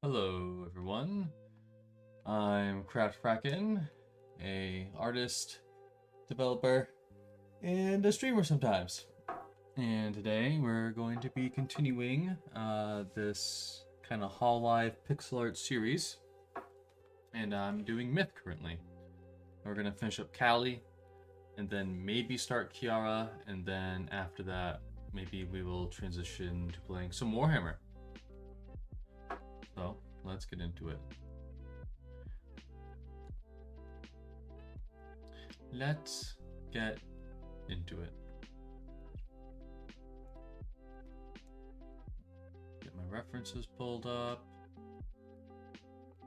Hello everyone, I'm Kraftkraken, a artist, developer, and a streamer sometimes. And today we're going to be continuing this kind of Hololive pixel art series. And I'm doing Myth currently. We're going to finish up Callie, and then maybe start Kiara, and then after that maybe we will transition to playing some Warhammer. So, let's get into it. Let's get into it. Get my references pulled up.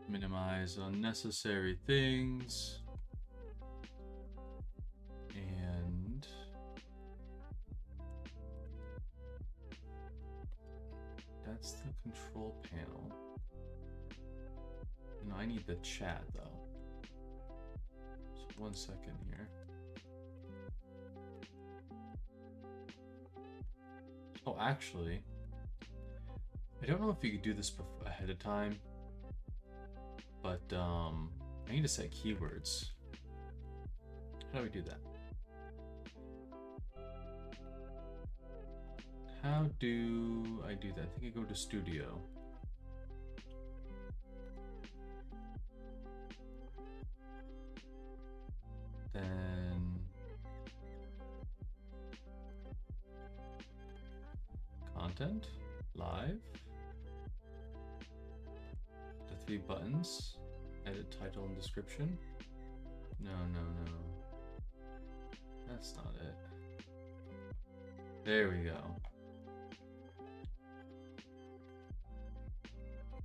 Minimize unnecessary things. And that's the control panel. No, I need the chat though. So 1 second here. Oh, actually, I don't know if you could do this ahead of time, but I need to set keywords. How do we do that? How do I do that? I think I go to Studio. Then content, live, the 3 buttons, edit title and description. No, that's not it. There we go.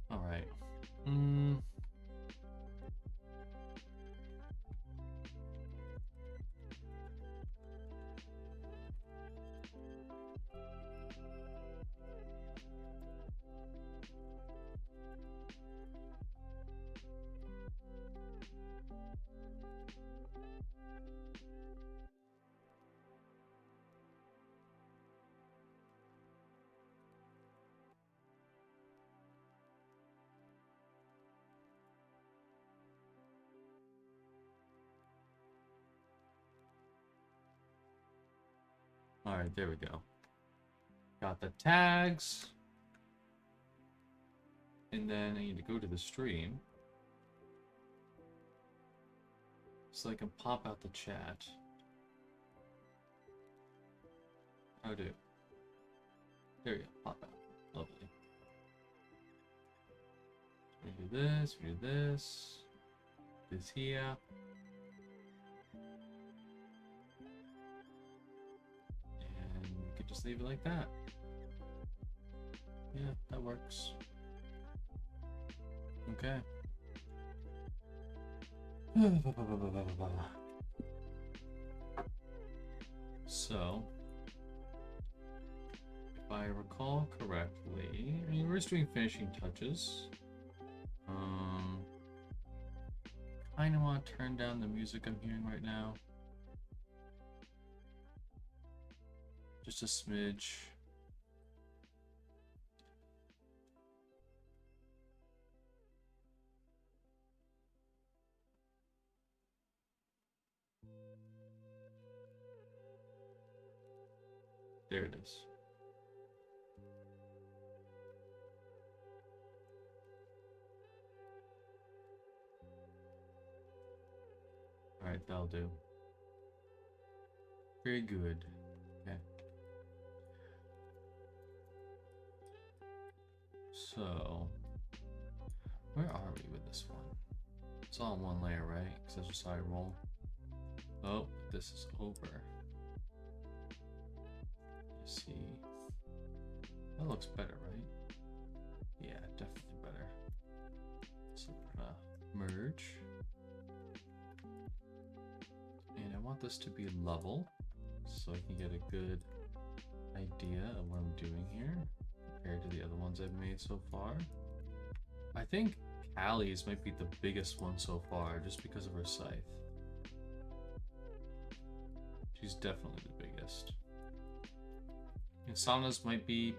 All right. All right, there we go. Got the tags. And then I need to go to the stream so I can pop out the chat. How do? There we go, pop out. Lovely. We do this, we do this. This here. Just leave it like that. Yeah, that works. Okay. So, if I recall correctly, I mean, we're just doing finishing touches. Kind of want to turn down the music I'm hearing right now. Just a smidge. There it is. All right, that'll do. Very good. Okay. So, where are we with this one? It's all in one layer, right? Because that's just how I roll. Oh, this is over. see. That looks better, right? Yeah, definitely better. So we're gonna merge. And I want this to be level so I can get a good idea of what I'm doing here compared to the other ones I've made so far. I think Callie's might be the biggest one so far just because of her scythe. She's definitely the biggest. Insana's might be...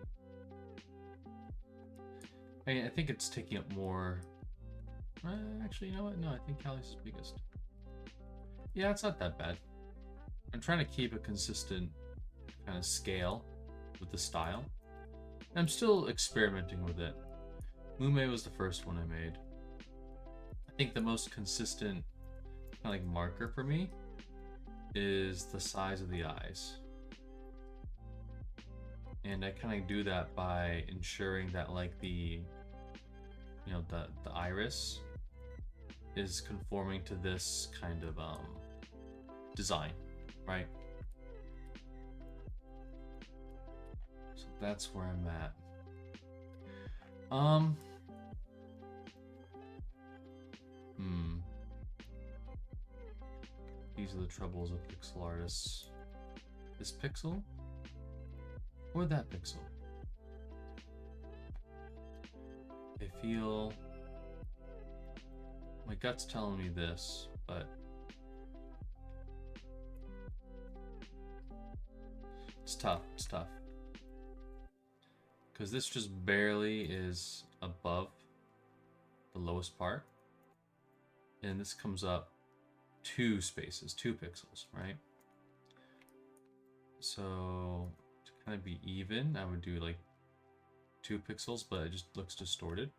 I think it's taking up more... actually, you know what? No, I think Callie's is biggest. Yeah, it's not that bad. I'm trying to keep a consistent kind of scale with the style. I'm still experimenting with it. Mume was the first one I made. I think the most consistent kind of like marker for me is the size of the eyes. And I kind of do that by ensuring that like the, you know, the iris is conforming to this kind of design, right? So that's where I'm at. These are the troubles of pixel artists. This pixel or that pixel? I feel my gut's telling me this, but it's tough. It's tough. Because this just barely is above the lowest part. And this comes up 2 spaces, 2 pixels, right? So to kind of be even, I would do like 2 pixels, but it just looks distorted.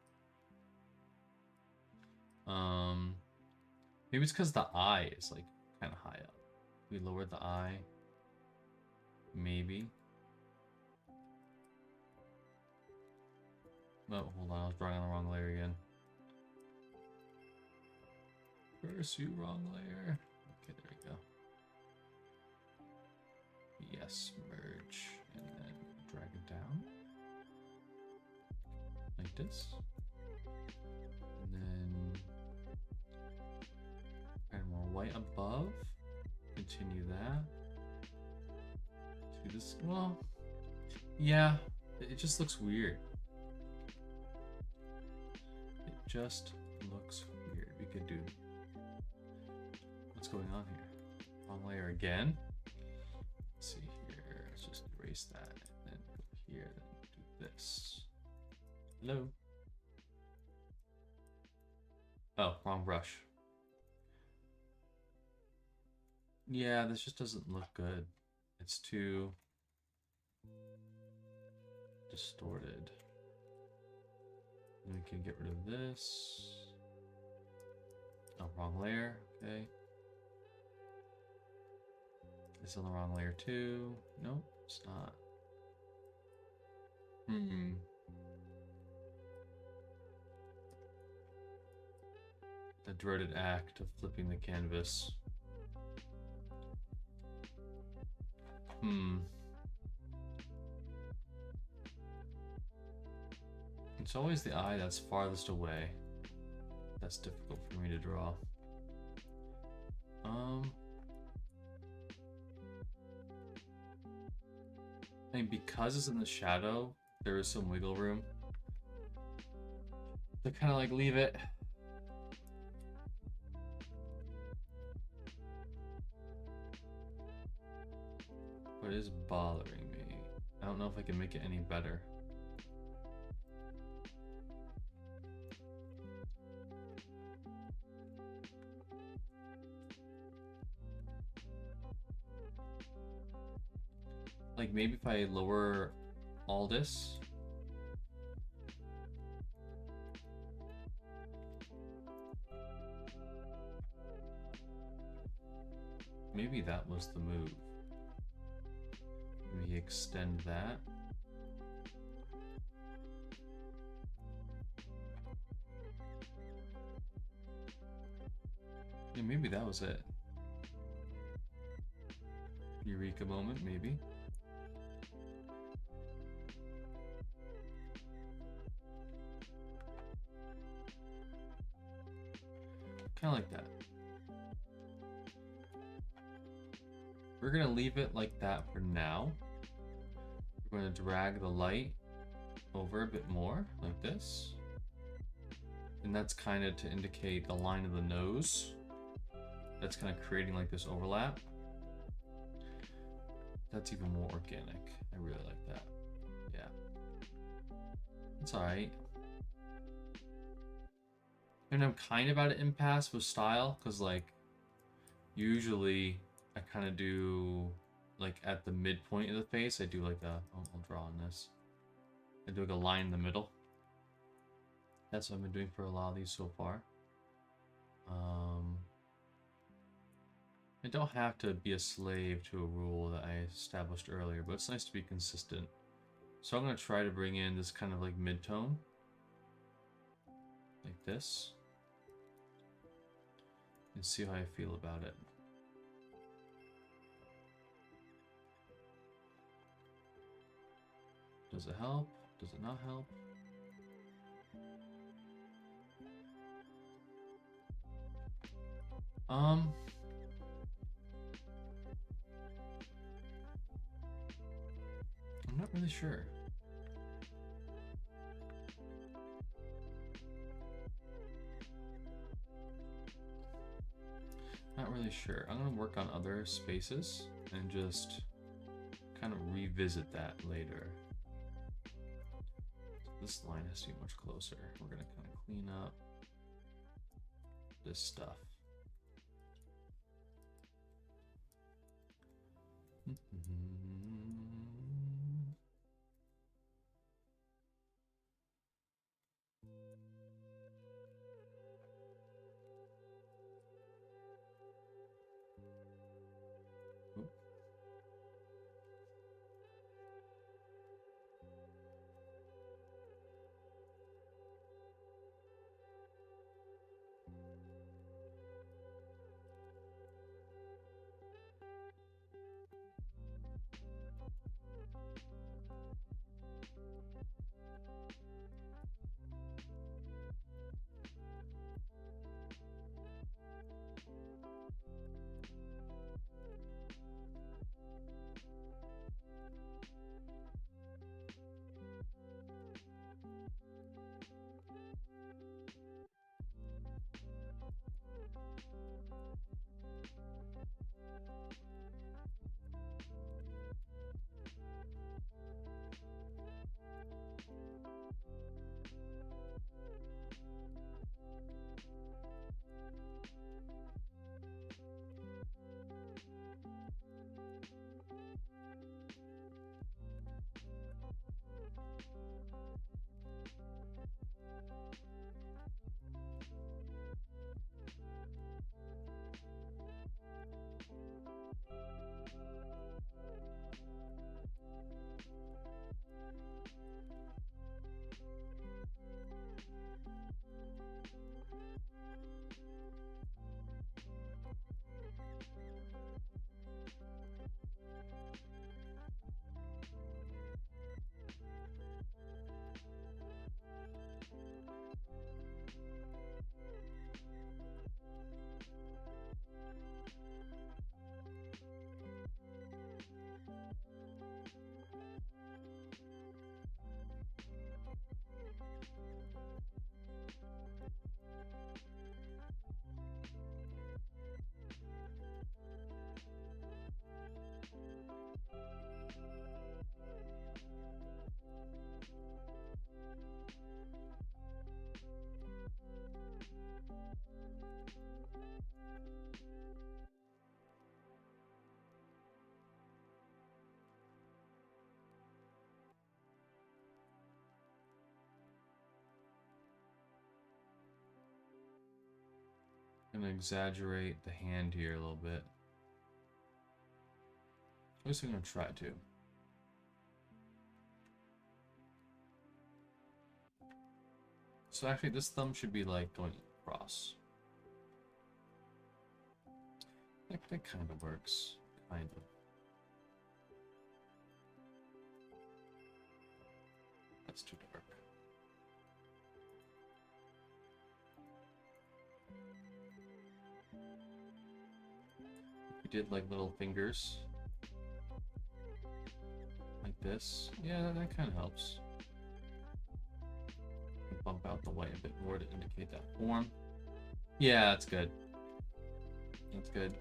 Maybe it's because the eye is like kind of high up. We lowered the eye. Maybe. Oh, hold on, I was drawing on the wrong layer again. Pursue wrong layer. Okay, there we go. Yes, merge, and then drag it down. Like this. And then add more white above. Continue that. Do this, well, yeah, it just looks weird. It just looks weird. We could do, what's going on here? Wrong layer again. Let's see here. Let's just erase that and then go here, then do this. Hello. Oh, wrong brush. Yeah, this just doesn't look good. It's too distorted. And we can get rid of this. Oh, wrong layer. Okay. It's on the wrong layer too. Nope, it's not. The dreaded act of flipping the canvas. It's always the eye that's farthest away. That's difficult for me to draw. I mean, because it's in the shadow, there is some wiggle room to kind of like leave it. But it is bothering me. I don't know if I can make it any better. Like maybe if I lower all this. Maybe that was the move. Maybe extend that. Yeah, maybe that was it. Eureka moment, maybe. Kind of like that. We're going to leave it like that for now. We're going to drag the light over a bit more, like this. And that's kind of to indicate the line of the nose. That's kind of creating like this overlap. That's even more organic. I really like that. Yeah. It's alright. And I'm kind of at an impasse with style, because like, usually I kind of do, like at the midpoint of the face, I do like a, I'll draw on this. I do like a line in the middle. That's what I've been doing for a lot of these so far. I don't have to be a slave to a rule that I established earlier, but it's nice to be consistent. So I'm going to try to bring in this kind of like mid-tone. Like this. And see how I feel about it. Does it help? Does it not help? I'm not really sure. Not really sure. I'm gonna work on other spaces and just kind of revisit that later. This line has to be much closer. We're gonna kind of clean up this stuff. I'm gonna exaggerate the hand here a little bit. At least I'm gonna try to. So actually this thumb should be like going across. That kind of works. Kind of. That's too dark. we did like little fingers. Like this. Yeah, that kind of helps. Bump out the white a bit more to indicate that form. Yeah, that's good. That's good.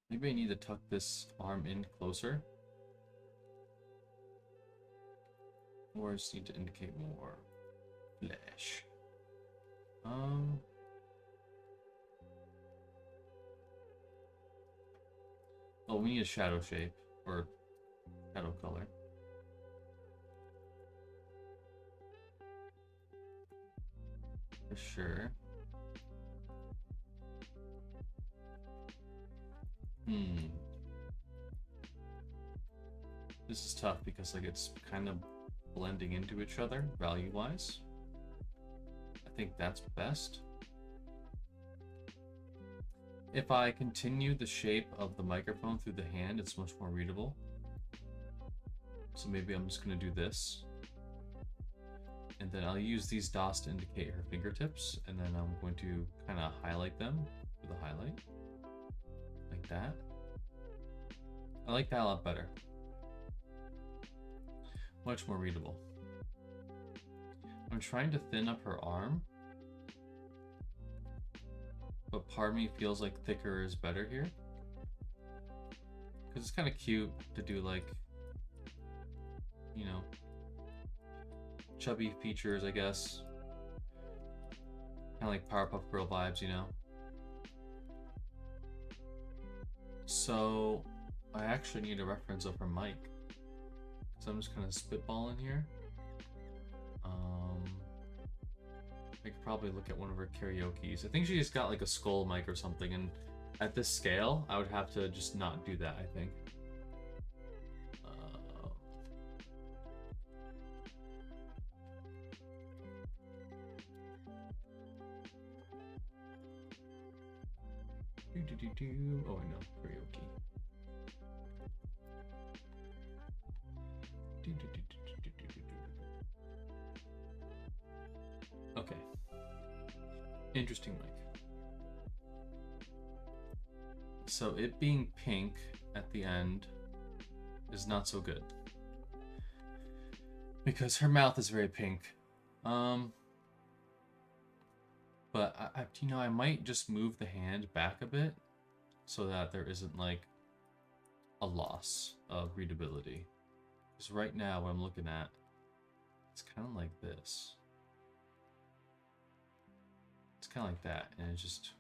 Maybe I need to tuck this arm in closer. Or I just need to indicate more flesh. Oh, we need a shadow shape or shadow color. For sure. This is tough because like it's kind of blending into each other value-wise. I think that's best. If I continue the shape of the microphone through the hand, it's much more readable. So maybe I'm just going to do this. And then I'll use these dots to indicate her fingertips. And then I'm going to kind of highlight them with a highlight. Like that. I like that a lot better. Much more readable. I'm trying to thin up her arm. But part of me feels like thicker is better here. Because it's kind of cute to do like, you know, chubby features, I guess. Kind of like Powerpuff Girl vibes, you know. So I actually need a reference of her mic. So I'm just kind of spitballing here. I could probably look at one of her karaoke's. I think she just got like a skull mic or something, and at this scale, I would have to just not do that, I think. Oh, I know, karaoke. Okay. Interesting mic. So it being pink at the end is not so good. Because her mouth is very pink. But you know, I might just move the hand back a bit so that there isn't like a loss of readability. Because right now what I'm looking at, it's kind of like this. It's kind of like that, and it's just,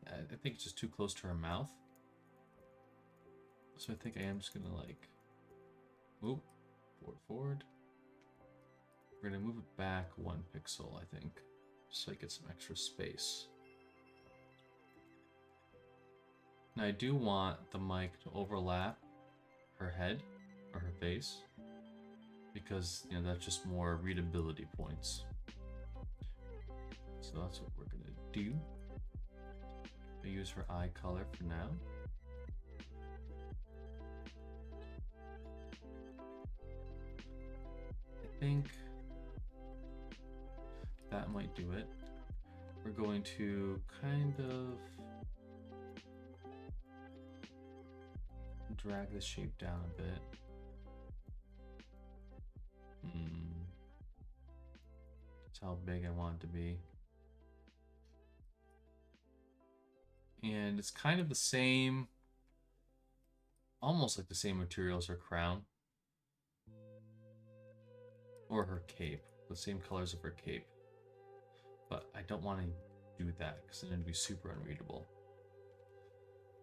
I think it's just too close to her mouth. So I think I am just gonna like, forward. We're gonna move it back 1 pixel, I think, so I get some extra space. Now I do want the mic to overlap her head or her face, because you know that's just more readability points. So that's what we're gonna do. I use her eye color for now. I think that might do it. We're going to kind of drag the shape down a bit. That's how big I want it to be. And it's kind of the same, almost like the same material as her crown. Or her cape, the same colors of her cape. But I don't want to do that because then it'd be super unreadable.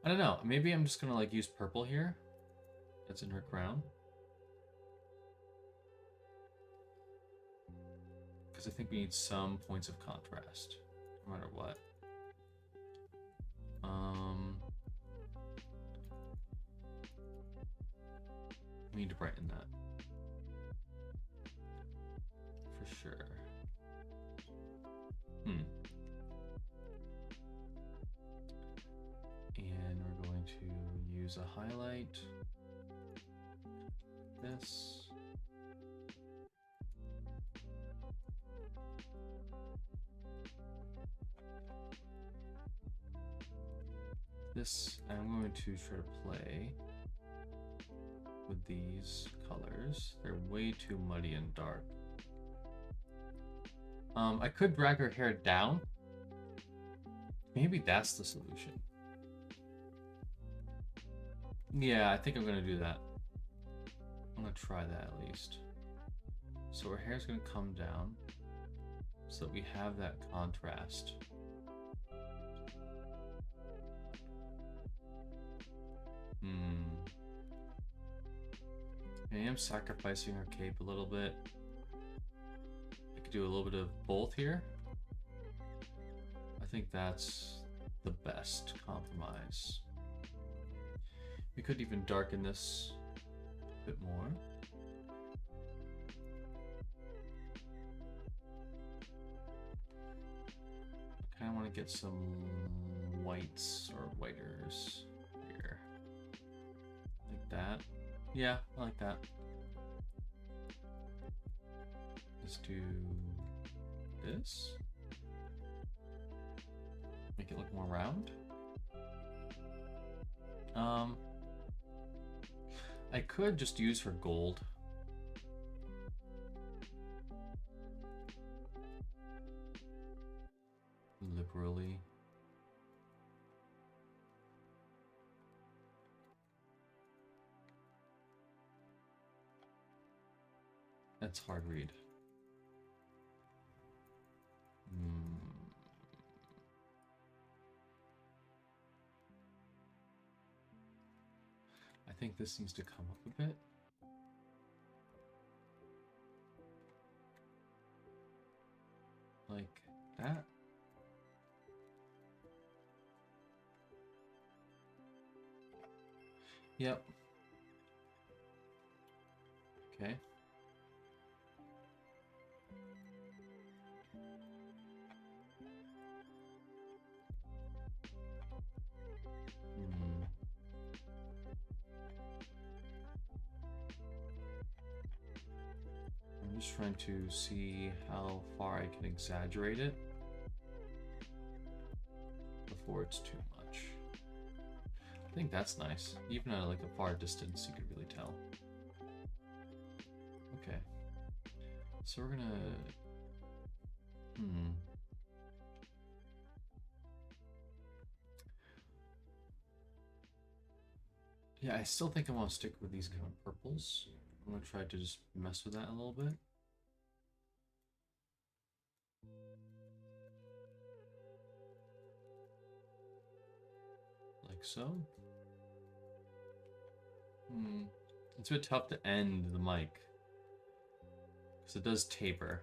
I don't know, maybe I'm just gonna like use purple here. That's in her crown. Because I think we need some points of contrast, no matter what. We need to brighten that. For sure. And we're going to use a highlight. This. This, I'm going to try to play with these colors. They're way too muddy and dark. I could drag her hair down. Maybe that's the solution. Yeah, I think I'm gonna do that. I'm gonna try that at least. So her hair's gonna come down so that we have that contrast. I am sacrificing her cape a little bit. I could do a little bit of both here. I think that's the best compromise. We could even darken this a bit more. I kind of want to get some whites or whiters here. Like that. Yeah, I like that. Let's do this. Make it look more round. I could just use her gold. Liberally. That's hard read. I think this needs to come up a bit. Like that. Yep. Okay. I'm just trying to see how far I can exaggerate it before it's too much. I think that's nice. Even at like a far distance, you could really tell. Okay. So we're gonna... Yeah, I still think I want to stick with these kind of purples. I'm gonna try to just mess with that a little bit. Like so. It's a bit tough to end the mic, because it does taper.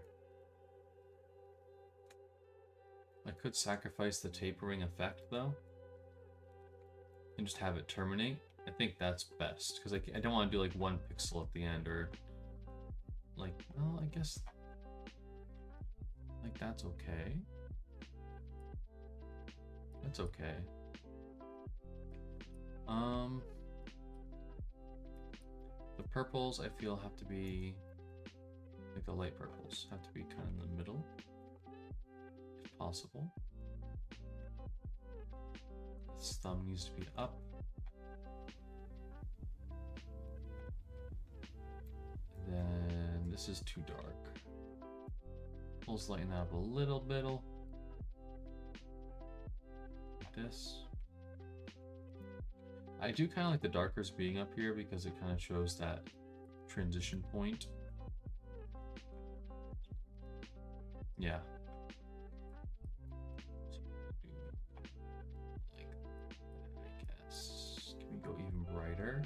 I could sacrifice the tapering effect though, and just have it terminate. I think that's best, because I don't want to do like 1 pixel at the end, or like, well, I guess like that's okay. That's okay. The purples I feel have to be, like the light purples have to be kind of in the middle, if possible. This thumb needs to be up. Then this is too dark. Let's lighten that up a little bit. Like this. I do kind of like the darkers being up here because it kind of shows that transition point. Yeah. Like that, I guess. Can we go even brighter?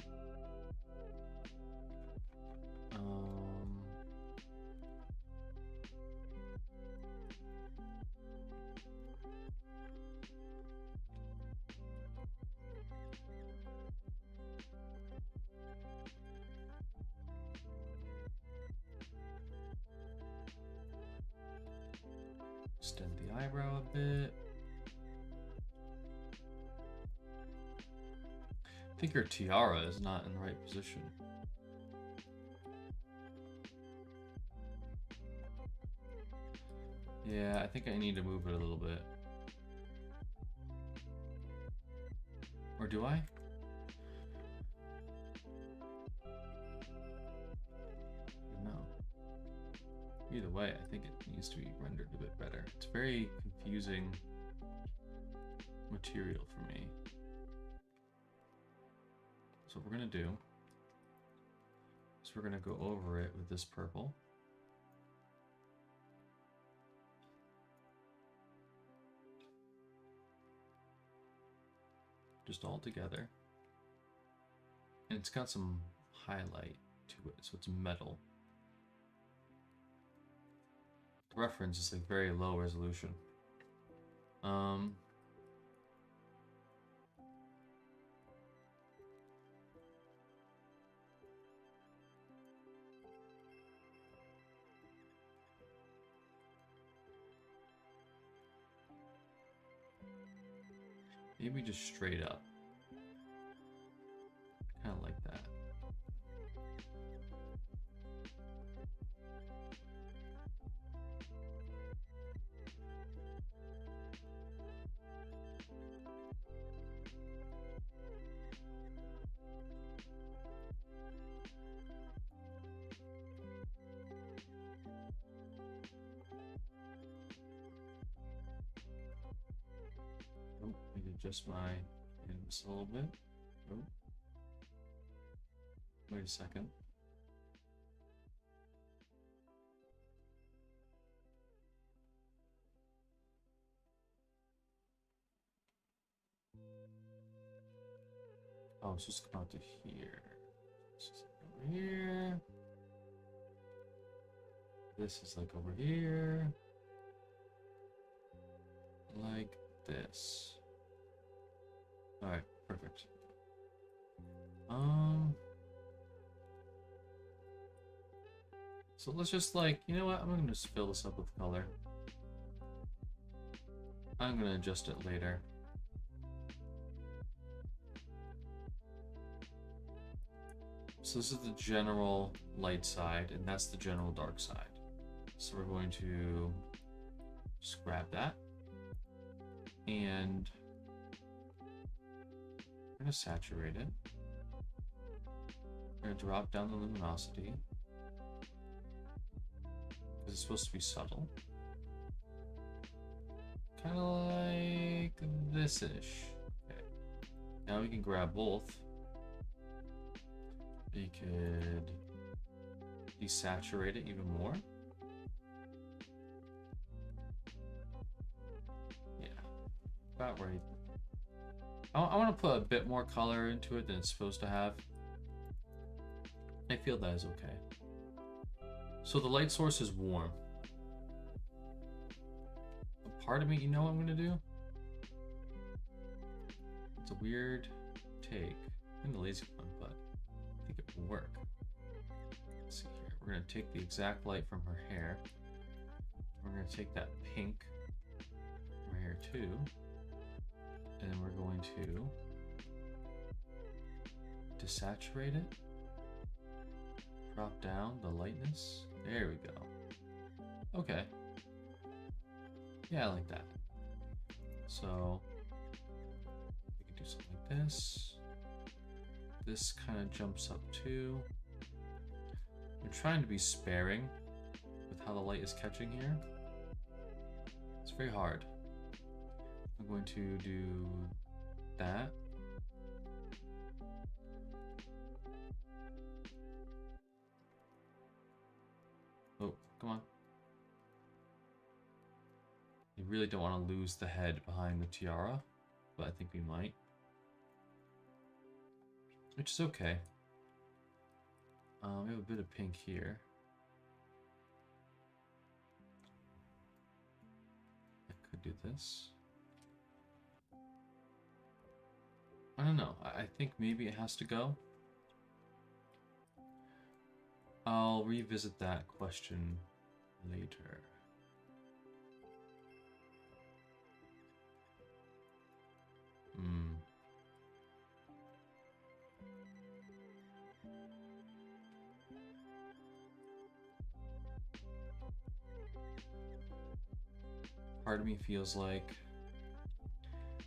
eyebrow a bit. I think her tiara is not in the right position. Yeah, I think I need to move it a little bit. Or do I? No. Either way, I think it needs to be rendered a bit better. It's very confusing material for me. So what we're gonna do is we're gonna go over it with this purple. Just all together. And it's got some highlight to it, so it's metal. The reference is like very low resolution. Maybe just straight up. Kind of like that. Oh, maybe adjust my canvas a little bit. Oh. Wait a second. Oh, it's just come out to here. It's just like over here. This is like over here. Like this. Alright, perfect. So let's just like, you know what? I'm gonna just fill this up with color. I'm gonna adjust it later. So this is the general light side, and that's the general dark side. So we're going to just grab that, and we're gonna saturate it. We're gonna drop down the luminosity, because it's supposed to be subtle. Kind of like this-ish. Okay. Now we can grab both. We could desaturate it even more. Yeah, about right. I want to put a bit more color into it than it's supposed to have. I feel that is okay. So the light source is warm. A part of me, you know what I'm gonna do? It's a weird take. I'm the lazy one, but I think it will work. Let's see here. We're gonna take the exact light from her hair. We're gonna take that pink from her hair too. And then we're going to desaturate it. Drop down the lightness. There we go. Okay. Yeah, I like that. So we can do something like this. This kind of jumps up too. I'm trying to be sparing with how the light is catching here. It's very hard. I'm going to do that. Oh, come on. You really don't want to lose the head behind the tiara, but I think we might. Which is okay. We have a bit of pink here. I could do this. I don't know. I think maybe it has to go. I'll revisit that question later. Hmm. Part of me feels like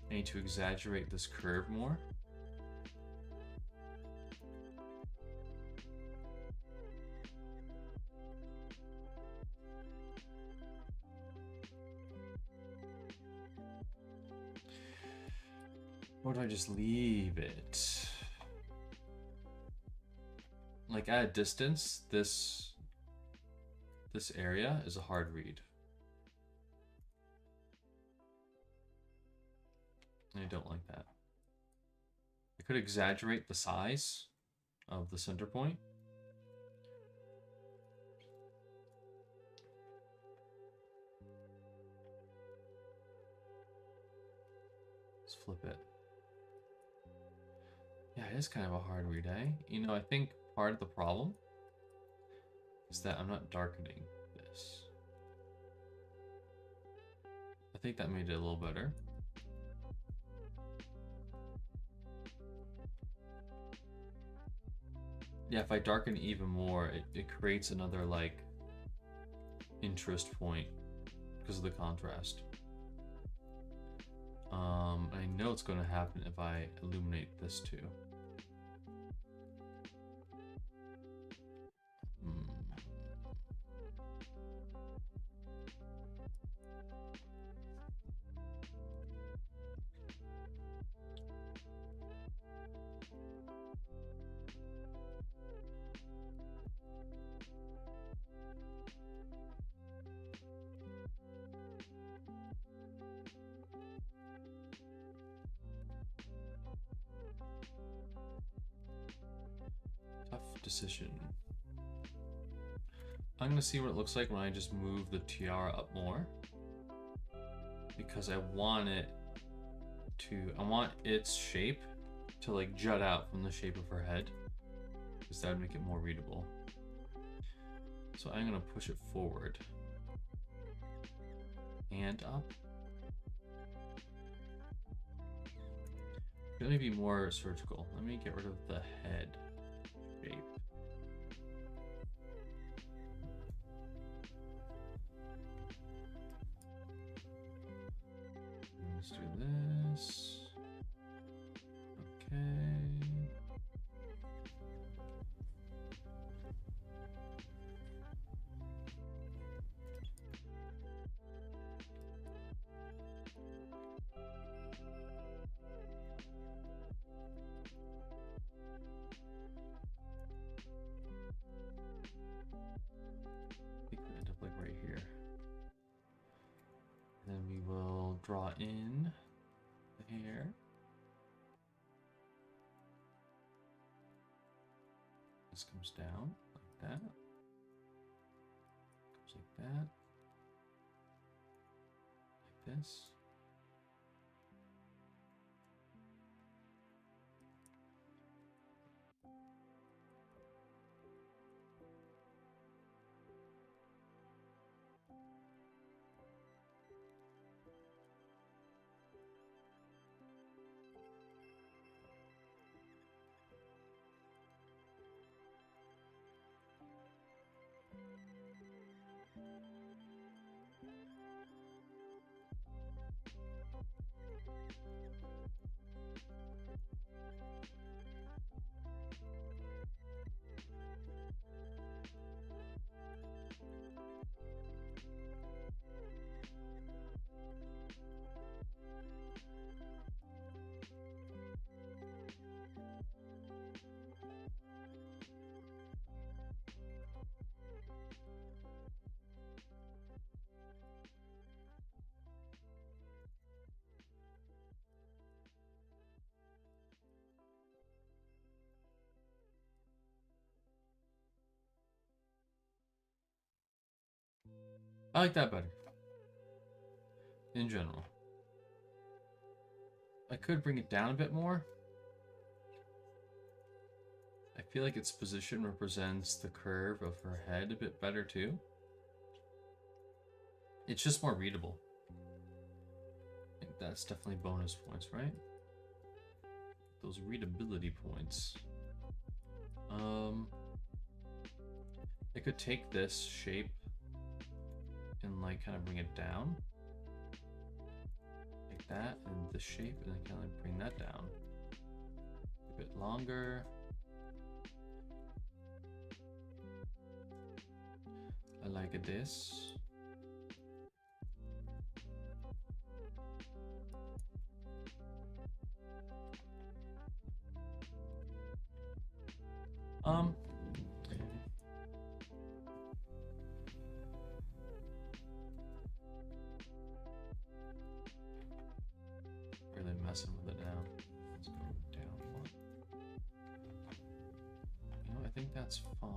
I need to exaggerate this curve more. Or do I just leave it? Like at a distance, this area is a hard read. And I don't like that. I could exaggerate the size of the center point. Let's flip it. Yeah, it is kind of a hard read, eh? You know, I think part of the problem is that I'm not darkening this. I think that made it a little better. Yeah, if I darken even more, it creates another, like, interest point because of the contrast. I know it's going to happen if I illuminate this too. Tough decision. I'm going to see what it looks like when I just move the tiara up more. Because I want its shape to like jut out from the shape of her head. Because that would make it more readable. So I'm going to push it forward. And up. Let me be more surgical. Let me get rid of the head shape. Let's do this. Okay. I think we end up like right here. Then we will draw in the hair. This comes down like that. Comes like that. Like this. I like that better. In general. I could bring it down a bit more. I feel like its position represents the curve of her head a bit better too. It's just more readable. I think that's definitely bonus points, right? those readability points. I could take this shape and like kind of bring it down. Like that, and this shape, and then kind of bring that down. A bit longer. I like this. Really messing with it now. Let's go down one. You know, I think that's fine.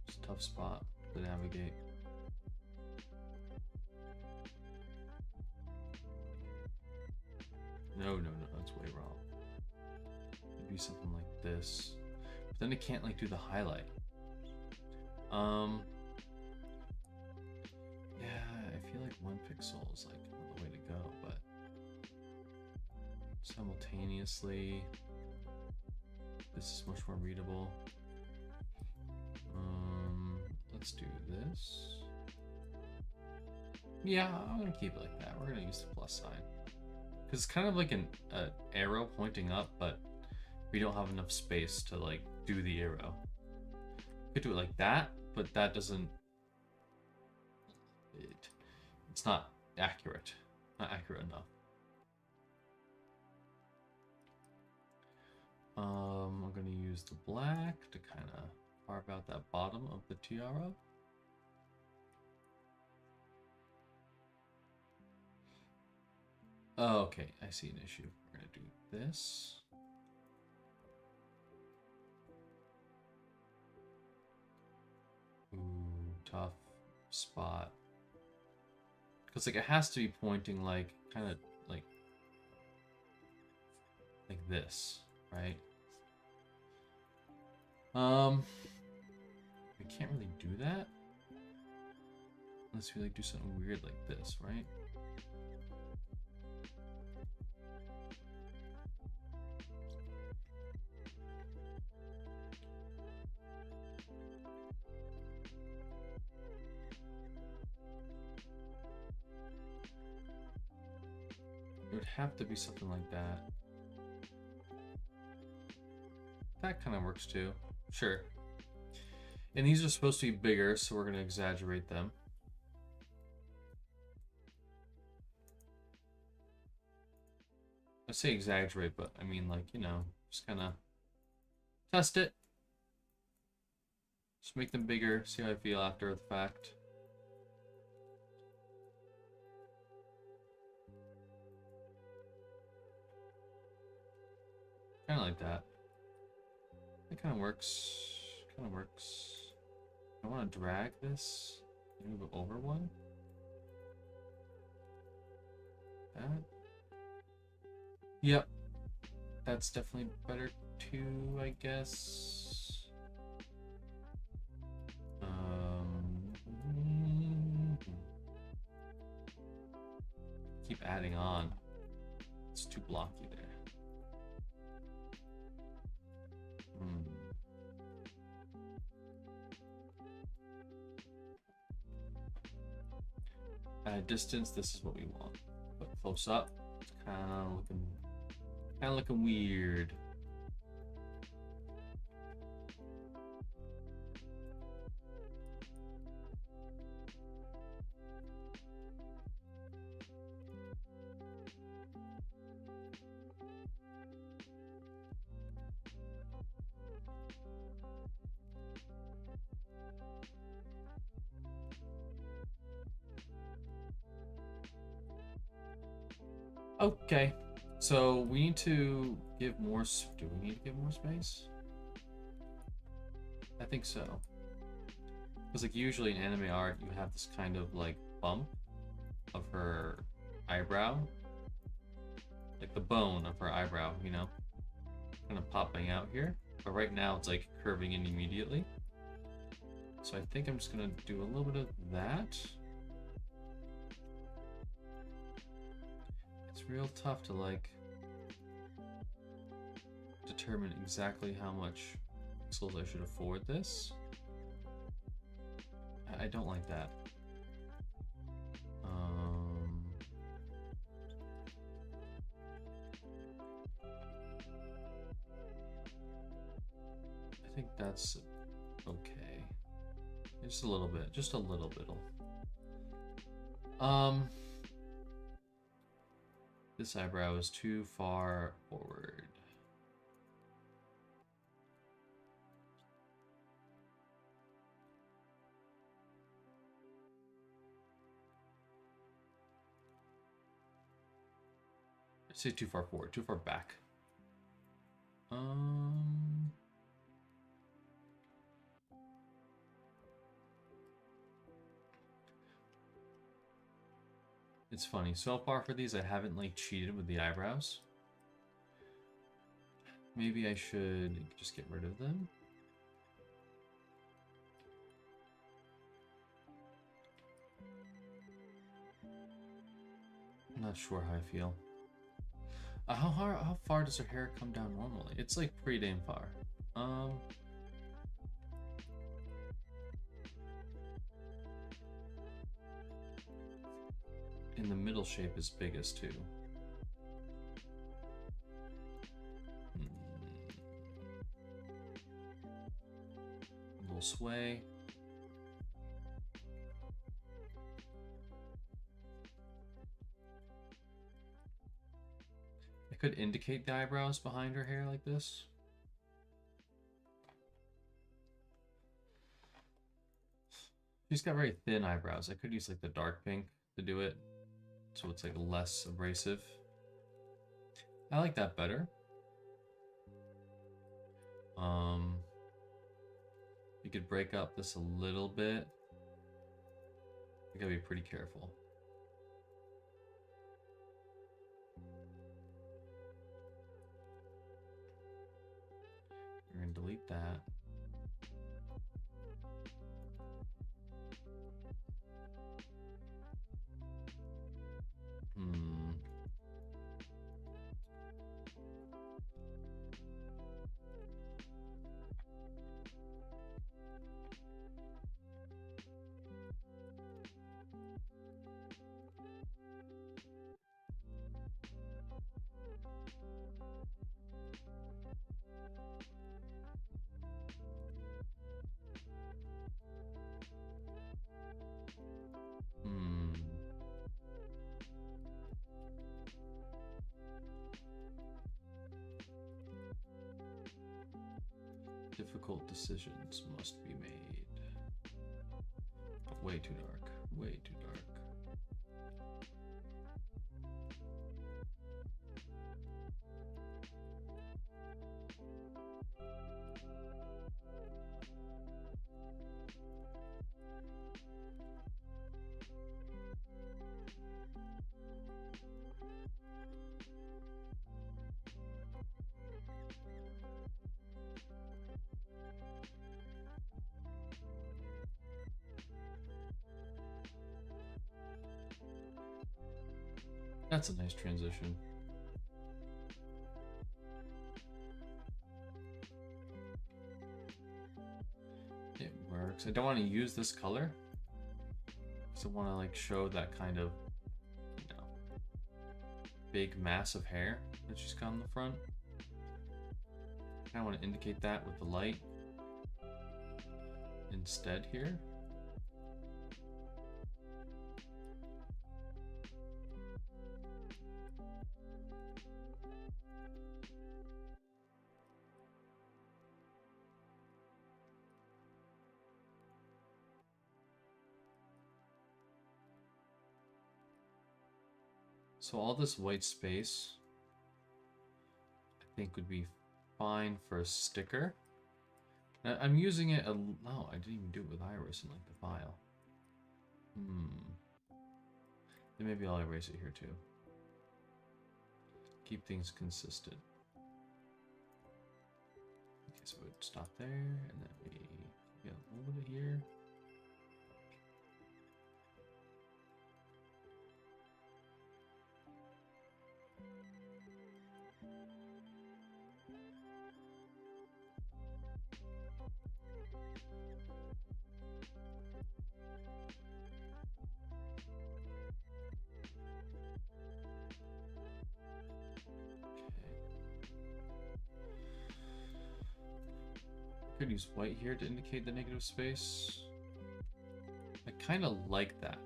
It's a tough spot to navigate. No, that's way wrong. Maybe something like this. But then it can't like do the highlight. Yeah, I feel like 1 pixel is like the way to go, but simultaneously this is much more readable. Let's do this. Yeah, I'm gonna keep it like that. We're gonna use the plus sign. Because it's kind of like an arrow pointing up, but we don't have enough space to like do the arrow. We could do it like that, but that doesn't... It's not accurate. Not accurate enough. I'm gonna use the black to kind of carve out that bottom of the tiara. Oh, okay, I see an issue. We're gonna do this. Ooh, tough spot. Because like it has to be pointing like kind of like this, right? We can't really do that unless we like do something weird like this, right? It would have to be something like that. That kind of works too. Sure. And these are supposed to be bigger, so we're going to exaggerate them. I say exaggerate, but I mean like, you know, just kind of test it. Just make them bigger, see how I feel after the fact. Kind of like that. It kind of works. Kind of works. I want to drag this. Move it over one. That. Yep. That's definitely better too, I guess. Keep adding on. It's too blocky there. At distance, this is what we want. But close up, it's kind of looking weird. Okay, so we need to give more. Do we need to give more space? I think so. Because like usually in anime art, you have this kind of like bump of her eyebrow. Like the bone of her eyebrow, you know? Kind of popping out here. But right now it's like curving in immediately. So I think I'm just gonna do a little bit of that. It's real tough to like determine exactly how much pixels I should afford this. I don't like that. I think that's okay. Just a little bit, just a little bit. This eyebrow is too far forward. I say too far forward, too far back. It's funny, so far for these I haven't like cheated with the eyebrows. Maybe I should just get rid of them. I'm not sure how I feel. How far does her hair come down normally? It's like pretty damn far. In the middle shape is biggest too. A little sway. I could indicate the eyebrows behind her hair like this. She's got very thin eyebrows. I could use like the dark pink to do it, so it's like less abrasive. I like that better. You could break up this a little bit. You gotta be pretty careful. We're gonna delete that. Difficult decisions must be made. Way too dark. Way too dark. That's a nice transition. It works. I don't want to use this color, because I want to like show that kind of, you know, big mass of hair that she's got in the front. I want to indicate that with the light instead here. So all this white space, I think, would be fine for a sticker. Now, I'm using it no, I didn't even do it with iris in like the file. Then maybe I'll erase it here too. Keep things consistent. Okay, so we'd stop there, and then we get a little bit here. Could use white here to indicate the negative space. I kind of like that.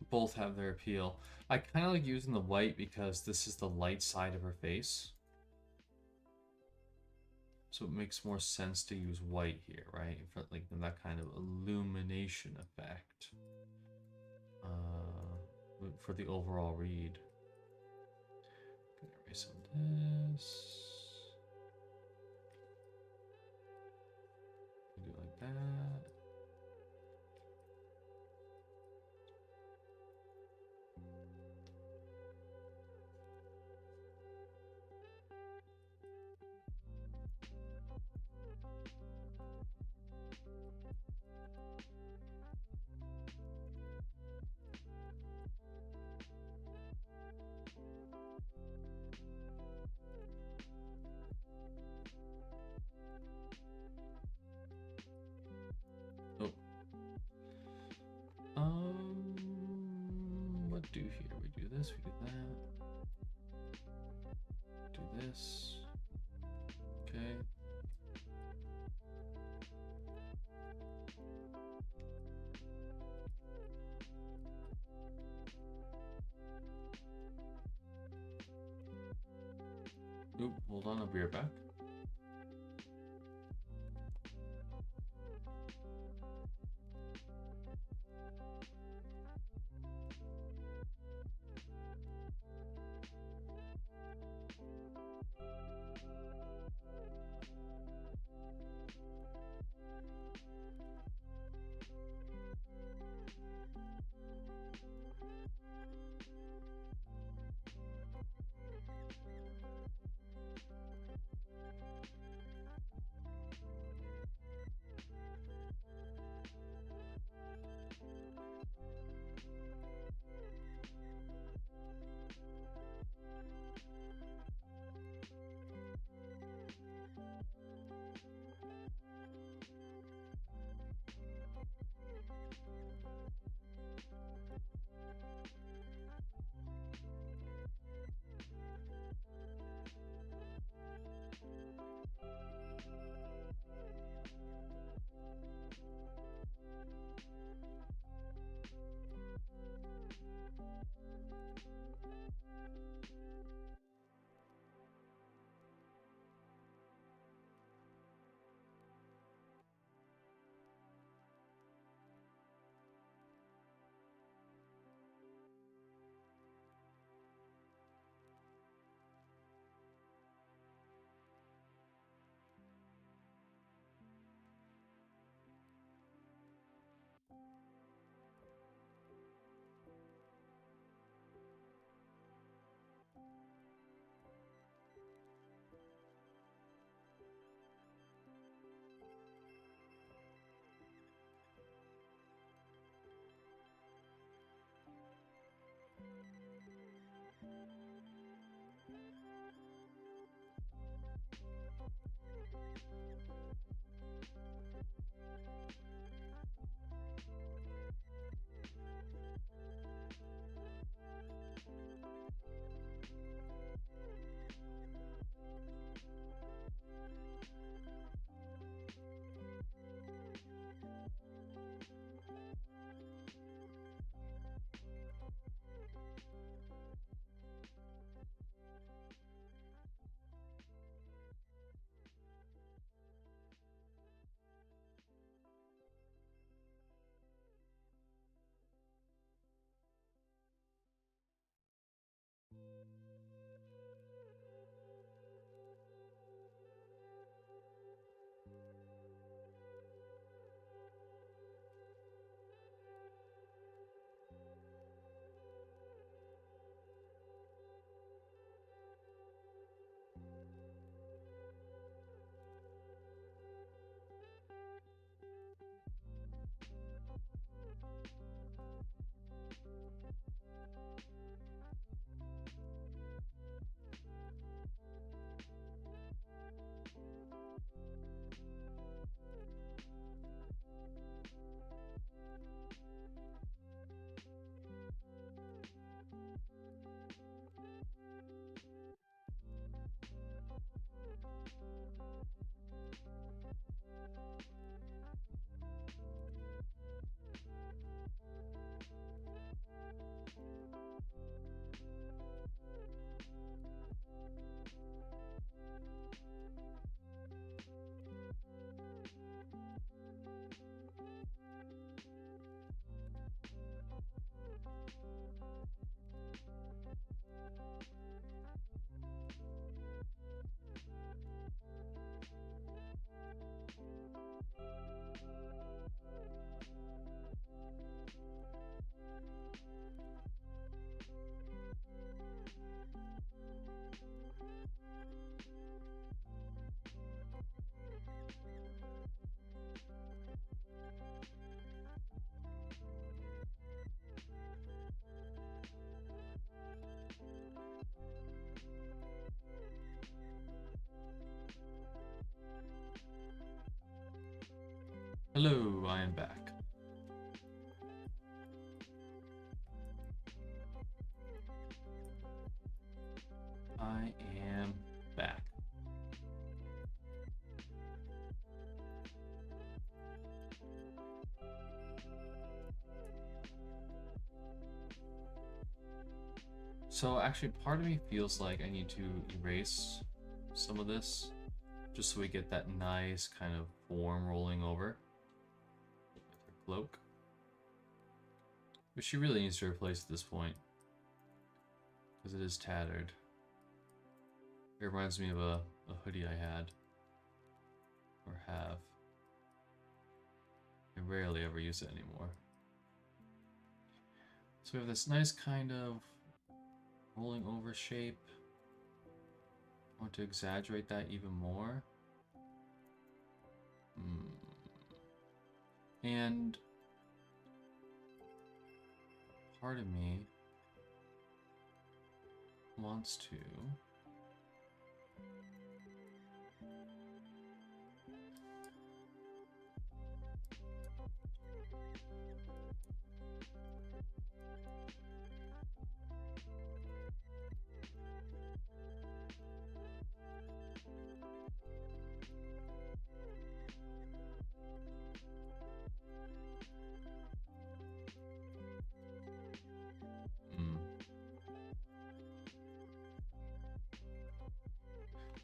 Both have their appeal. I kind of like using the white because this is the light side of her face. So it makes more sense to use white here, right? For like that kind of illumination effect. For the overall read. Gonna erase some of this. Do it like that. What do here? We do this, we do that. Do this. Okay. Oop, hold on, I'll be right back. Hello, I am back. I am back. So actually, part of me feels like I need to erase some of this just so we get that nice kind of form rolling over with her cloak. But she really needs to replace at this point because it is tattered. It reminds me of a hoodie I had or have. I rarely ever use it anymore. So we have this nice kind of rolling over shape. I want to exaggerate that even more. And part of me wants to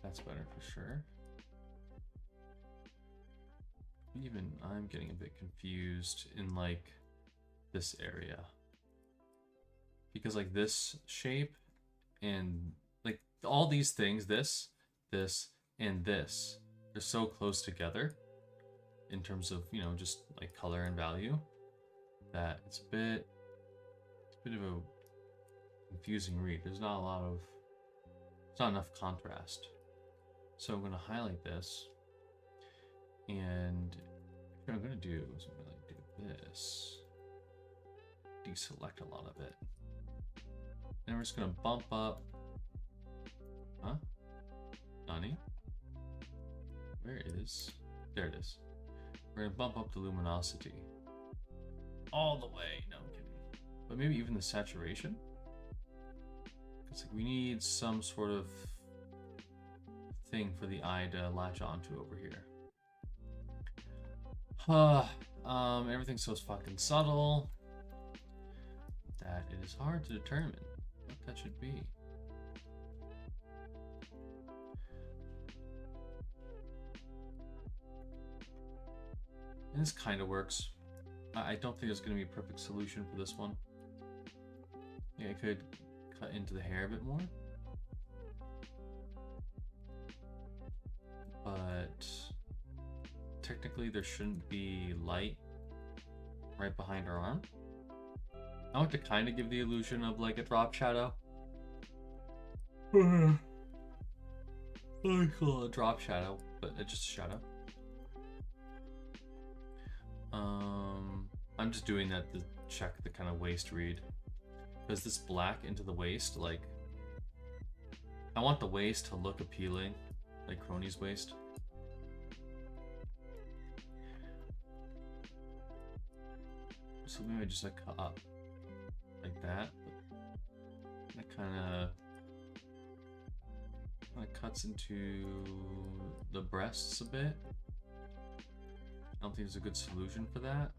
that's better for sure. Even I'm getting a bit confused in like this area. Because like this shape and like all these things, this, and this, they're so close together in terms of, you know, just like color and value that it's a bit of a confusing read. There's not enough contrast. So I'm going to highlight this, and what I'm going to do is I'm going to do this, deselect a lot of it, and we're just going to bump up, Nani? Where is, there it is. We're going to bump up the luminosity all the way, no I'm kidding, but maybe even the saturation, because like, we need some sort of thing for the eye to latch onto over here. Everything's so fucking subtle that it is hard to determine what that should be. And this kind of works. I don't think there's going to be a perfect solution for this one. Yeah, I could cut into the hair a bit more. But technically there shouldn't be light right behind her arm. I want to kind of give the illusion of like a drop shadow. I call it a drop shadow, but it's just a shadow. I'm just doing that to check the kind of waist read. Because this black into the waist, like, I want the waist to look appealing, like Crony's waist. So maybe just like cut up like that. That kind of cuts into the breasts a bit. I don't think there's a good solution for that.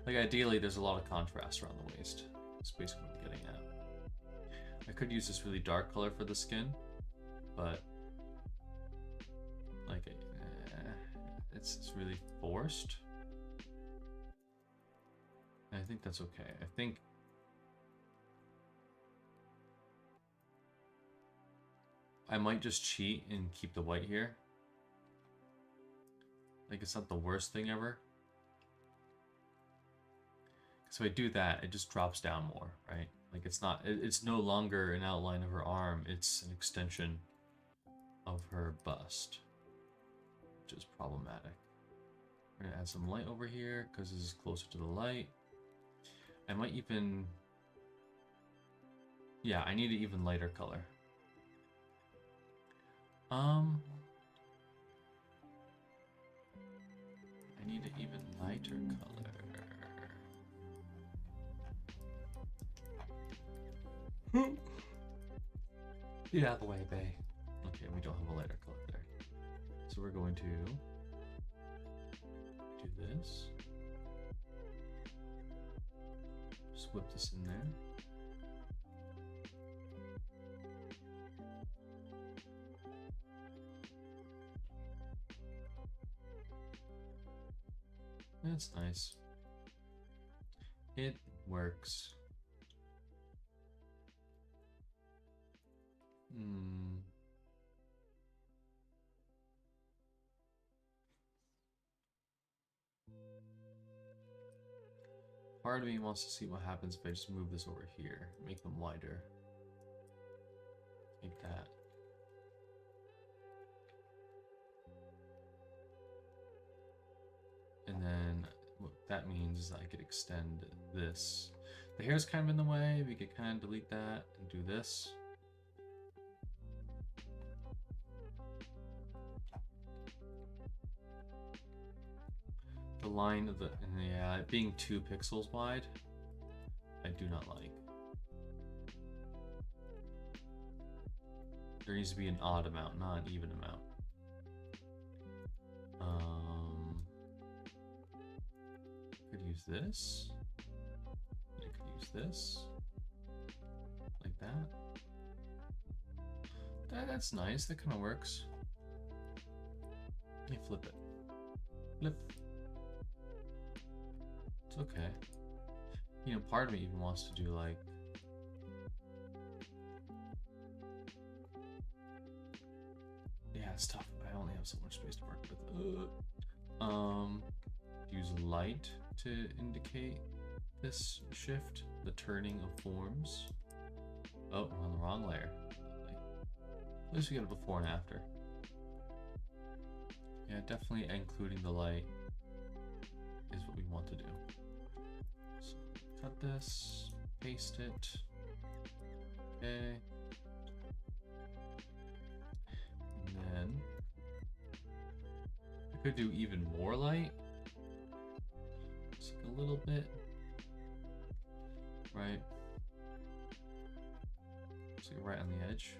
Like ideally there's a lot of contrast around the waist. That's basically what I'm getting at. I could use this really dark color for the skin, but like it's really forced. And I think that's okay. I think I might just cheat and keep the white here. Like it's not the worst thing ever. So I do that, it just drops down more, right? Like it's no longer an outline of her arm, it's an extension of her bust, which is problematic. We're gonna add some light over here because this is closer to the light. I might even, yeah, I need an even lighter color. I need an even lighter color. Get out of the way, Bay. Okay, we don't have a lighter color there. So we're going to do this. Just whip this in there. That's nice. It works. Part of me wants to see what happens if I just move this over here, make them wider. Like that. And then what that means is I could extend this. The hair's kind of in the way, we could kind of delete that and do this. The line of the, yeah, being 2 pixels wide, I do not like. There needs to be an odd amount, not an even amount. Could use this. I could use this. Like that. That's nice, that kind of works. Let me flip it. Flip. It's okay. You know, part of me even wants to do like... Yeah, it's tough. I only have so much space to work with. Use light to indicate this shift, the turning of forms. Oh, we're on the wrong layer. At least we got a before and after. Yeah, definitely including the light is what we want to do. So cut this, paste it. Okay. And then I could do even more light. Just a little bit. Right. So you're right on the edge.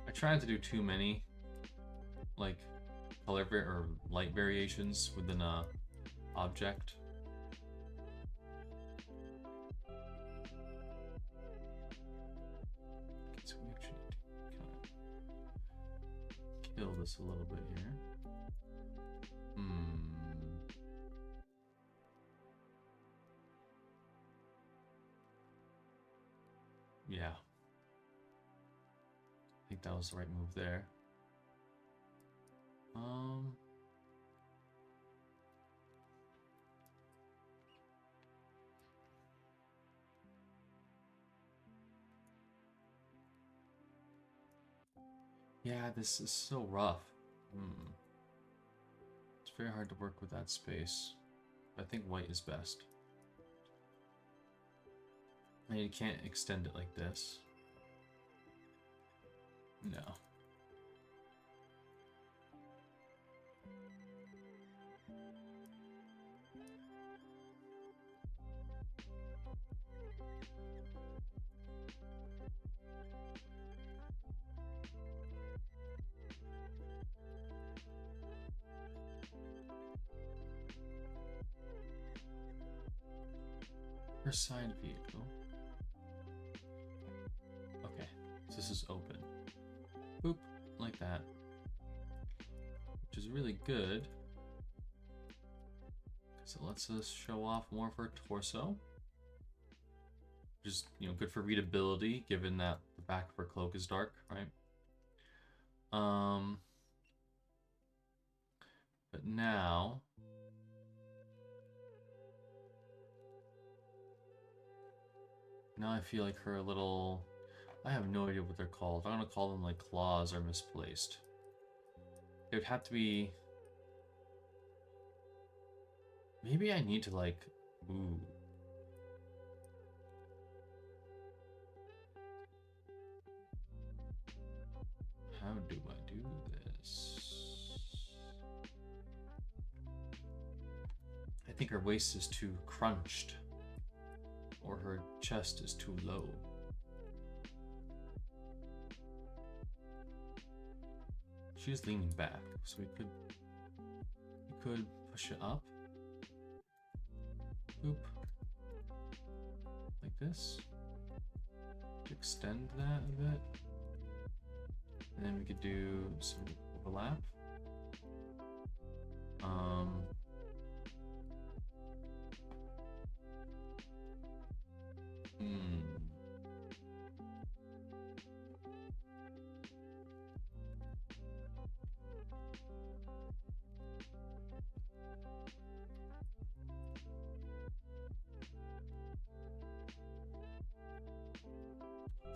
I tried to do too many like color or light variations within a object. Okay, so we actually need to kind of kill this a little bit here. Yeah. I think that was the right move there. Yeah, this is so rough. It's very hard to work with that space. I think white is best. And you can't extend it like this. No. Her side view. Okay, so this is open. Boop, like that. Which is really good. Because it lets us show off more of her torso. Which is, you know, good for readability, given that the back of her cloak is dark, right? But now... Now I feel like her little... I have no idea what they're called. I'm gonna call them like claws are misplaced. It would have to be... Maybe I need to like... Ooh. how do I do this? I think her waist is too crunched, or her chest is too low. She's leaning back, so we could push it up. Boop. Like this. To extend that a bit. And then we could do some overlap.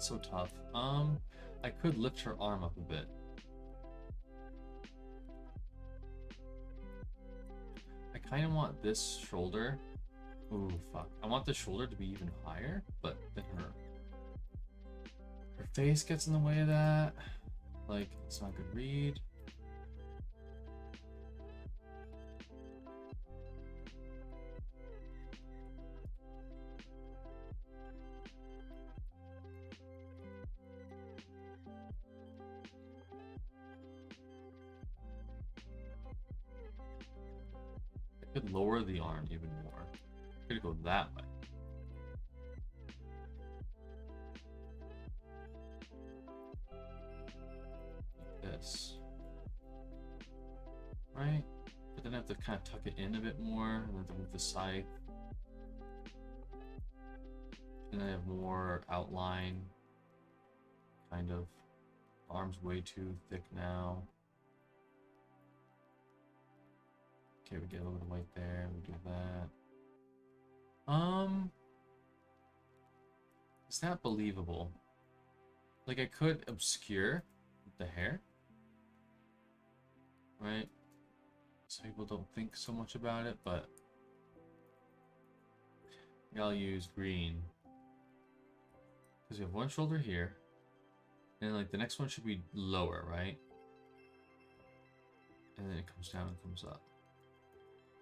So tough. I could lift her arm up a bit. I kind of want this shoulder. Ooh, fuck. I want the shoulder to be even higher, but then her face gets in the way of that. Like, it's not a good read. Could lower the arm even more. Could go that way. Like this. Right? But then I have to kind of tuck it in a bit more, and then move the side. And I have more outline. Kind of. Arm's way too thick now. Okay, we get a little bit of white there, we do that. It's not believable. Like, I could obscure the hair. Right? So people don't think so much about it, but I'll use green. Because we have one shoulder here. And like the next one should be lower, right? And then it comes down and comes up.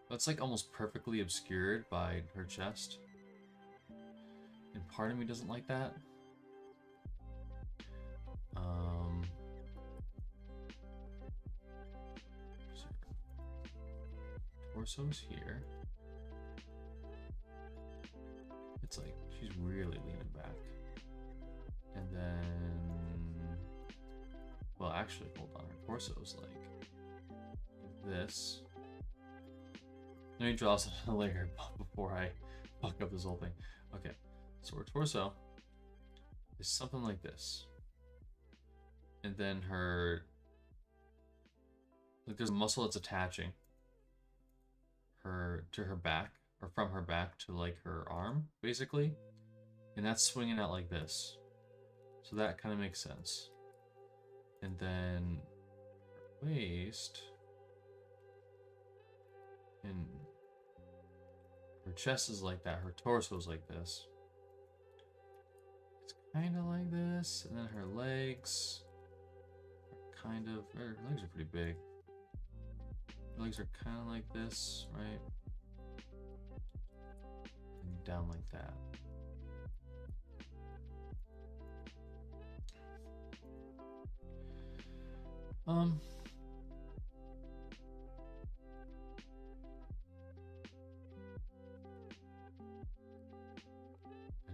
That's like almost perfectly obscured by her chest. And part of me doesn't like that. Torso's here. It's like she's really leaning back. And then, well, actually, hold on. Her torso's like this. Let me draw a layer before I fuck up this whole thing. Okay, so her torso is something like this. And then her, like there's a muscle that's attaching her to her back, or from her back to like her arm, basically. And that's swinging out like this. So that kind of makes sense. And then her waist, and her chest is like that, her torso is like this. It's kind of like this, and then her legs are kind of, her legs are pretty big. Her legs are kind of like this, right? And down like that. And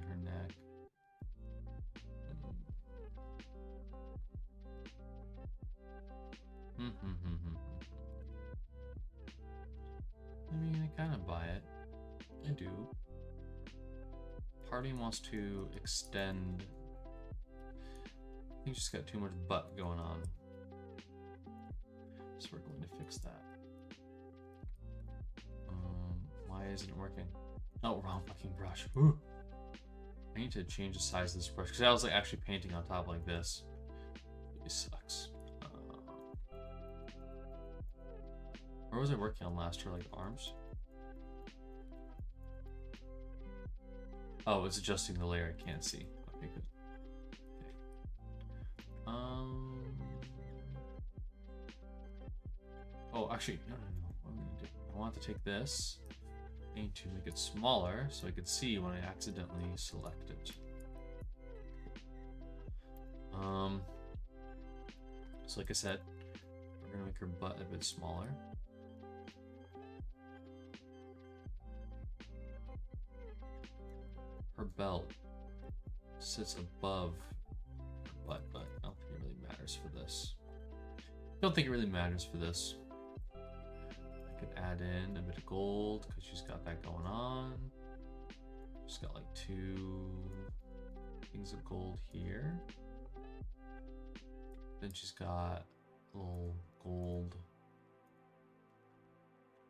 her neck. I mean, I kind of buy it. I do. Part of me wants to extend. I think she's got too much butt going on. So we're going to fix that. Why isn't it working? Oh, wrong fucking brush. Ooh. I need to change the size of this brush because I was like actually painting on top like this. It sucks. Where was I working on last? Her like arms? Oh, it's adjusting the layer I can't see. Okay, good. Okay. actually, no. What I'm gonna do? I want to take this. I need to make it smaller so I could see when I accidentally select it. So like I said, we're gonna make her butt a bit smaller. Her belt sits above her butt, but I don't think it really matters for this. Don't think it really matters for this. I could add in a bit of gold because she's got that going on. She's got like 2 things of gold here. Then she's got a little gold.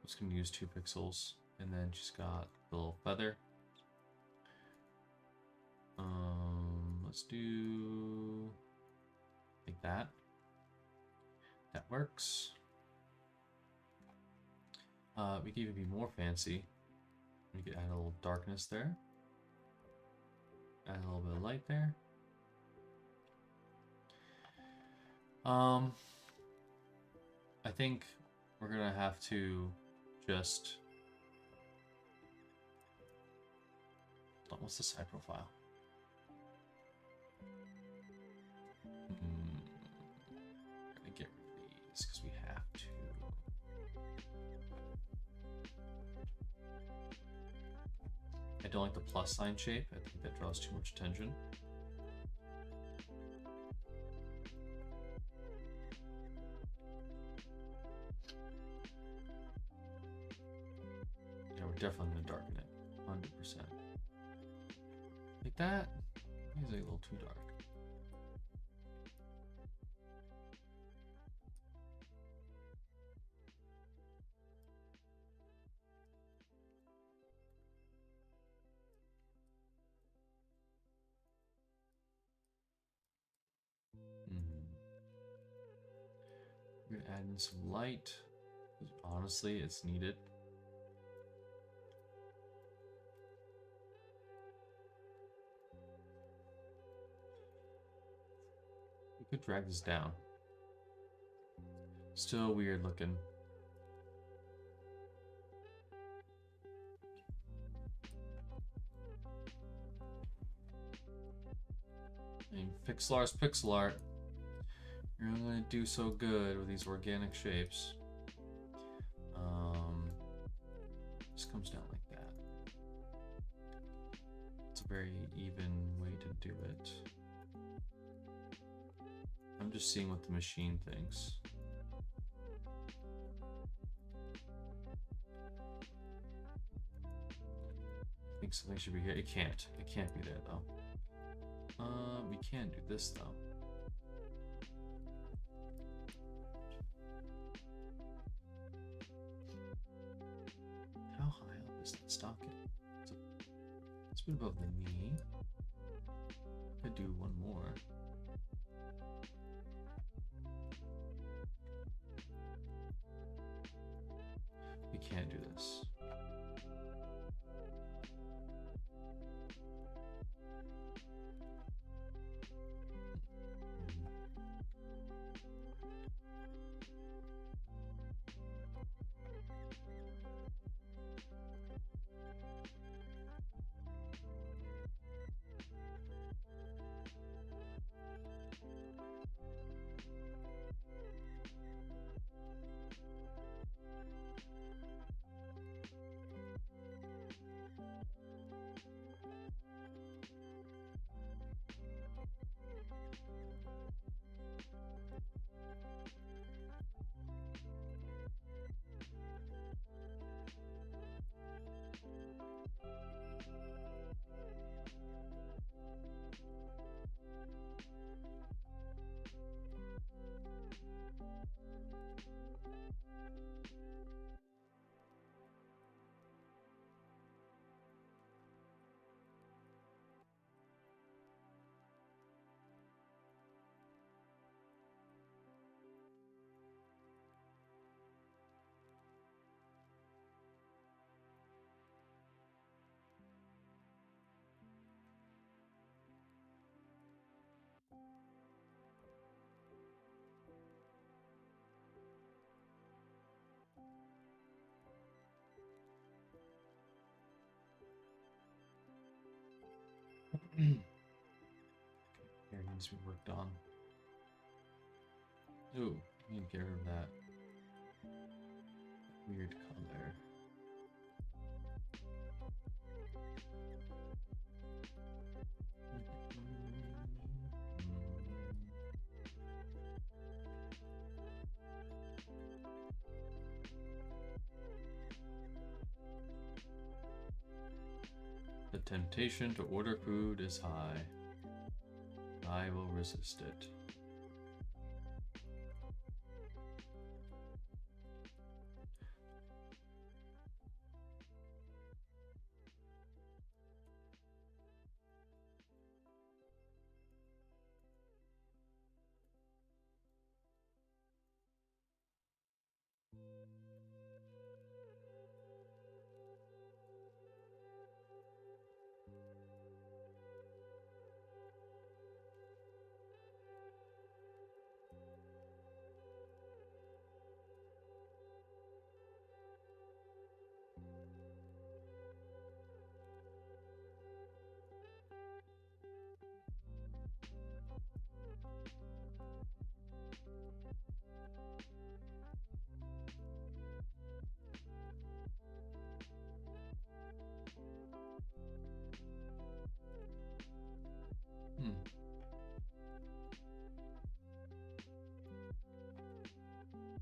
I'm just gonna use 2 pixels. And then she's got the little feather. Let's do like that. That works. We could even be more fancy. We could add a little darkness there. Add a little bit of light there. I think we're gonna have to just... What's the side profile? We're gonna get rid of these because we have to. I don't like the plus sign shape. I think that draws too much attention. Yeah, we're definitely gonna darken it, 100%. Like that. He's like a little too dark. We're gonna add in some light. Honestly, it's needed. We could drag this down. Still weird looking. I mean, pixel art's pixel art. You're only going to do so good with these organic shapes. Just comes down like that. It's a very even way to do it. I'm just seeing what the machine thinks. I think something should be here. It can't. It can't be there though. We can do this though. How high up is that stocking? It's a bit above the knee. Could do one more. We can't do this. Hair needs to be worked on. Ooh, I need to get rid of that weird color. The temptation to order food is high. I will resist it.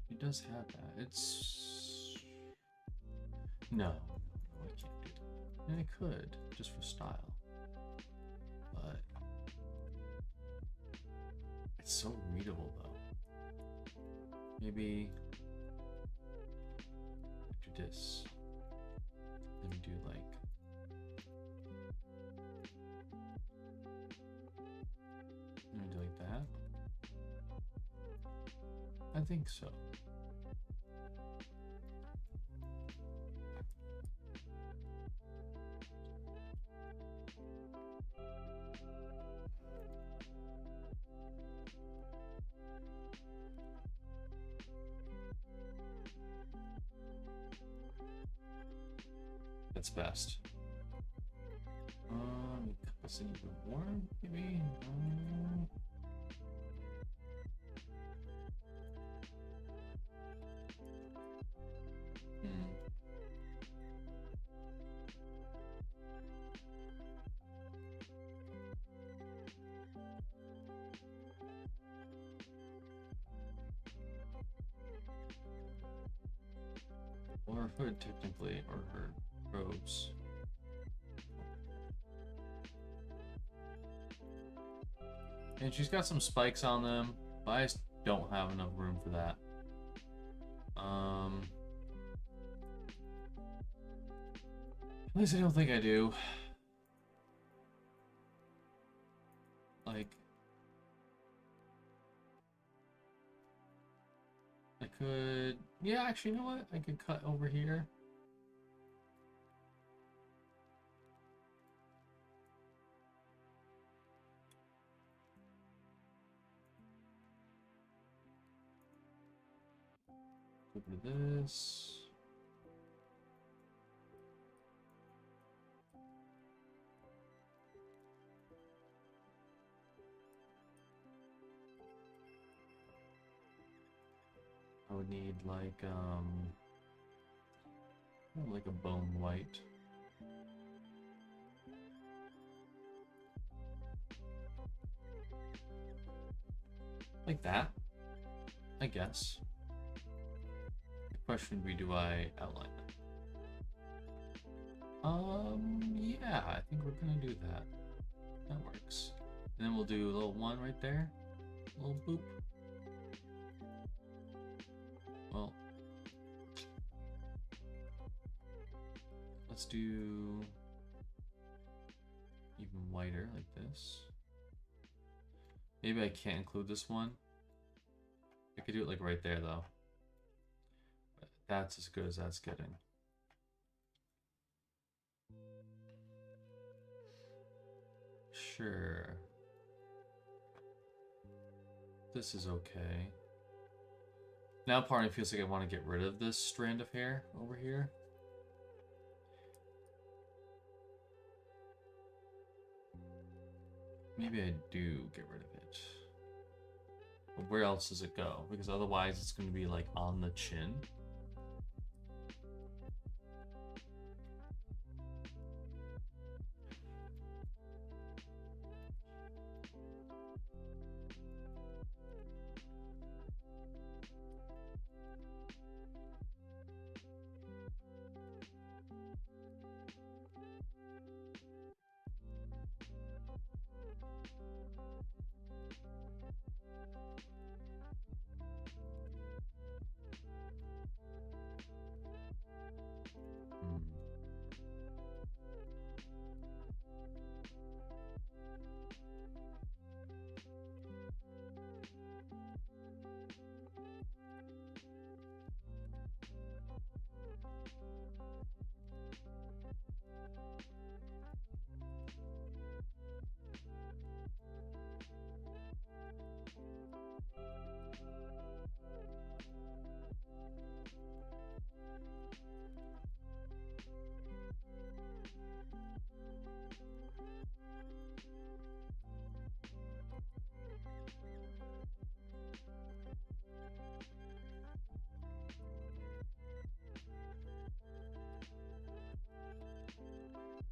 He does have that. It's... No, I can't do that. And I could, just for style. But... it's so readable, though. Maybe... do this. Let me do, like... let me do like that. I think so. That's best. Cut this in even more, maybe. Or her hood, technically, or her robes. And she's got some spikes on them, but I just don't have enough room for that. At least I don't think I do. Like... I could... yeah, actually, you know what? I could cut over here. Over this. I would need like a bone white. Like that, I guess. The question would be, do I outline it? Yeah, I think we're gonna do that. That works. And then we'll do a little one right there. A little boop. Well, let's do even whiter like this. Maybe I can't include this one. I could do it like right there though. But that's as good as that's getting. Sure. This is okay. Now part of me feels like I want to get rid of this strand of hair over here. maybe I do get rid of it. But where else does it go? Because otherwise it's going to be like on the chin.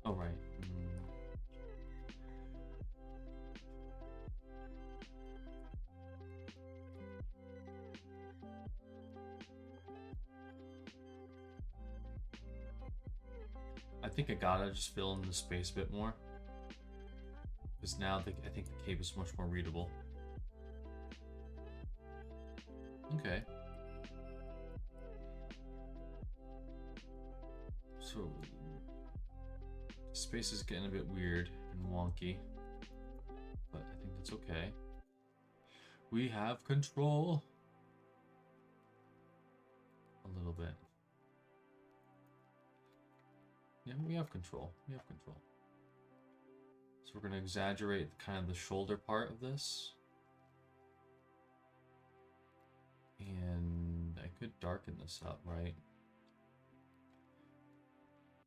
Oh, right. I think I gotta just fill in the space a bit more. Because now I think the cape is much more readable. Okay. So, space is getting a bit weird and wonky. But I think that's okay. We have control. A little bit. Yeah, we have control. We have control. So we're going to exaggerate kind of the shoulder part of this. And I could darken this up, right?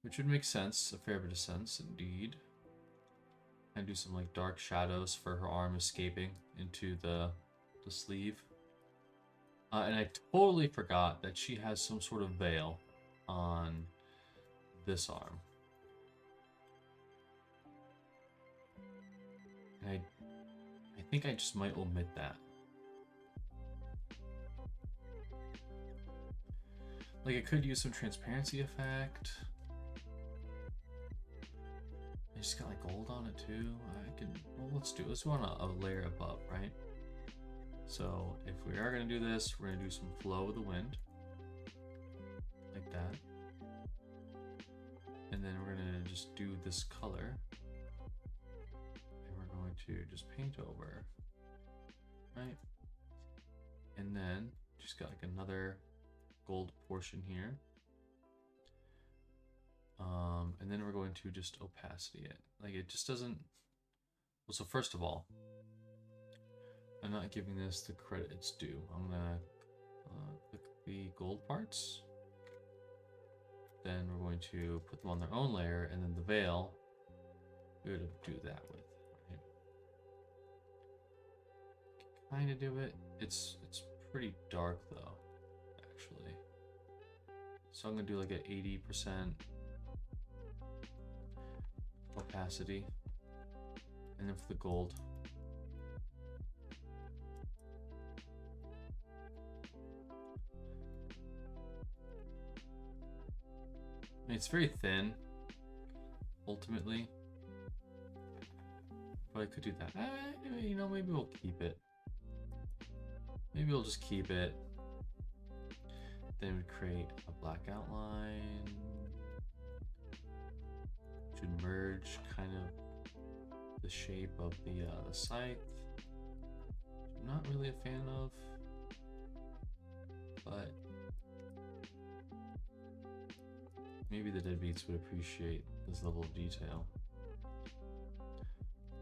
Which would make sense, a fair bit of sense indeed. And do some like dark shadows for her arm escaping into the sleeve. And I totally forgot that she has some sort of veil on this arm. And I think I just might omit that. Like, I could use some transparency effect. I just got like gold on it too. I can, well, let's do on a layer above, right? So if we are gonna do this, we're gonna do some flow of the wind. Like that. And then we're gonna just do this color. And we're going to just paint over, right? And then just got like another gold portion here. And then we're going to just opacity it. Like, it just doesn't, well, so first of all, I'm not giving this the credit it's due. I'm gonna click the gold parts. Then we're going to put them on their own layer, and then the veil, we're gonna do that with, right? Kind of do it. It's pretty dark though, actually. So I'm gonna do like an 80% opacity, and then for the gold, I mean, it's very thin ultimately, but I could do that. You know, maybe we'll keep it. Maybe we'll just keep it. Then we create a black outline. Should merge kind of the shape of the scythe. I'm not really a fan of, but maybe the deadbeats would appreciate this level of detail.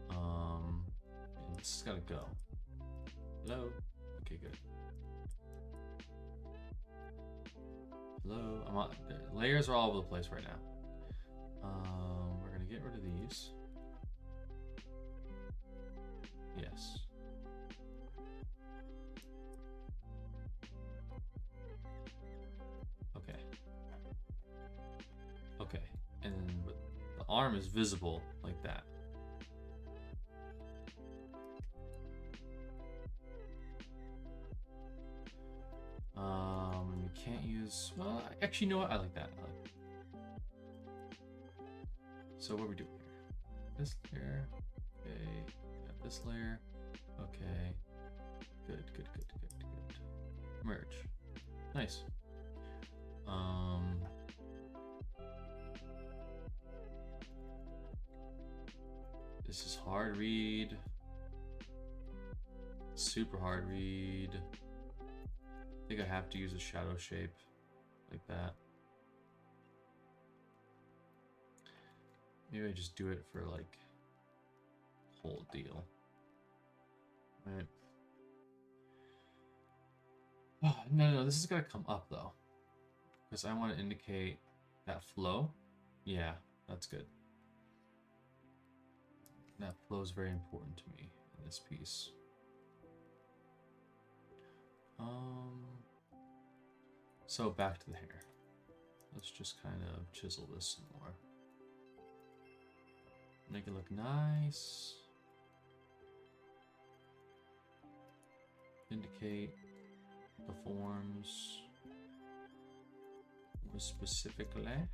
And this has got to go. Hello? Okay, good. Hello? I'm on, the layers are all over the place right now. We're gonna get rid of these. arm is visible like that. You can't use, well, actually, you know what? I like that. So what are we doing here? This layer, okay, got this layer, okay, good. Merge, nice. This is hard read, super hard read. I think I have to use a shadow shape like that. Maybe I just do it for like whole deal. Right. Oh, no, this is gonna come up though, because I want to indicate that flow. Yeah, that's good. That flow is very important to me in this piece. So back to the hair. Let's just kind of chisel this some more. Make it look nice. Indicate the forms more specifically.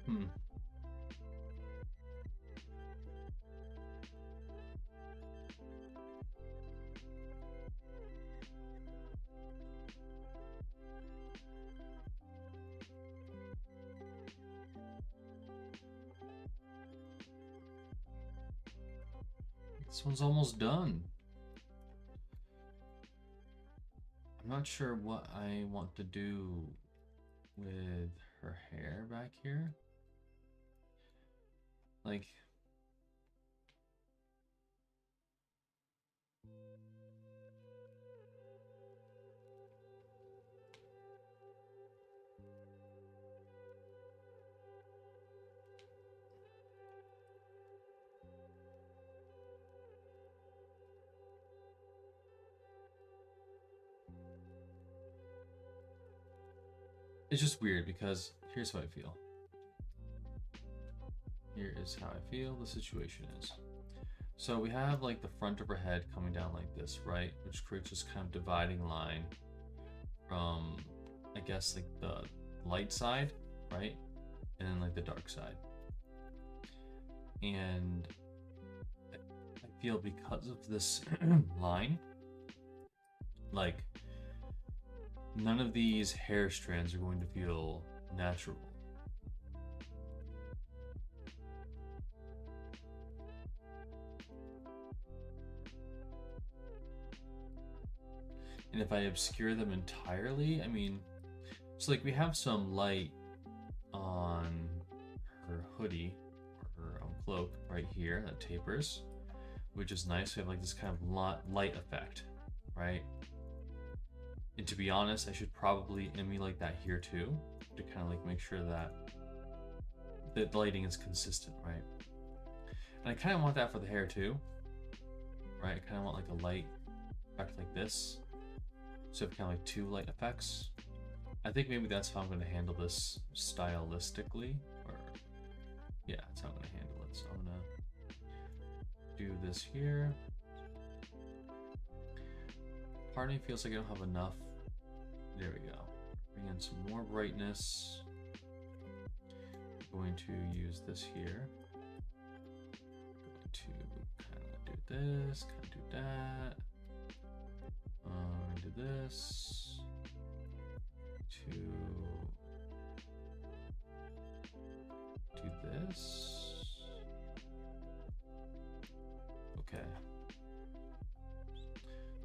Hmm. This one's almost done. I'm not sure what I want to do with her hair back here. Like, it's just weird because here's how I feel. Here is how I feel the situation is. So we have like the front of her head coming down like this, right? Which creates this kind of dividing line from, I guess, like the light side, right? And then like the dark side. And I feel because of this line, like none of these hair strands are going to feel natural. And if I obscure them entirely, I mean, it's like we have some light on her hoodie or her cloak right here that tapers, which is nice. We have like this kind of light effect, right? And to be honest, I should probably emulate that here too, to kind of like make sure that the lighting is consistent, right? And I kind of want that for the hair too, right? I kind of want like a light effect like this. So kind of like two light effects. I think maybe that's how I'm going to handle this stylistically. Or yeah, that's how I'm going to handle it. So I'm going to do this here. Part of me feels like I don't have enough. There we go. Bring in some more brightness. I'm going to use this here. I'm going to kind of do this, kind of do that. Do this to do this. Okay.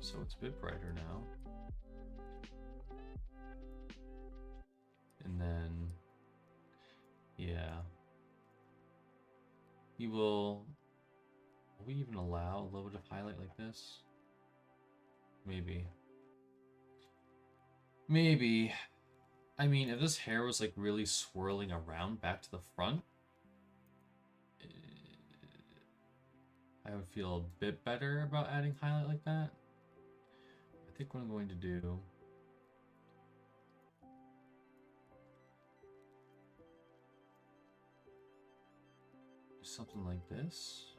So it's a bit brighter now. And then, yeah. Will we even allow a little bit of highlight like this? Maybe. Maybe. I mean, if this hair was like really swirling around back to the front, I would feel a bit better about adding highlight like that. I think what I'm going to do is something like this.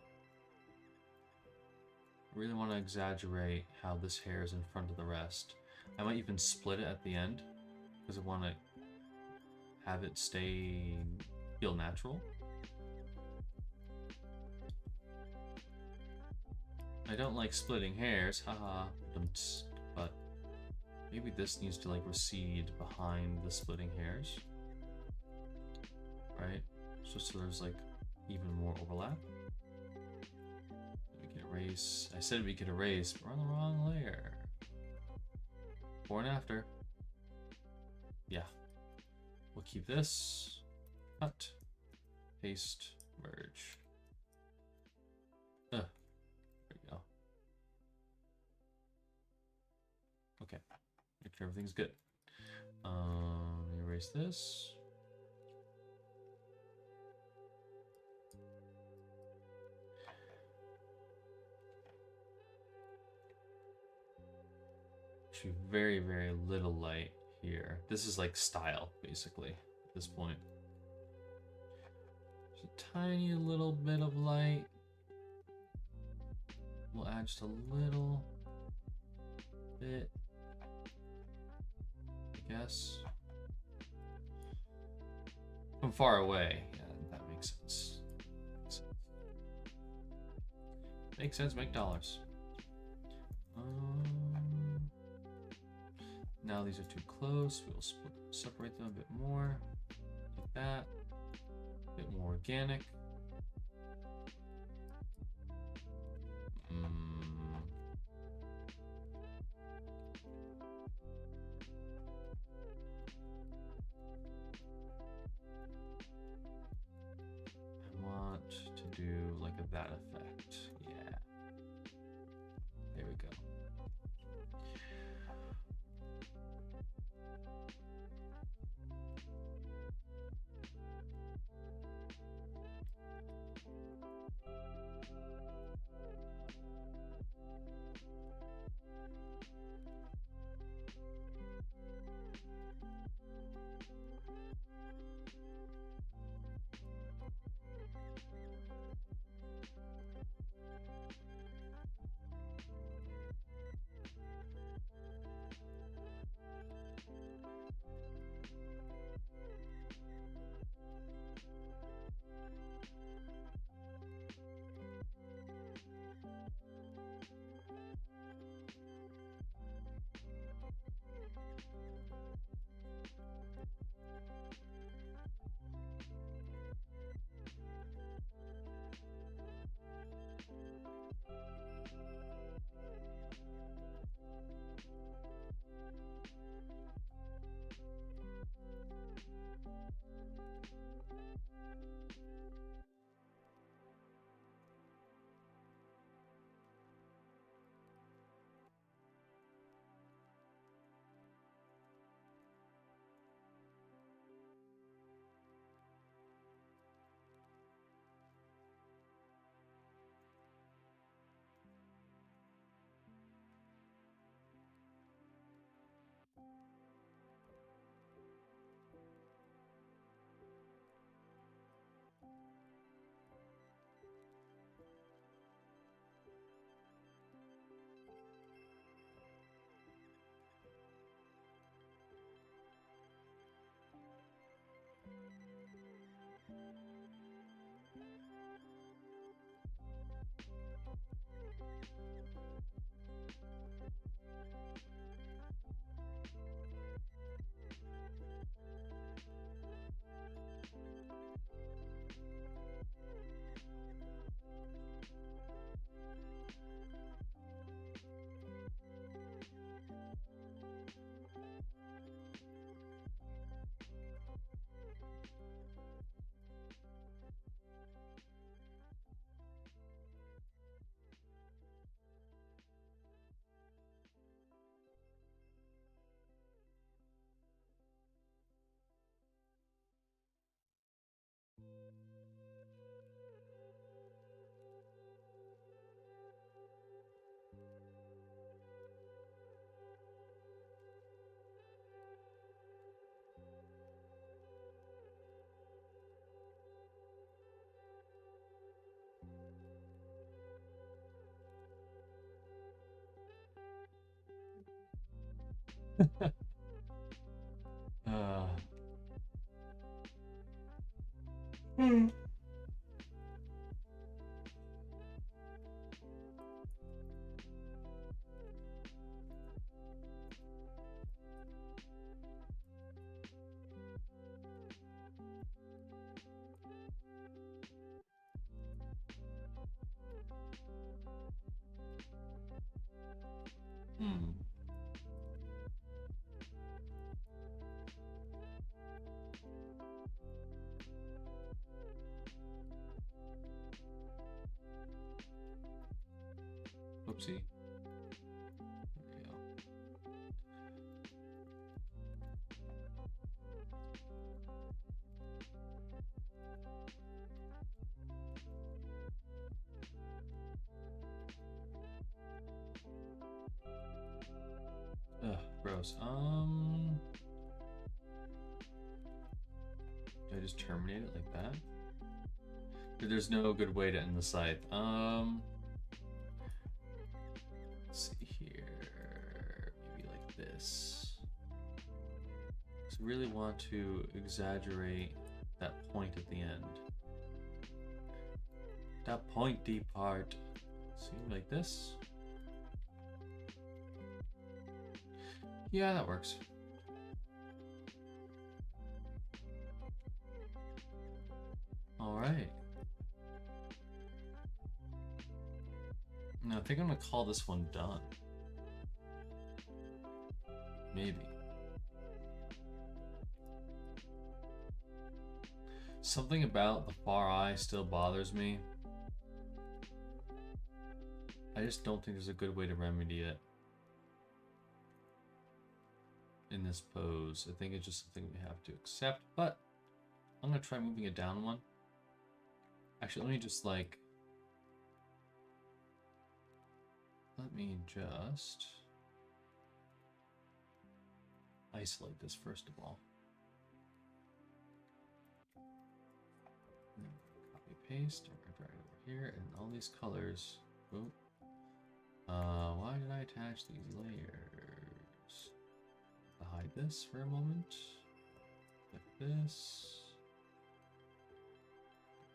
I really want to exaggerate how this hair is in front of the rest. I might even split it at the end because I want to have it feel natural. I don't like splitting hairs, haha, but maybe this needs to like recede behind the splitting hairs, right? So there's like even more overlap. We can erase. I said we could erase, but we're on the wrong layer. Before and after. Yeah. We'll keep this. Cut. Paste. Merge. There we go. Okay. Make sure everything's good. Erase this. Actually, very, very little light here. This is like style, basically, at this point. Just a tiny little bit of light. we'll add just a little bit, I guess. From far away. Yeah, that makes sense. Makes sense, make dollars. Now these are too close. We'll separate them a bit more. Like that. A bit more organic. I want to do like that effect. Yeah. There we go. Hmm. Oopsie. There we go. Ugh, gross. Do I just terminate it like that? There's no good way to end the scythe. just really want to exaggerate that point at the end. That pointy part. See, like this? Yeah, that works. Alright. Now I think I'm gonna call this one done. Maybe. Something about the far eye still bothers me. I just don't think there's a good way to remedy it in this pose. I think it's just something we have to accept, but I'm gonna try moving it down one. Actually, let me just isolate this first of all. Copy paste, I'm gonna drag it over here, and all these colors. Oh. Why did I attach these layers? I'll hide this for a moment. Like this.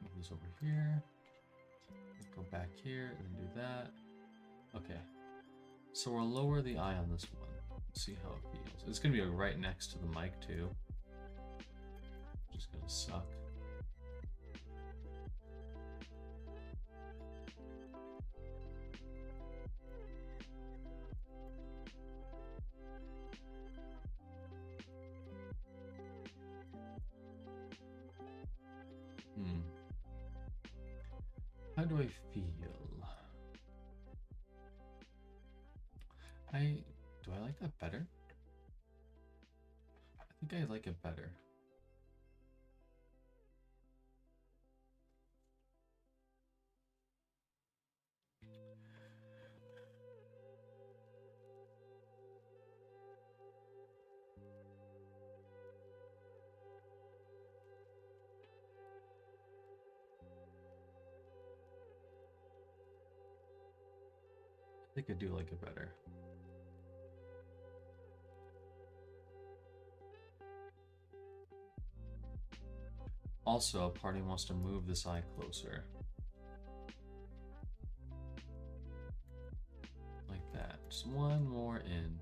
Move this over here. Go back here and do that. Okay. So we'll lower the eye on this one. See how it feels. It's gonna be right next to the mic too. Just gonna suck. How do I feel? Do I like that better? I think I like it better. I think I do like it better. Also, party wants to move this eye closer. Like that. Just one more in.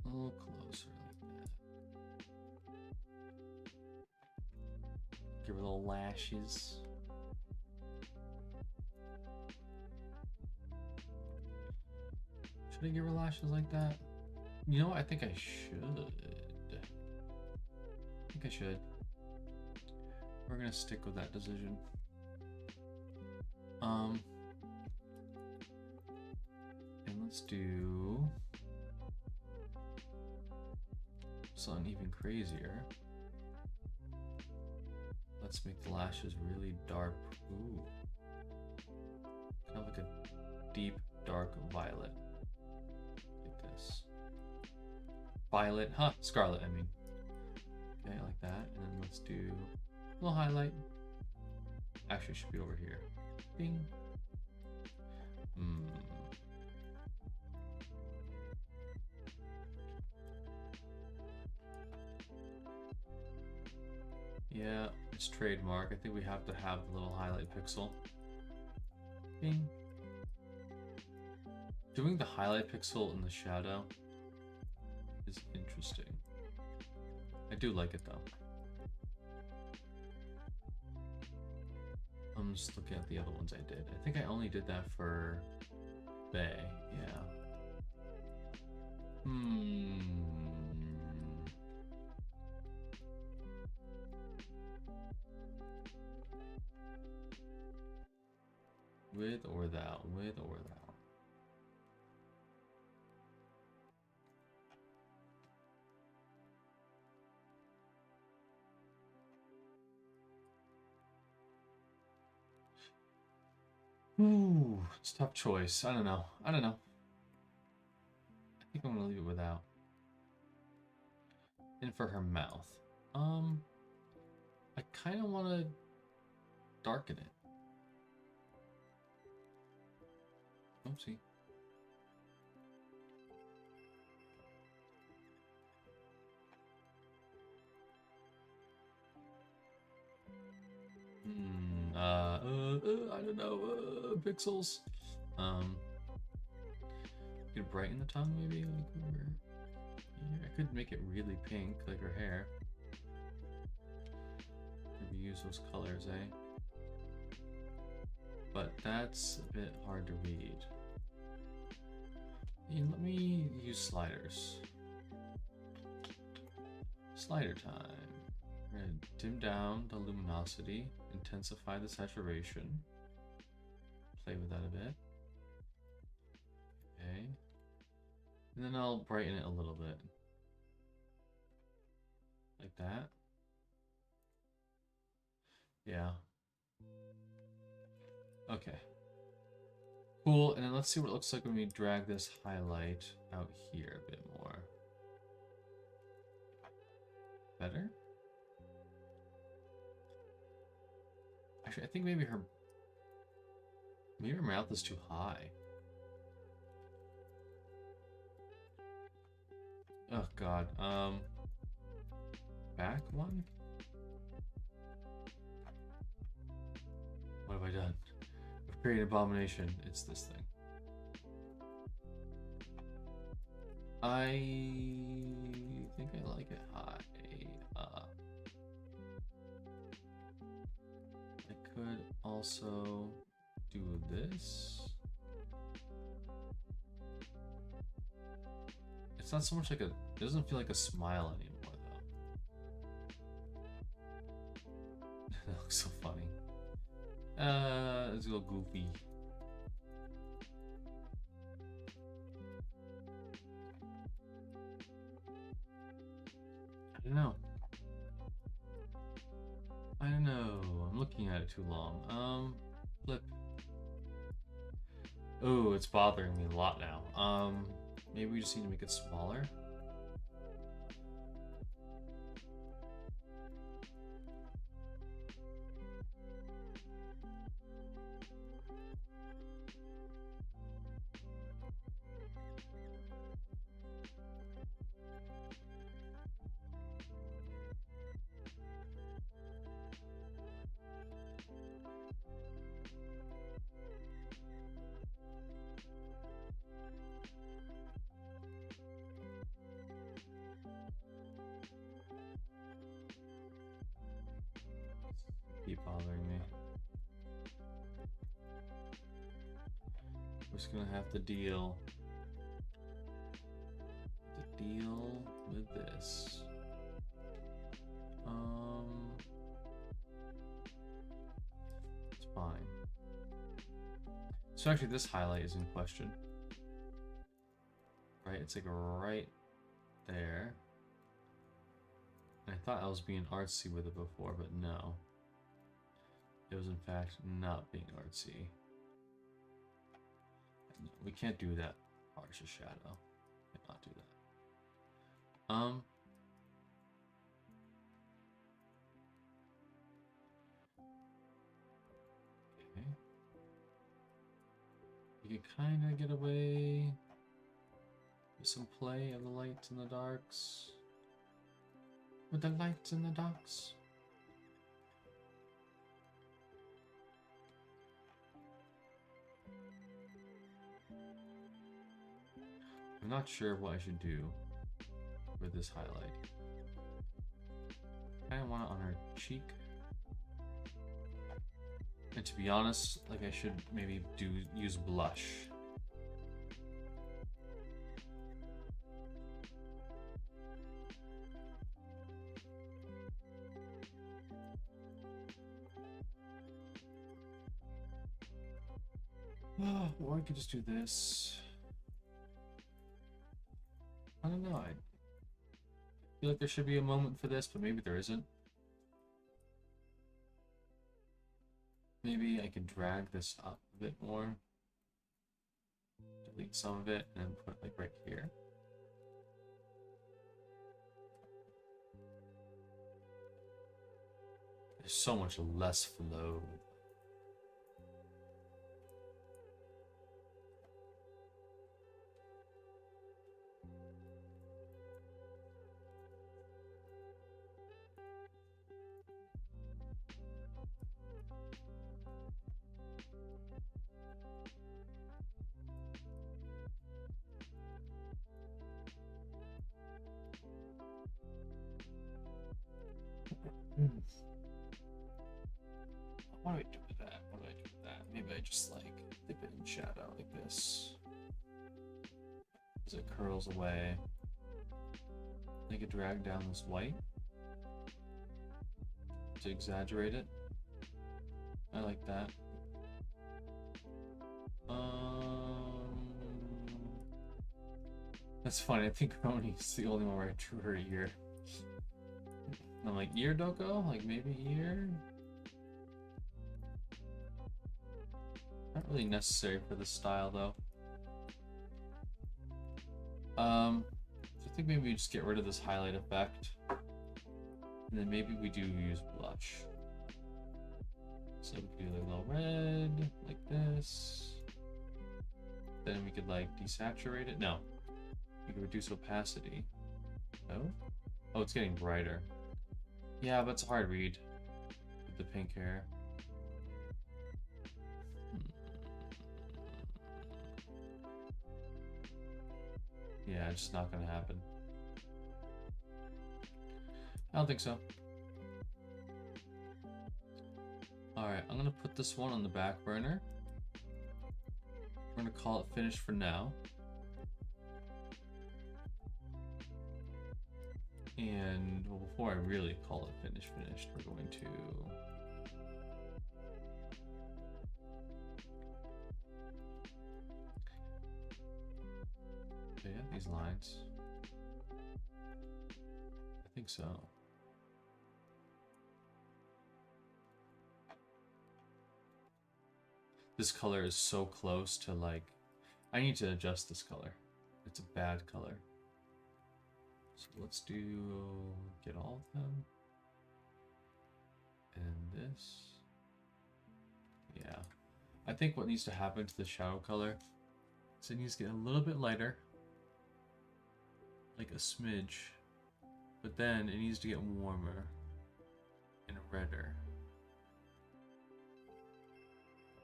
A little closer like that. Give her little lashes. Should I give her lashes like that? You know what? I think I should. We're gonna stick with that decision. And let's do something even crazier. Let's make the lashes really dark. Ooh. Kind of like a deep, dark violet. Violet, scarlet, I mean. Okay, like that. And then let's do a little highlight. Actually, it should be over here. Bing. Yeah, it's trademark. I think we have to have the little highlight pixel. Bing. Doing the highlight pixel in the shadow is interesting. I do like it though. I'm just looking at the other ones I did. I think I only did that for Bay, yeah. With or without, with or without. Ooh, it's a tough choice. I don't know. I think I'm gonna leave it without. And for her mouth. I kind of want to darken it. Oopsie. I don't know, pixels. Could brighten the tongue maybe, like, or, yeah, I could make it really pink, like her hair. Maybe use those colors, eh? But that's a bit hard to read. Yeah, let me use sliders. Slider time. We're gonna dim down the luminosity, intensify the saturation. Play with that a bit. Okay. And then I'll brighten it a little bit. Like that. Yeah. Okay. Cool, and then let's see what it looks like when we drag this highlight out here a bit more. Better? Actually, I think maybe her mouth is too high. Oh god, back one? What have I done? I've created an abomination. It's this thing. I think I like it high. I could also do this. It's not so much like a, it doesn't feel like a smile anymore though. That looks so funny. It's a little goofy. I don't know. I don't know. I'm looking at it too long. Flip. Oh, it's bothering me a lot now. Maybe we just need to make it smaller. Keep bothering me. We're just gonna have to deal with this. It's fine. So actually this highlight is in question. Right, it's like right there. I thought I was being artsy with it before, but no. It was in fact not being artsy. We can't do that harsh a shadow. Cannot do that. Okay. You can kind of get away with some play of the lights and the darks. With the lights and the darks. I'm not sure what I should do with this highlight. I kind of want it on her cheek. And to be honest, like I should maybe use blush. Or I could just do this. I don't know. I feel like there should be a moment for this, but maybe there isn't. Maybe I could drag this up a bit more. Delete some of it and put it like right here. There's so much less flow. shadow like this. As it curls away. I could drag down this white to exaggerate it. I like that. That's funny. I think Roni's the only one where I drew her ear. I'm like, ear don't go? Like maybe ear? Not really necessary for the style though. I think maybe we just get rid of this highlight effect. And then maybe we do use blush. So we could do like a little red, like this. Then we could like desaturate it. No. We could reduce opacity. No? Oh, it's getting brighter. Yeah, but it's a hard read with the pink hair. Yeah, it's just not gonna happen. I don't think so. Alright, I'm gonna put this one on the back burner. We're gonna call it finished for now. And well, before I really call it finished, we're going to these lines. I think so. This color is so close to like, I need to adjust this color. It's a bad color. So let's do, get all of them. And this. Yeah. I think what needs to happen to the shadow color is it needs to get a little bit lighter. Like a smidge. But then it needs to get warmer and redder.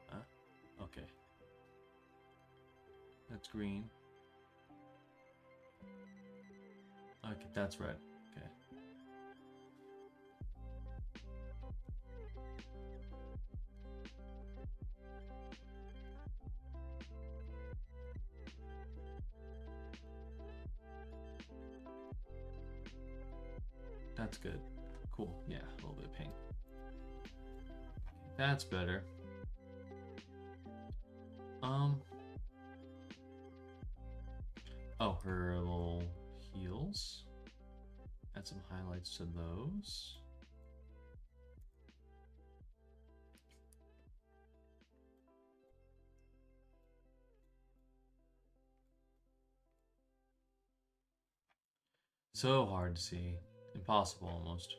Huh? Okay. That's green. Okay, that's red. Okay. That's good. Cool. Yeah, a little bit of pink. That's better. Oh, her little heels. Add some highlights to those. So hard to see. Impossible almost.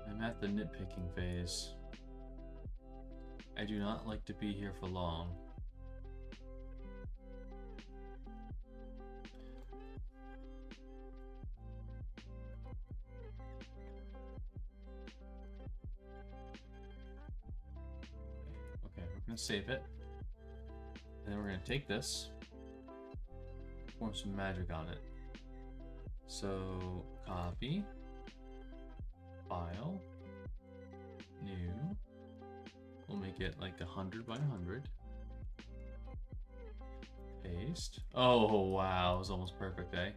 I'm at the nitpicking phase. I do not like to be here for long. Okay, we're gonna save it. And then we're gonna take this, form some magic on it. So, copy, file, new, we'll make it like 100 by 100. Paste. Oh wow, it was almost perfect, eh?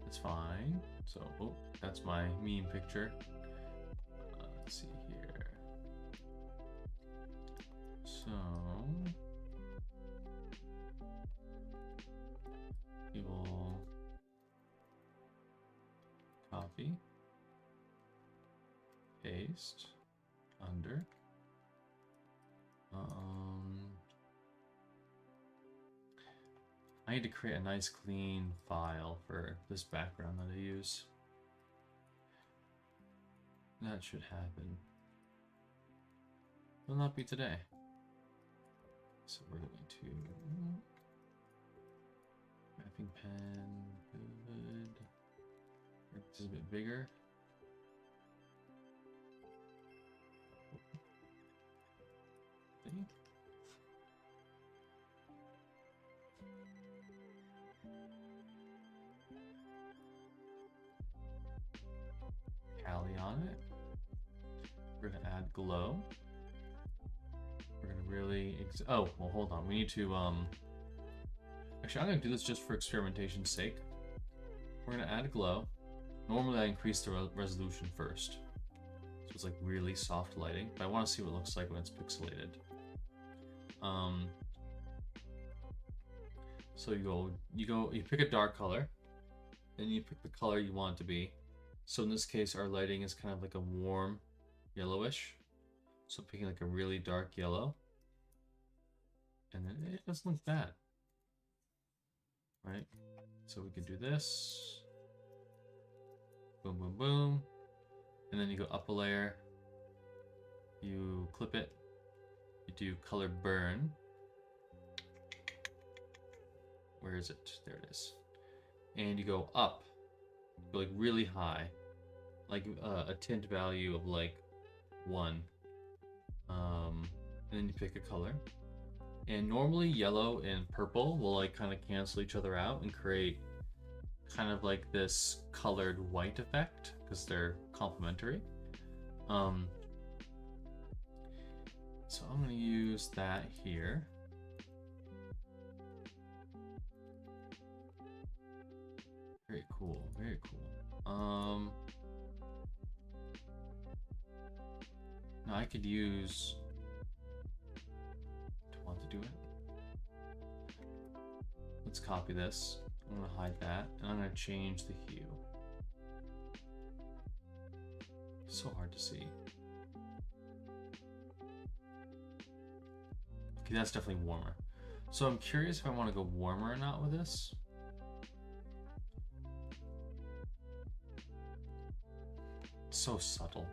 That's fine. So, oh, that's my meme picture. Let's see here. So, we will copy, paste, under. I need to create a nice clean file for this background that I use. That should happen. Will not be today. So we're going to wrapping pen, good. This is a bit bigger. See? Cali on it. We're gonna add glow. We're gonna really oh well, hold on. We need to actually I'm gonna do this just for experimentation's sake. We're gonna add glow. Normally I increase the resolution first, so it's like really soft lighting. But I want to see what it looks like when it's pixelated. So you pick a dark color, then you pick the color you want it to be. So in this case, our lighting is kind of like a warm yellowish. So picking like a really dark yellow. And then it doesn't look bad. Right? So we can do this. Boom, boom, boom. And then you go up a layer. You clip it. You do color burn. Where is it? There it is. And you go up. Go like really high. Like a tint value of like 1. And then you pick a color. And normally yellow and purple will like kind of cancel each other out and create kind of like this colored white effect because they're complementary. So I'm going to use that here. Very cool, very cool. Now I could use, do I want to do it? Let's copy this. I'm going to hide that, and I'm going to change the hue. So hard to see. Okay, that's definitely warmer. So I'm curious if I want to go warmer or not with this. So subtle.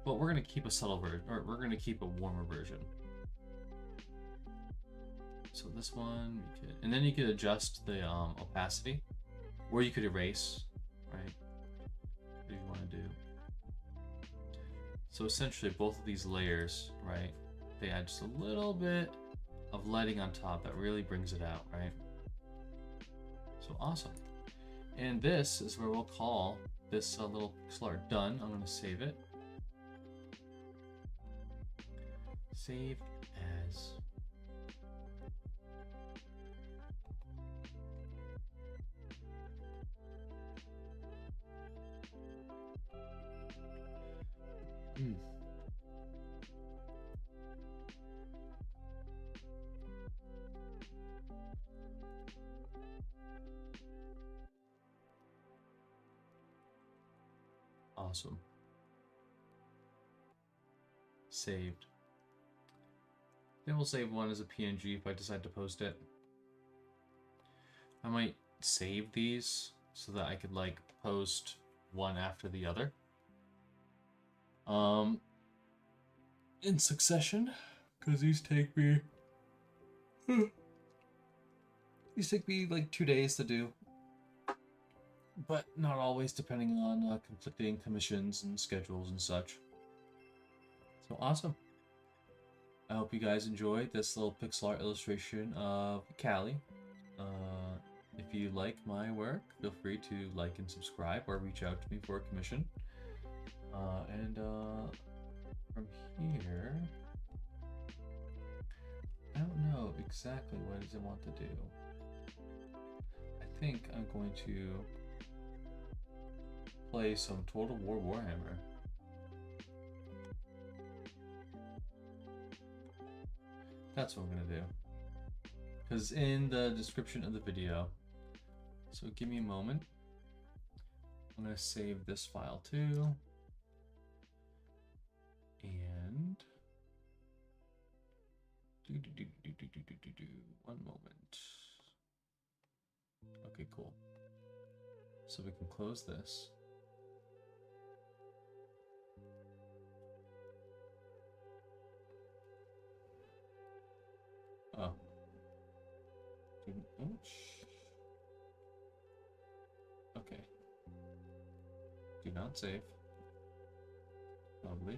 But we're gonna keep a subtle version, or we're gonna keep a warmer version. So this one, we could, and then you could adjust the opacity, or you could erase, right? What you want to do. So essentially, both of these layers, right? They add just a little bit of lighting on top that really brings it out, right? So awesome. And this is where we'll call this little slur done. I'm going to save it. Save as. Awesome. Saved. Then we'll save one as a PNG if I decide to post it. I might save these so that I could like post one after the other. In succession, because these take me like 2 days to do. But not always, depending on conflicting commissions and schedules and such. So awesome. I hope you guys enjoyed this little pixel art illustration of Callie. if you like my work, feel free to like and subscribe or reach out to me for a commission. From here, I don't know exactly what does it want to do. I think I'm going to play some Total War Warhammer. That's what I'm gonna do. Because in the description of the video, so give me a moment. I'm gonna save this file too. And one moment. Okay, cool. So we can close this. Oh. Okay. Do not save. Lovely.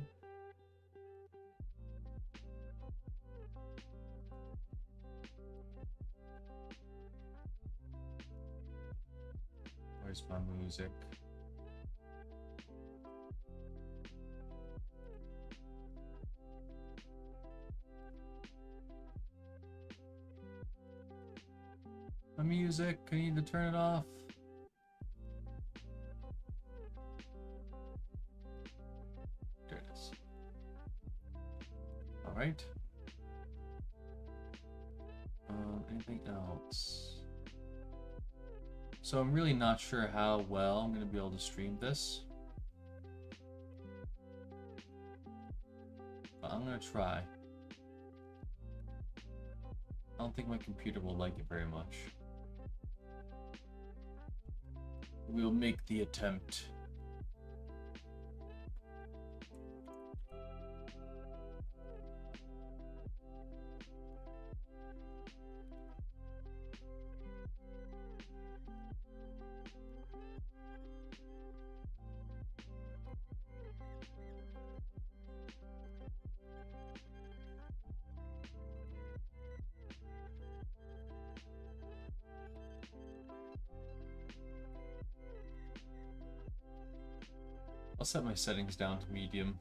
Where's my music? My music, I need to turn it off. There it is. All right. Anything else? So I'm really not sure how well I'm going to be able to stream this. But I'm going to try. I don't think my computer will like it very much. We'll make the attempt. I'll set my settings down to medium.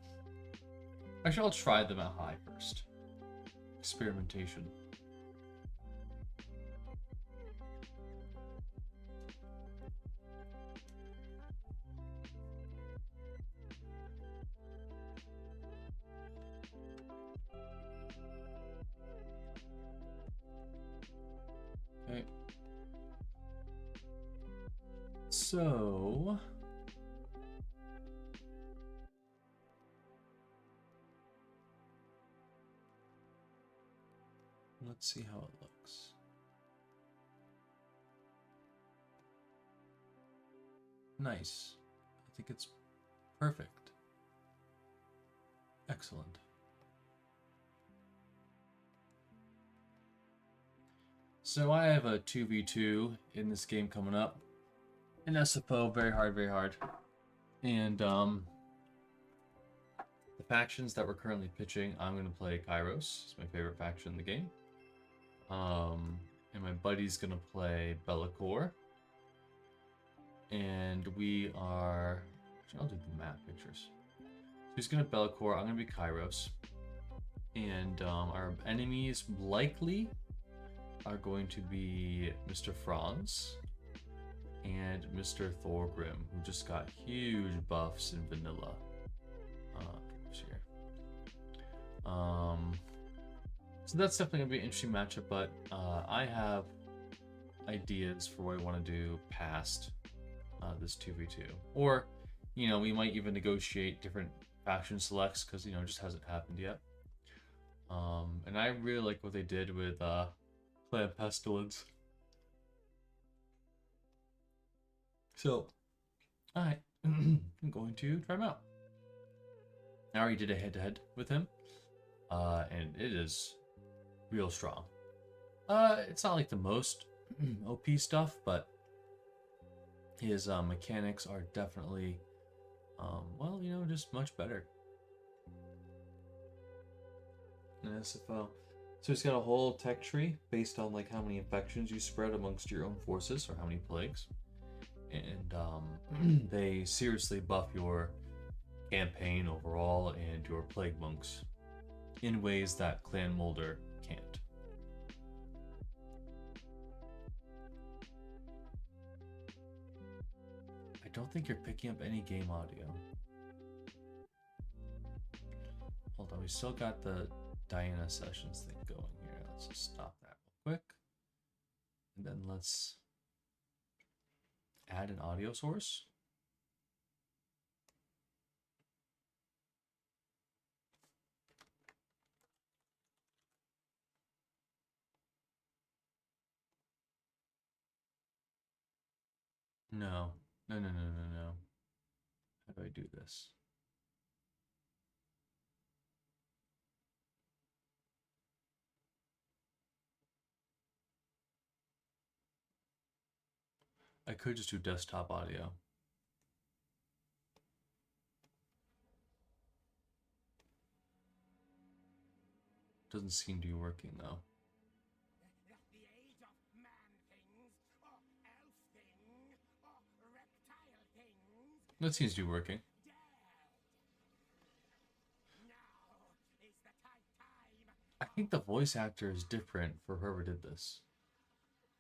Actually, I'll try them at high first. Experimentation. Okay. So... let's see how it looks. Nice. I think it's perfect. Excellent. So I have a 2v2 in this game coming up. In SFO, very hard, very hard. And the factions that we're currently pitching, I'm going to play Kairos. It's my favorite faction in the game. And my buddy's gonna play Be'lakor. And we are... I'll do the map pictures. So he's gonna Be'lakor, I'm gonna be Kairos. And our enemies likely are going to be Mr. Franz and Mr. Thorgrim, who just got huge buffs in vanilla. Here. So that's definitely going to be an interesting matchup, but I have ideas for what I want to do past this 2v2. Or, you know, we might even negotiate different faction selects, because, you know, it just hasn't happened yet. And I really like what they did with Clan Pestilence. So, alright, I'm going to try him out. I already did a head-to-head with him, and it is real strong. It's not like the most OP stuff, but his mechanics are definitely, well, you know, just much better. And SFO. So it's got a whole tech tree based on like how many infections you spread amongst your own forces or how many plagues. And they seriously buff your campaign overall and your plague monks in ways that Clan Molder can't. I don't think you're picking up any game audio. Hold on, we still got the Diana sessions thing going here. Let's just stop that real quick. And then let's add an audio source. No. No. How do I do this? I could just do desktop audio. Doesn't seem to be working though. That seems to be working. I think the voice actor is different for whoever did this.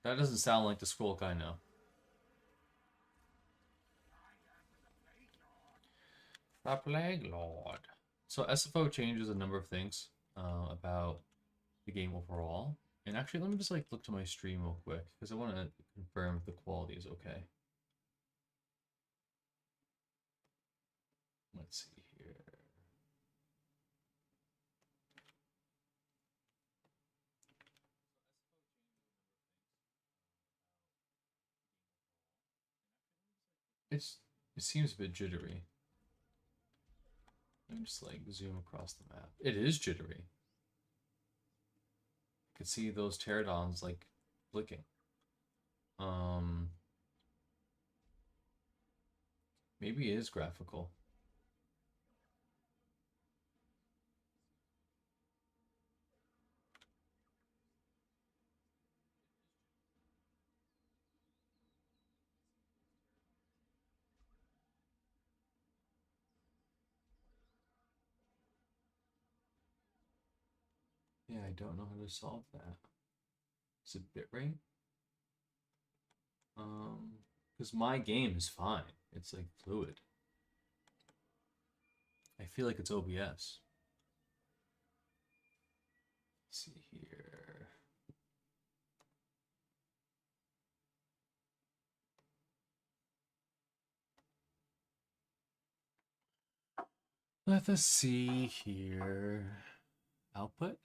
That doesn't sound like the Squirrel I know. The Plague Lord. So SFO changes a number of things about the game overall. And actually, let me just like look to my stream real quick because I want to confirm if the quality is okay. Let's see here. It seems a bit jittery. Let me just like zoom across the map. It is jittery. You can see those pterodons like blinking. Maybe it is graphical. Yeah, I don't know how to solve that. Is it bitrate? Because my game is fine. It's like fluid. I feel like it's OBS. Let's see here. Let us see here. Output?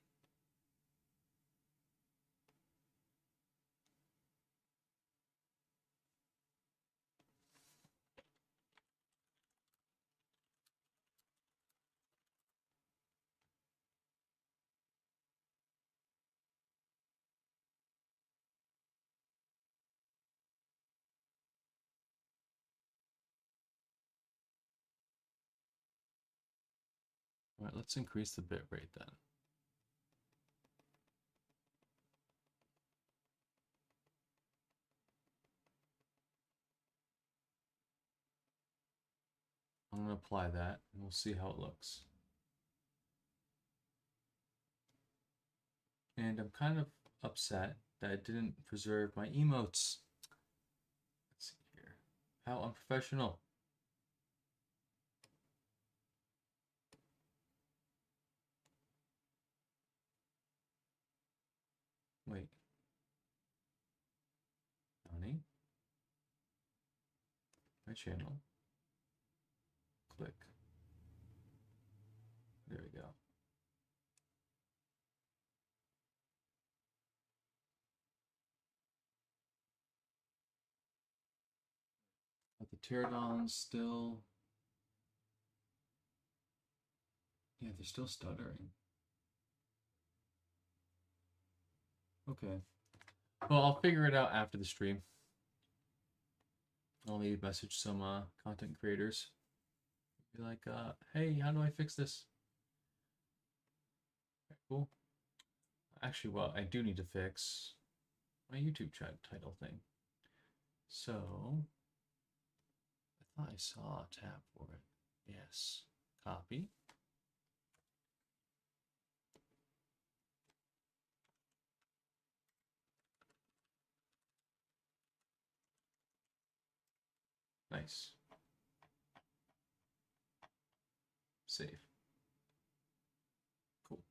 All right, let's increase the bitrate then. I'm going to apply that and we'll see how it looks. And I'm kind of upset that I didn't preserve my emotes. Let's see here. How unprofessional. Wait. Counting. My channel. Click. There we go. But the pterodons still... Yeah, they're still stuttering. Okay. Well, I'll figure it out after the stream. I'll maybe message some content creators. Be like, hey, how do I fix this? Okay, cool. Actually, well, I do need to fix my YouTube chat title thing. So, I thought I saw a tab for it. Yes. Copy. Nice. Save. Cool.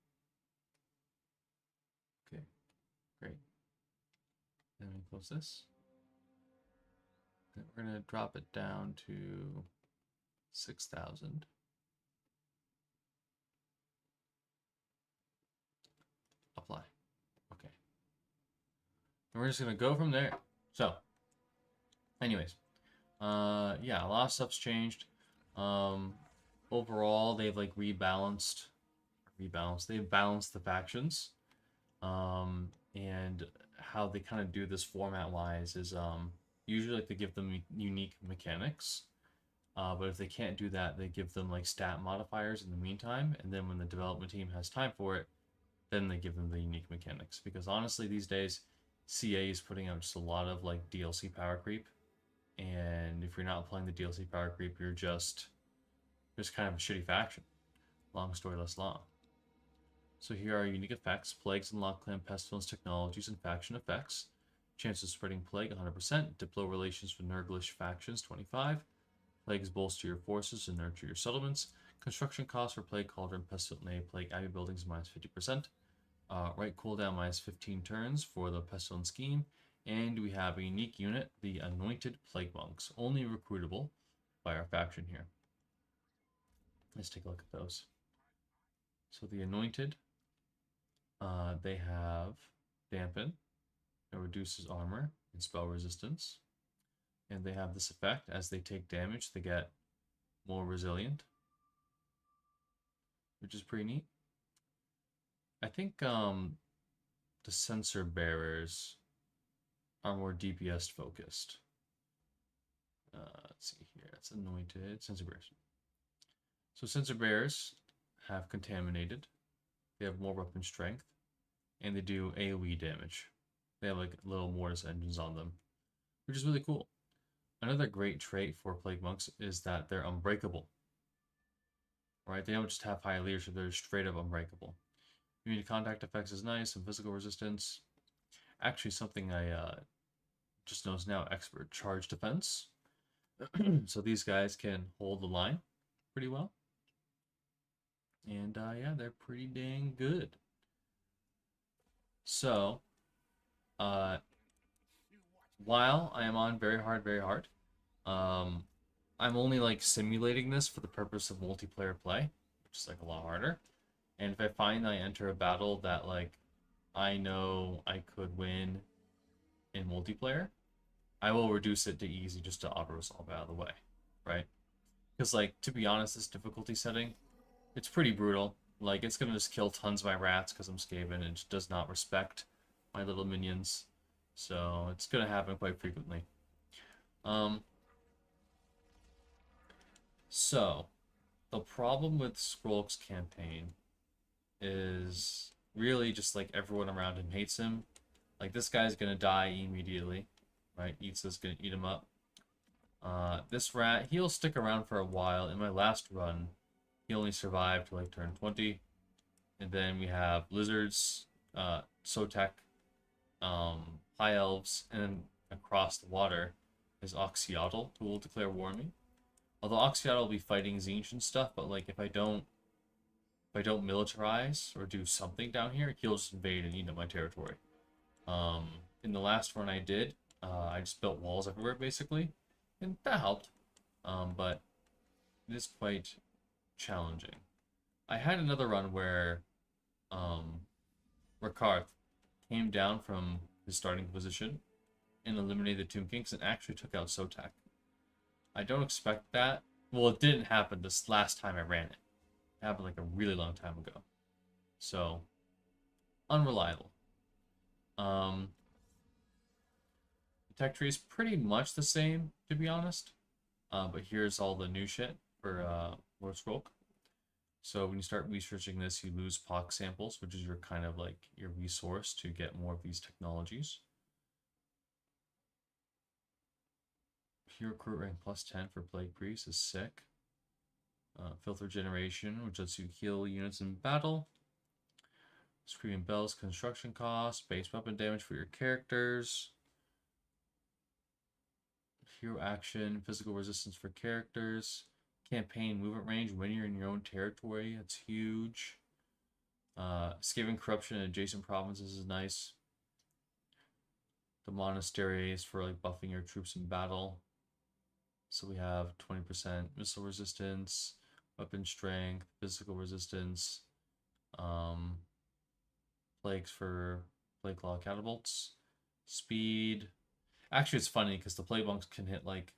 Okay, great. Then we close this. Then we're going to drop it down to 6,000. Apply. Okay. And we're just going to go from there. So, anyways. Yeah, a lot of stuff's changed. Overall, they've like they've balanced the factions. And how they kind of do this format-wise is usually like they give them unique mechanics. But if they can't do that, they give them like stat modifiers in the meantime, and then when the development team has time for it, then they give them the unique mechanics. Because honestly, these days, CA is putting out just a lot of like DLC power creep, and if you're not playing the DLC power creep, you're just kind of a shitty faction. Long story less long. So here are unique effects: plagues unlock clan pestilence technologies and faction effects. Chance of spreading plague 100%. Diplo relations with Nurglish factions 25. Plagues bolster your forces and nurture your settlements. Construction costs for Plague Cauldron, Pestilent, Plague Abbey buildings minus 50%. Right cooldown minus 15 turns for the Pestilent scheme. And we have a unique unit, the Anointed Plague Monks, only recruitable by our faction here. Let's take a look at those. So the Anointed, they have Dampen, that reduces armor and spell resistance. And they have this effect: as they take damage, they get more resilient, which is pretty neat. I think the Sensor Bearers are more DPS focused. Let's see here. That's Anointed. Sensor Bearers. So Sensor Bearers have Contaminated. They have more weapon strength. And they do AoE damage. They have like little mortis engines on them, which is really cool. Another great trait for Plague Monks is that they're unbreakable. Right? They don't just have high leadership, they're straight up unbreakable. Immune contact effects is nice, and physical resistance. Actually, something I just noticed now: expert charge defense. So these guys can hold the line pretty well. And yeah, they're pretty dang good. So, while I am on very hard, I'm only like simulating this for the purpose of multiplayer play, which is like a lot harder. And if I find I enter a battle that like I know I could win in multiplayer, I will reduce it to easy just to auto resolve out of the way, right? Because like, to be honest, this difficulty setting, it's pretty brutal. Like, it's gonna just kill tons of my rats because I'm Skaven and it just does not respect my little minions. So it's gonna happen quite frequently. So the problem with Skrulk's campaign is really just like everyone around him hates him. Like, this guy's gonna die immediately, right? Itza's gonna eat him up. This rat, he'll stick around for a while. In my last run, he only survived to like turn 20. And then we have lizards, Sotek, high elves, and then across the water is Oxyotl, who will declare war on me. Although Oxyotl will be fighting Tzeentch and stuff, but like if I don't militarize or do something down here, he'll just invade and eat up my territory. In the last run I did, I just built walls everywhere basically, and that helped. But it is quite challenging. I had another run where Rakarth came down from his starting position and eliminated the Tomb Kings and actually took out Sotek. I don't expect that. Well, it didn't happen this last time I ran it. It happened like a really long time ago. So, unreliable. The tech tree is pretty much the same, to be honest. But here's all the new shit for Lord Skrulk. So when you start researching this, you lose pox samples, which is your kind of like your resource to get more of these technologies. Pure recruit rank +10 for Plague Priest is sick. Filter Generation, which lets you heal units in battle. Screaming Bells, construction cost, base weapon damage for your characters. Hero action, physical resistance for characters. Campaign movement range when you're in your own territory. That's huge. Escaping corruption in adjacent provinces is nice. The monastery is for like buffing your troops in battle. So we have 20% missile resistance, weapon strength, physical resistance, plagues for plague claw catapults, speed. Actually, it's funny because the plague monks can hit like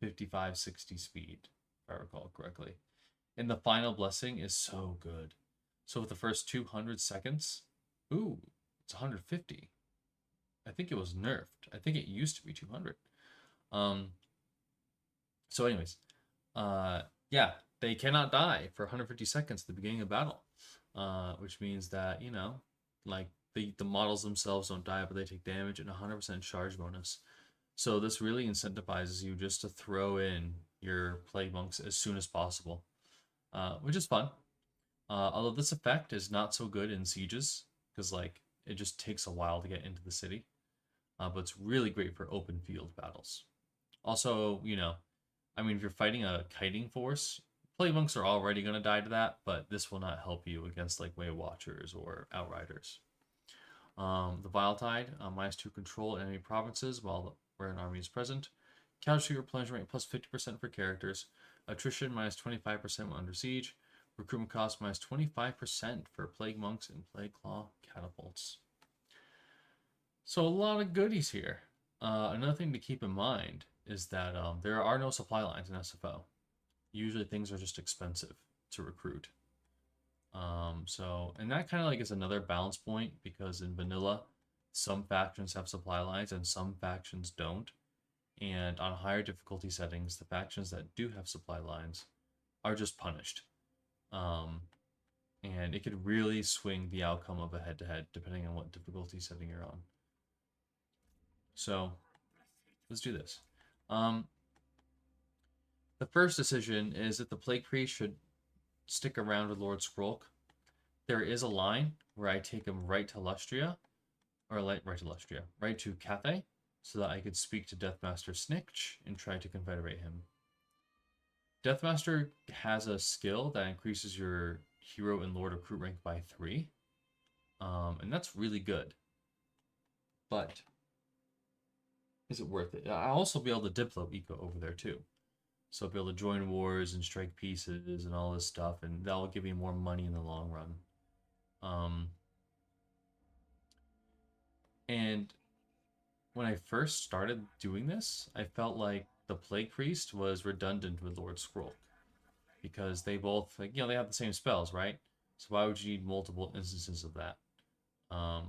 55, 60 speed, if I recall correctly. And the final blessing is so good. So with the first 200 seconds, ooh, it's 150. I think it was nerfed. I think it used to be 200. So anyways, yeah, they cannot die for 150 seconds at the beginning of battle, which means that, you know, like the models themselves don't die, but they take damage and 100% charge bonus. So this really incentivizes you just to throw in your plague monks as soon as possible, which is fun. Although this effect is not so good in sieges, because like it just takes a while to get into the city, but it's really great for open field battles. Also, you know, I mean, if you're fighting a kiting force, plague monks are already going to die to that, but this will not help you against like Way Watchers or Outriders. The Vile Tide, -2 control enemy provinces while where an army is present. Casualty replenishment rate +50% for characters. Attrition -25% when under siege. Recruitment cost -25% for Plague Monks and Plague Claw catapults. So a lot of goodies here. Another thing to keep in mind is that there are no supply lines in SFO. Usually things are just expensive to recruit. And that kind of like is another balance point because in vanilla, some factions have supply lines and some factions don't. And on higher difficulty settings, the factions that do have supply lines are just punished. And it could really swing the outcome of a head-to-head depending on what difficulty setting you're on. So let's do this. The first decision is that the Plague Priest should stick around with Lord Skrulk. There is a line where I take him right to Lustria, or right to Cathay, so that I could speak to Deathmaster Snitch and try to confederate him. Deathmaster has a skill that increases your hero and Lord recruit rank by 3, and that's really good. But is it worth it? I'll also be able to Diplo eco over there too. So I'll be able to join wars and strike pieces and all this stuff, and that will give me more money in the long run. And when I first started doing this, I felt like the Plague Priest was redundant with Lord Skrulk. Because they both, like, you know, they have the same spells, right? So why would you need multiple instances of that? But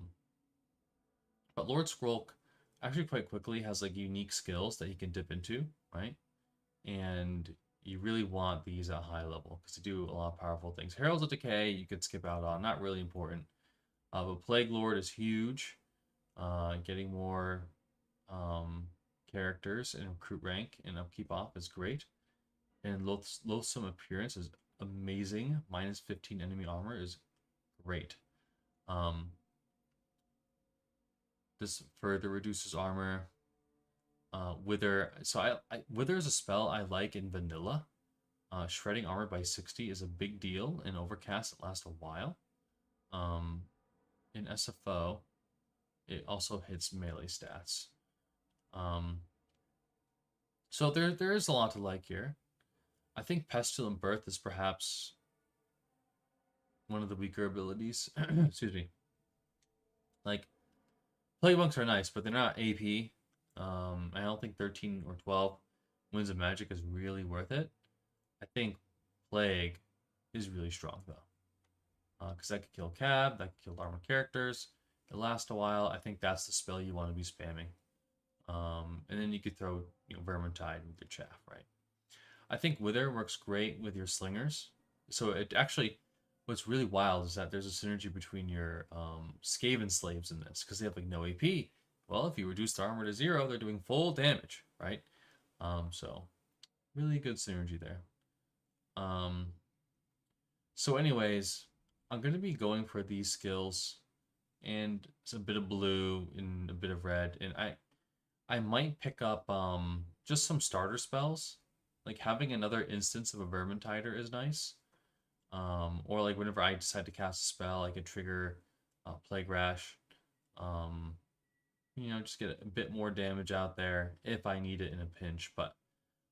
Lord Skrulk actually quite quickly has like unique skills that he can dip into, right? And you really want these at high level because they do a lot of powerful things. Heralds of Decay you could skip out on, not really important. But Plague Lord is huge. Getting more characters and recruit rank and upkeep off is great. And Loathsome Appearance is amazing. -15 enemy armor is great. This further reduces armor. Wither. So Wither is a spell I like in vanilla. Shredding armor by 60 is a big deal. In Overcast, it lasts a while. In SFO, it also hits melee stats. So there is a lot to like here. I think Pestilent Birth is perhaps one of the weaker abilities. Excuse me. Like, Plague Monks are nice, but they're not AP. I don't think 13 or 12 Winds of Magic is really worth it. I think Plague is really strong, though. Because that could kill Cab, that could kill armored characters. It lasts a while. I think that's the spell you want to be spamming. And then you could throw, you know, Vermintide with your chaff, right? I think Wither works great with your slingers. So it actually, what's really wild is that there's a synergy between your Skaven slaves in this because they have like no AP. Well, if you reduce their armor to 0, they're doing full damage, right? So really good synergy there. Um, so anyways, I'm gonna be going for these skills and it's a bit of blue and a bit of red, and I might pick up just some starter spells. Like having another instance of a Vermintider is nice. Or like whenever I decide to cast a spell, I could trigger Plague Rash. Um, just get a bit more damage out there if I need it in a pinch. But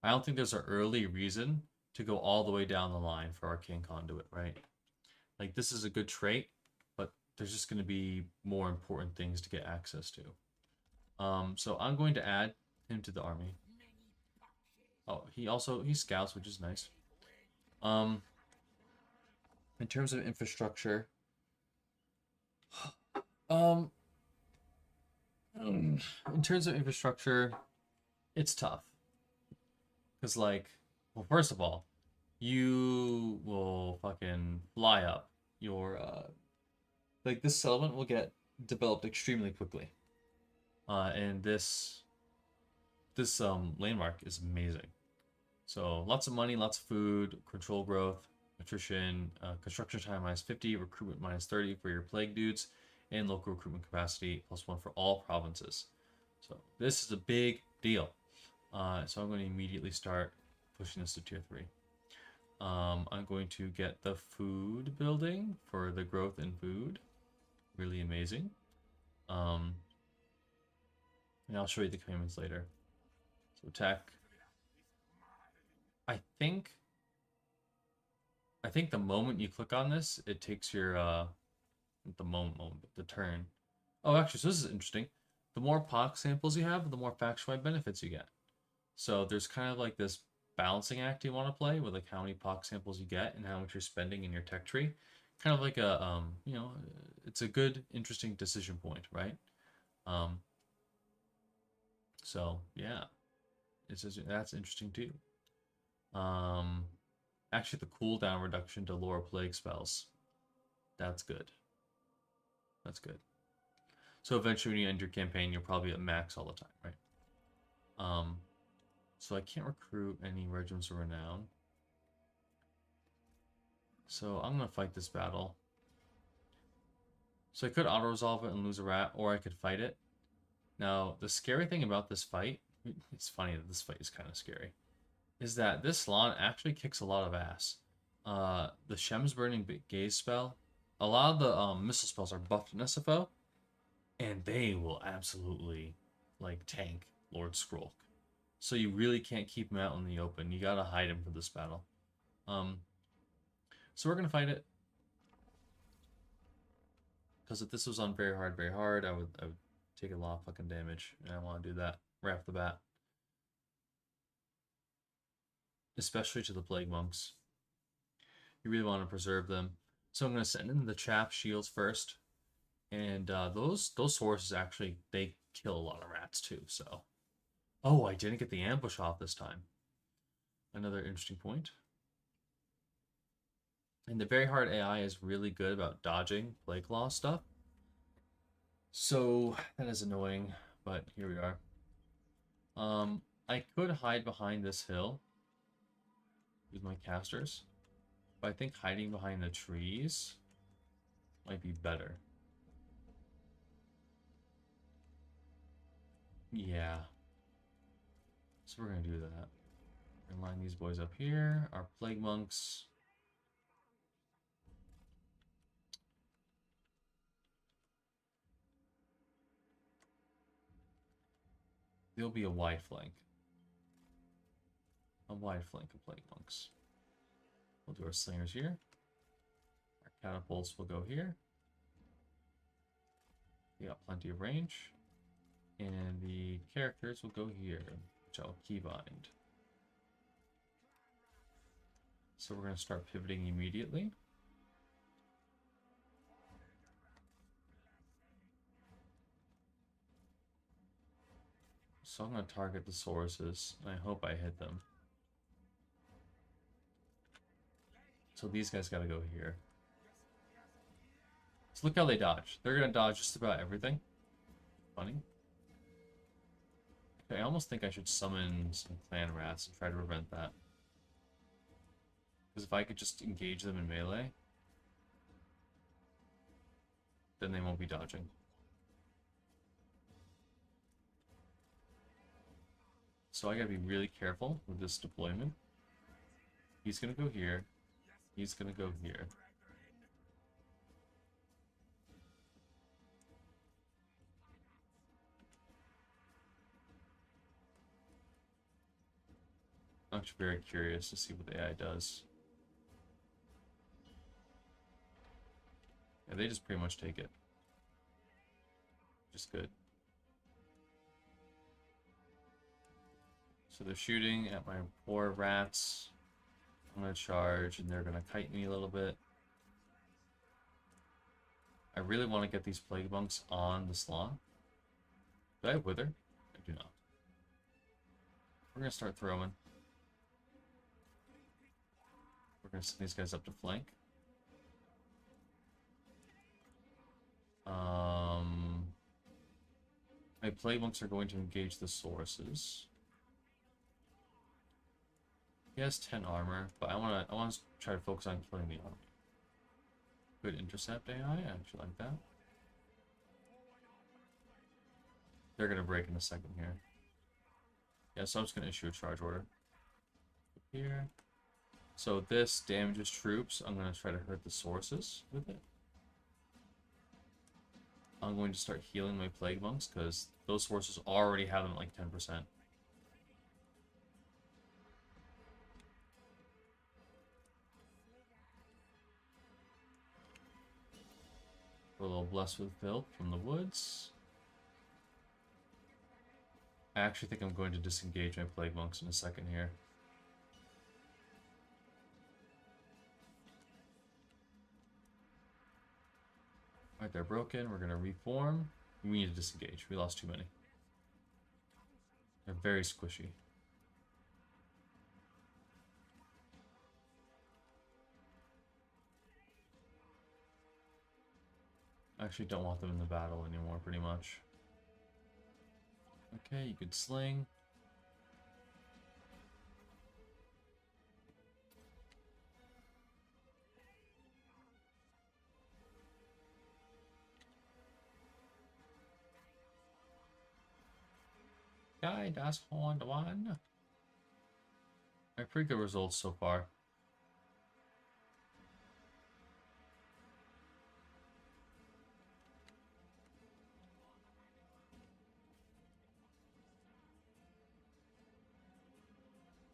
I don't think there's an early reason to go all the way down the line for Arcane Conduit, right? Like this is a good trait, but there's just going to be more important things to get access to. So I'm going to add him to the army. Oh, he scouts, which is nice. Um, in terms of infrastructure, um, in terms of infrastructure, it's tough because well, first of all, you will fucking fly up. Your like this settlement will get developed extremely quickly, and this landmark is amazing. So lots of money, lots of food, control growth, attrition, construction time -50, recruitment -30 for your plague dudes, and local recruitment capacity +1 for all provinces. So this is a big deal. So I'm going to immediately start pushing this to tier 3. I'm going to get the food building for the growth in food. Really amazing. And I'll show you the commandments later. So attack. I think the moment you click on this, it takes your the turn. Oh, actually, so this is interesting. The more POC samples you have, the more faction-wide benefits you get. So there's kind of like this balancing act you want to play with like how many POC samples you get and how much you're spending in your tech tree. Kind of like a it's a good, interesting decision point, right? So yeah, that's interesting too. Actually, the cooldown reduction to lower plague spells. That's good. That's good. So eventually, when you end your campaign, you're probably at max all the time, right? So I can't recruit any regiments of renown. So I'm gonna fight this battle. So I could auto-resolve it and lose a rat, or I could fight it. Now, the scary thing about this fight, it's funny that this fight is kind of scary, is that this Slon actually kicks a lot of ass. The Shem's Burning Gaze spell, a lot of the missile spells are buffed in SFO, and they will absolutely like tank Lord Skrulk. So you really can't keep him out in the open. You gotta hide him for this battle. So we're gonna fight it. Because if this was on very hard, I would take a lot of fucking damage. And I want to do that right off the bat. Especially to the Plague Monks. You really want to preserve them. So I'm going to send in the Chaff Shields first. And those horses actually, they kill a lot of rats too, so. Oh, I didn't get the ambush off this time. Another interesting point. And the very hard AI is really good about dodging Plague Law stuff. So that is annoying, but here we are. I could hide behind this hill with my casters, but I think hiding behind the trees might be better. Yeah. So we're gonna do that. We're gonna line these boys up here. Our plague monks. There'll be a wide flank. A wide flank of plague monks. We'll do our slingers here. Our catapults will go here. We got plenty of range. And the characters will go here, which I'll keybind. So we're going to start pivoting immediately. So I'm going to target the sources, and I hope I hit them. So these guys gotta go here. So look how they dodge. They're gonna dodge just about everything. Funny. Okay, I almost think I should summon some clan rats and try to prevent that. Because if I could just engage them in melee, then they won't be dodging. So I gotta be really careful with this deployment. He's gonna go here. He's gonna go here. I'm actually very curious to see what the AI does. Yeah, they just pretty much take it. Which is good. So they're shooting at my poor rats. I'm gonna charge and they're gonna kite me a little bit. I really want to get these plague monks on the Slaw. Do I have Wither? I do not. We're gonna start throwing. We're gonna send these guys up to flank. My plague monks are going to engage the sources. He has 10 armor, but I wanna try to focus on killing the army. Good intercept AI, I actually like that. They're gonna break in a second here. Yeah, so I'm just gonna issue a charge order. Here. So this damages troops. I'm gonna try to hurt the sources with it. I'm going to start healing my plague monks because those sources already have them at like 10%. A little blessed with filth from the woods. I actually think I'm going to disengage my plague monks in a second here. Alright, they're broken. We're going to reform. We need to disengage. We lost too many. They're very squishy. I actually don't want them in the battle anymore, pretty much. Okay, you could sling. Guy, das Horn one. Pretty good results so far.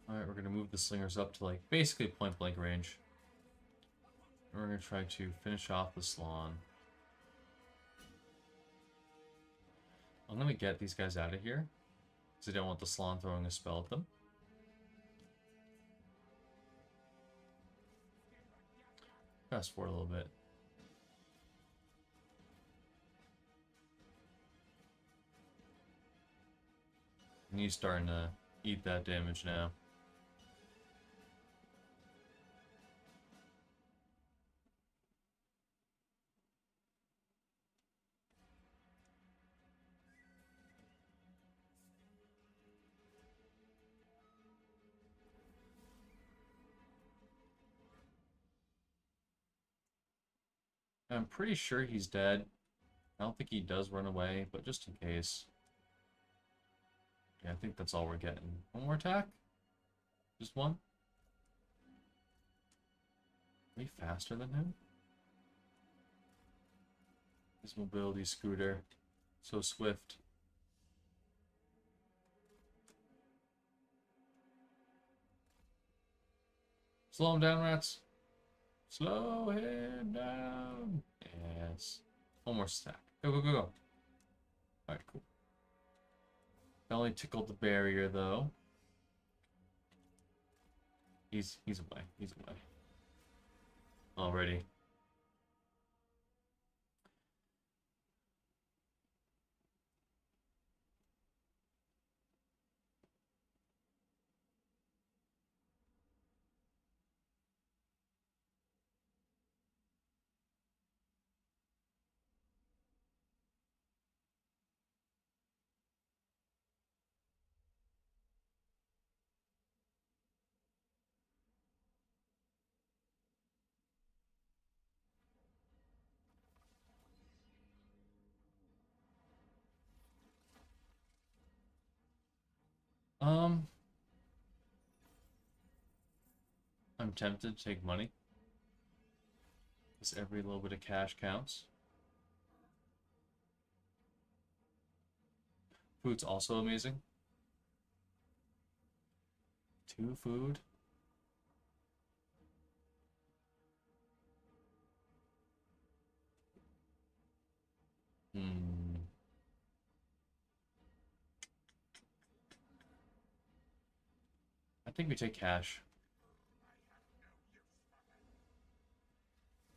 Alright, we're gonna move the slingers up to like basically point blank range. And we're gonna try to finish off the Slan. I'm gonna get these guys out of here. Because I don't want the Slan throwing a spell at them. Fast forward a little bit. And he's starting to eat that damage now. I'm pretty sure he's dead. I don't think he does run away, but just in case. Yeah, I think that's all we're getting. One more attack? Just one? Are we faster than him? His mobility scooter. So swift. Slow him down, rats. Slow him down. Yes. One more stack. Go, go, go, go. Alright, cool. That only tickled the barrier, though. He's away. He's away. Already. Um, I'm tempted to take money, because every little bit of cash counts. Food's also amazing. 2 food. Hmm. I think we take cash.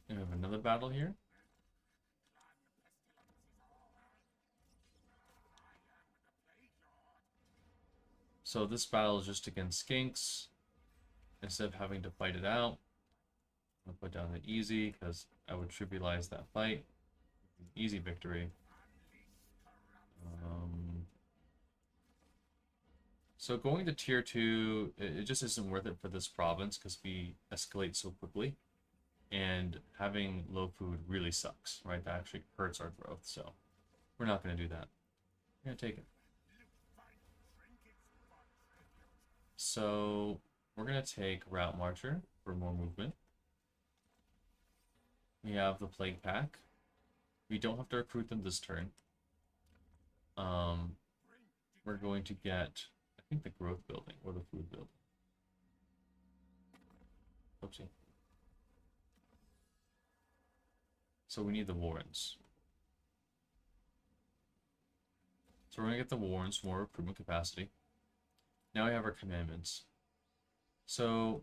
And we have another battle here. So this battle is just against skinks. Instead of having to fight it out, I'll put down the easy because I would trivialize that fight. Easy victory. So going to tier 2, it just isn't worth it for this province because we escalate so quickly. And having low food really sucks, right? That actually hurts our growth, so we're not going to do that. We're going to take it. So we're going to take Route Marcher for more movement. We have the Plague Pack. We don't have to recruit them this turn. We're going to get, I think, the growth building or the food building. Oopsie. So we need the Warrens. So we're going to get the Warrens for more recruitment capacity. Now we have our commandments. So,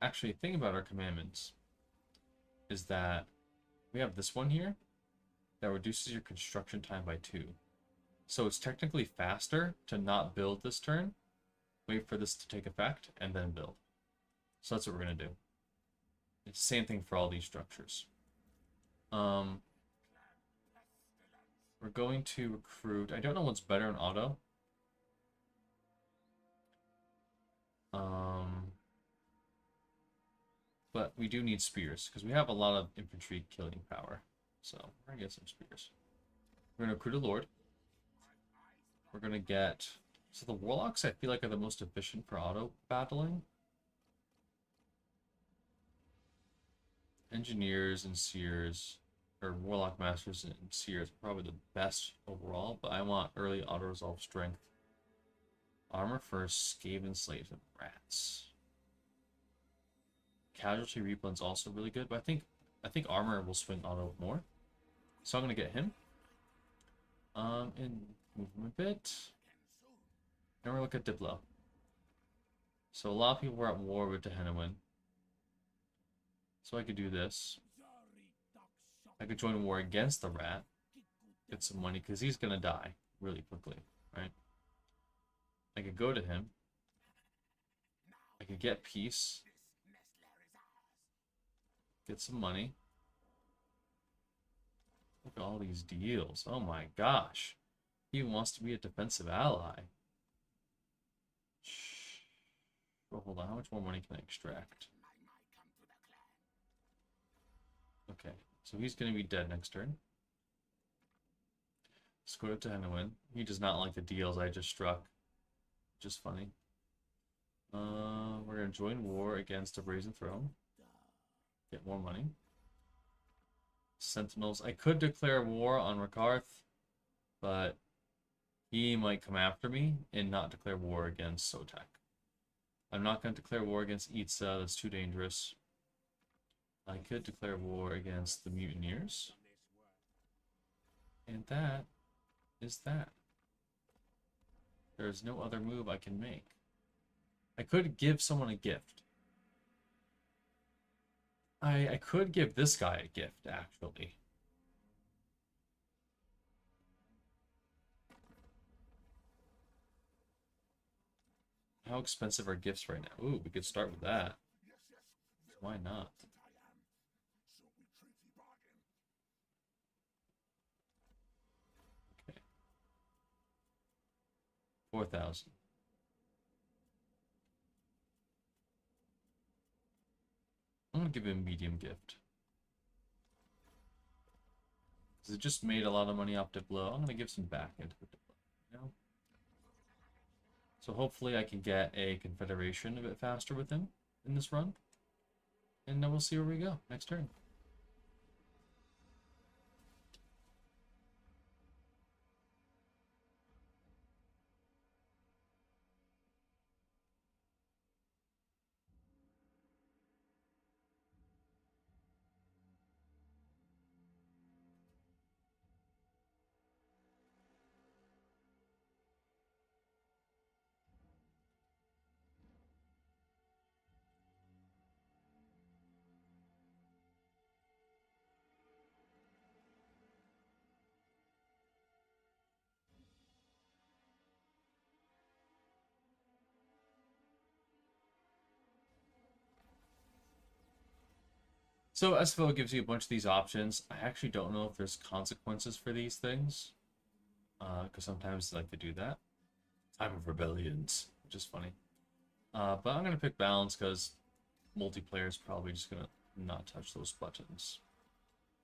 actually, the thing about our commandments is that we have this one here that reduces your construction time by 2. So it's technically faster to not build this turn, wait for this to take effect, and then build. So that's what we're going to do. It's the same thing for all these structures. We're going to recruit... I don't know what's better in auto. But we do need spears, because we have a lot of infantry killing power. So we're going to get some spears. We're going to recruit a lord. We're going to get... So the warlocks, I feel like, are the most efficient for auto battling. Engineers and seers, or warlock masters and seers, are probably the best overall, but I want early auto resolve strength. Armor for Skaven slaves and rats. Casualty replen's also really good, but I think armor will swing auto more. So I'm gonna get him. And move him a bit. And we're look at Diplo. So a lot of people were at war with Tehenowin. So I could do this. I could join war against the rat. Get some money, because he's gonna die really quickly, right? I could go to him. I could get peace. Get some money. Look at all these deals. Oh my gosh. He wants to be a defensive ally. Oh, hold on. How much more money can I extract? Okay. So he's going to be dead next turn. Let's go to Henowin. He does not like the deals I just struck. Just funny. We're going to join war against a Brazen Throne. Get more money. Sentinels. I could declare war on Rakarth, but he might come after me and not declare war against Sotek. I'm not going to declare war against Itza. That's too dangerous. I could declare war against the Mutineers. And that is that. There's no other move I can make. I could give someone a gift. I could give this guy a gift, actually. How expensive are gifts right now? Ooh, we could start with that. Why not? Okay. 4,000. I'm gonna give him a medium gift. Because it just made a lot of money off Diplo. I'm gonna give some back into the Diplo, you know? So hopefully I can get a confederation a bit faster with him in this run. And then we'll see where we go next turn. So SFO gives you a bunch of these options. I actually don't know if there's consequences for these things. Because sometimes they like to do that. Time of Rebellions, which is funny. But I'm going to pick Balance because multiplayer is probably just going to not touch those buttons.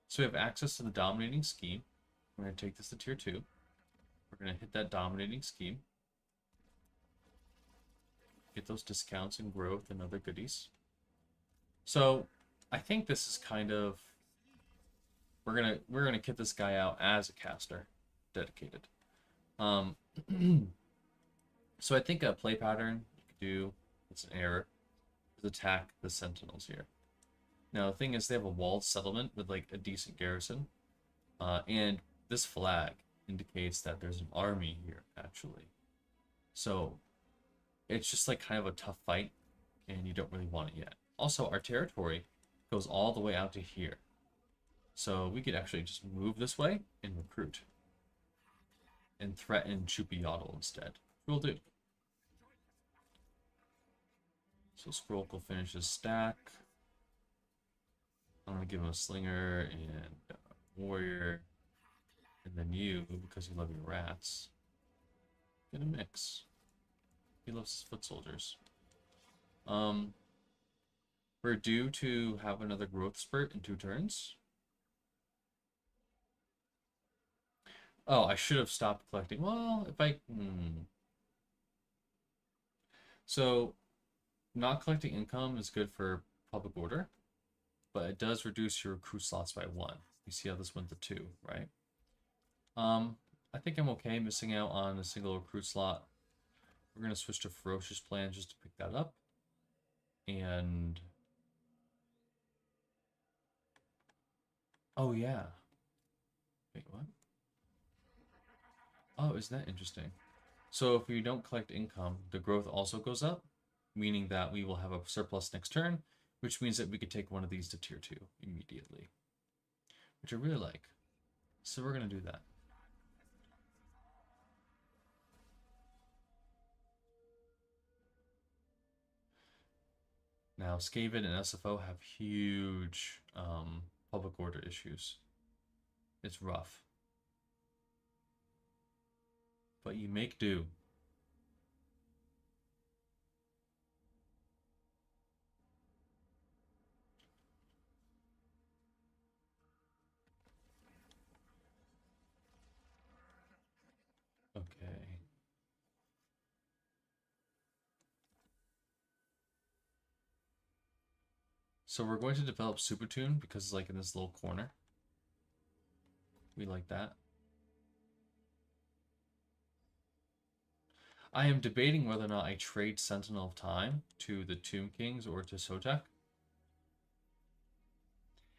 So we have access to the Dominating Scheme. We're going to take this to Tier 2. We're going to hit that Dominating Scheme. Get those discounts and growth and other goodies. So I think this is kind of... We're gonna kit this guy out as a caster. Dedicated. So I think a play pattern you could do, it's an error, is attack the sentinels here. Now the thing is they have a walled settlement with like a decent garrison. And this flag indicates that there's an army here, actually. So it's just like kind of a tough fight, and you don't really want it yet. Also, our territory goes all the way out to here. So we could actually just move this way and recruit. And threaten Chupiotl instead. We'll do. So Scroll will finish his stack. I'm going to give him a Slinger and a Warrior. And then you, because you love your rats, get a mix. He loves his foot soldiers. We're due to have another growth spurt in 2 turns. Oh, I should have stopped collecting. Well, if I... So, not collecting income is good for public order, but it does reduce your recruit slots by 1. You see how this went to 2, right? I think I'm okay missing out on a single recruit slot. We're going to switch to Ferocious Plan just to pick that up. And... Oh, yeah. Wait, what? Oh, isn't that interesting? So if we don't collect income, the growth also goes up, meaning that we will have a surplus next turn, which means that we could take one of these to Tier 2 immediately, which I really like. So we're going to do that. Now, Skaven and SFO have huge public order issues. It's rough. But you make do. Okay. So we're going to develop Supertune because it's like in this little corner. We like that. I am debating whether or not I trade Sentinel of Time to the Tomb Kings or to Sotek.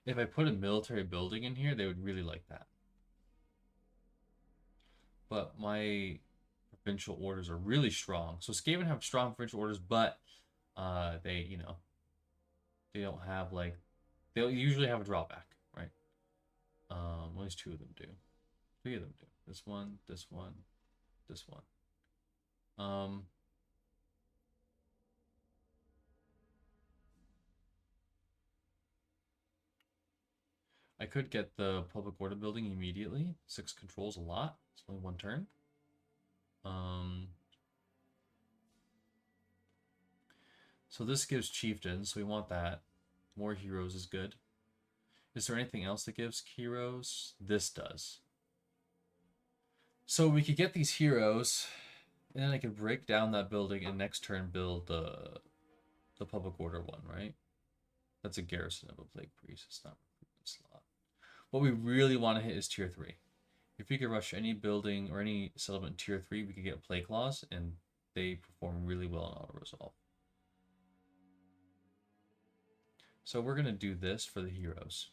If I put a military building in here, they would really like that. But my provincial orders are really strong. So Skaven have strong provincial orders, but they, you know, they don't have like, they'll usually have a drawback, right? At least 2 of them do. 3 of them do. This one, this one, this one. I could get the public order building immediately. 6 controls a lot. It's only 1 turn. So this gives chieftains, so we want that. More heroes is good. Is there anything else that gives heroes? This does. So we could get these heroes And then I can break down that building and next turn build the public order one, right? That's a garrison of a plague priest. It's not a recruitment slot. What we really want to hit is tier 3. If we could rush any building or any settlement tier 3, we could get plague claws, and they perform really well in auto resolve. So we're gonna do this for the heroes.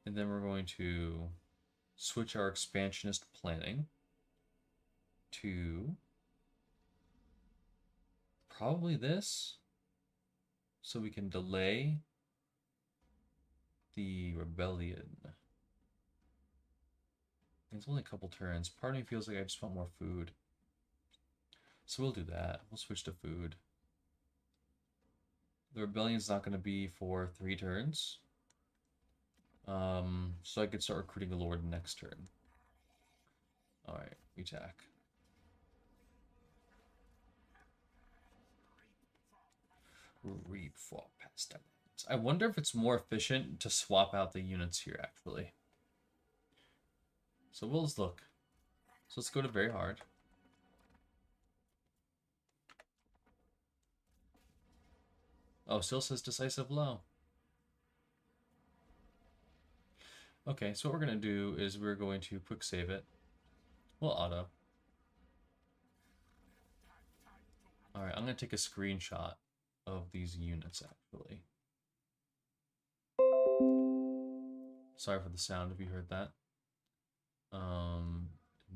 And then we're going to switch our expansionist planning to probably this, so we can delay the rebellion. It's only a couple turns. Part of me feels like I just want more food. So we'll do that. We'll switch to food. The rebellion's not going to be for 3 turns. So I could start recruiting the Lord next turn. Alright, we attack. Reap for pestilence. I wonder if it's more efficient to swap out the units here, actually. So we'll just look. So let's go to very hard. Oh, still says decisive low. Okay, so what we're going to do is we're going to quick save it. We'll auto. Alright, I'm going to take a screenshot of these units, actually. Sorry for the sound if you heard that.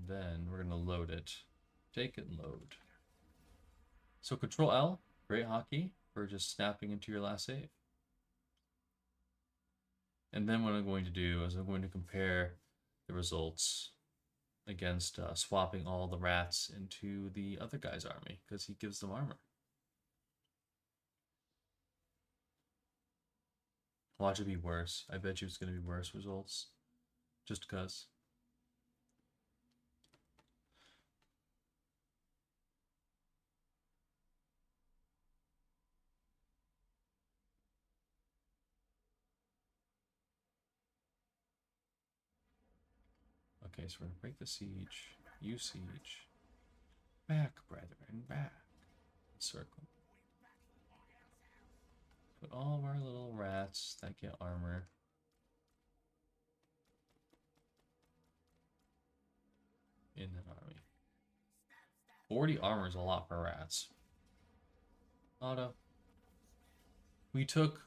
Then we're going to load it. Take it and load. So Control L, great hockey for just snapping into your last save. And then what I'm going to do is I'm going to compare the results against swapping all the rats into the other guy's army, because he gives them armor. Watch it be worse. I bet you it's going to be worse results. Just because. Okay, so we're going to break the siege. You siege. Back, brethren, back. Circle. Put all of our little rats that get armor in an army. 40 armor is a lot for rats. Auto. We took...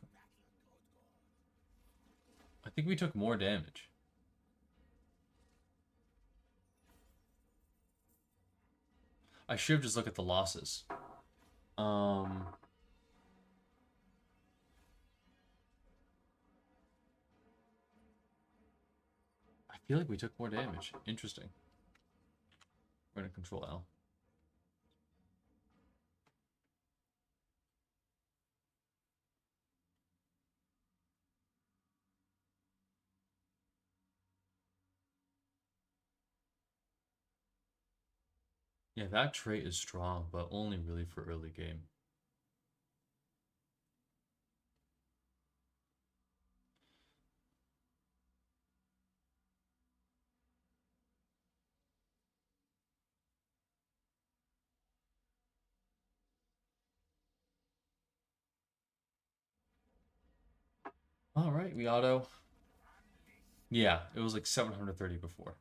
I think we took more damage. I should have just looked at the losses. I feel like we took more damage. Interesting. We're gonna Control L. Yeah, that trait is strong, but only really for early game. Alright, we auto. Yeah, it was like 730 before.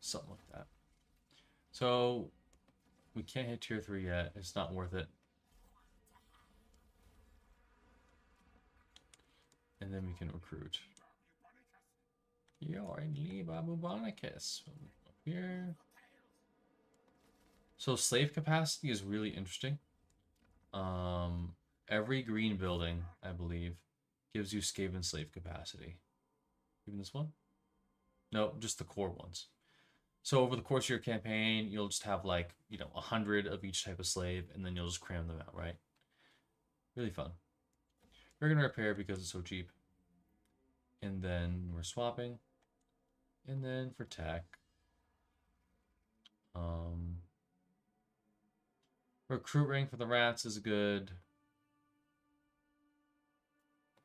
Something like that. So, we can't hit tier 3 yet. It's not worth it. And then we can recruit. You're in Liba Bubonicus. Here. So slave capacity is really interesting. Every green building, I believe, gives you Skaven slave capacity. Even this one? No, just the core ones. So over the course of your campaign, you'll just have like, 100 of each type of slave, and then you'll just cram them out, right? Really fun. We're gonna repair because it's so cheap. And then we're swapping. And then for tech. Recruit rank for the rats is good.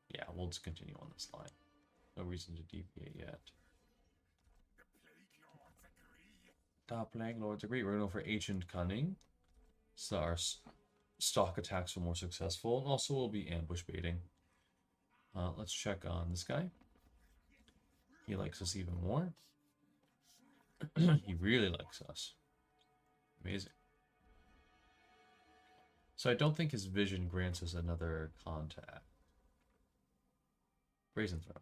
Yeah, we'll just continue on this line. No reason to deviate yet. Top Plague Lords are great. We're going to go for Ancient Cunning. So our stock attacks are more successful. And also we'll be ambush baiting. Let's check on this guy. He likes us even more. He really likes us. Amazing. So I don't think his vision grants us another contact. Brazen Throw.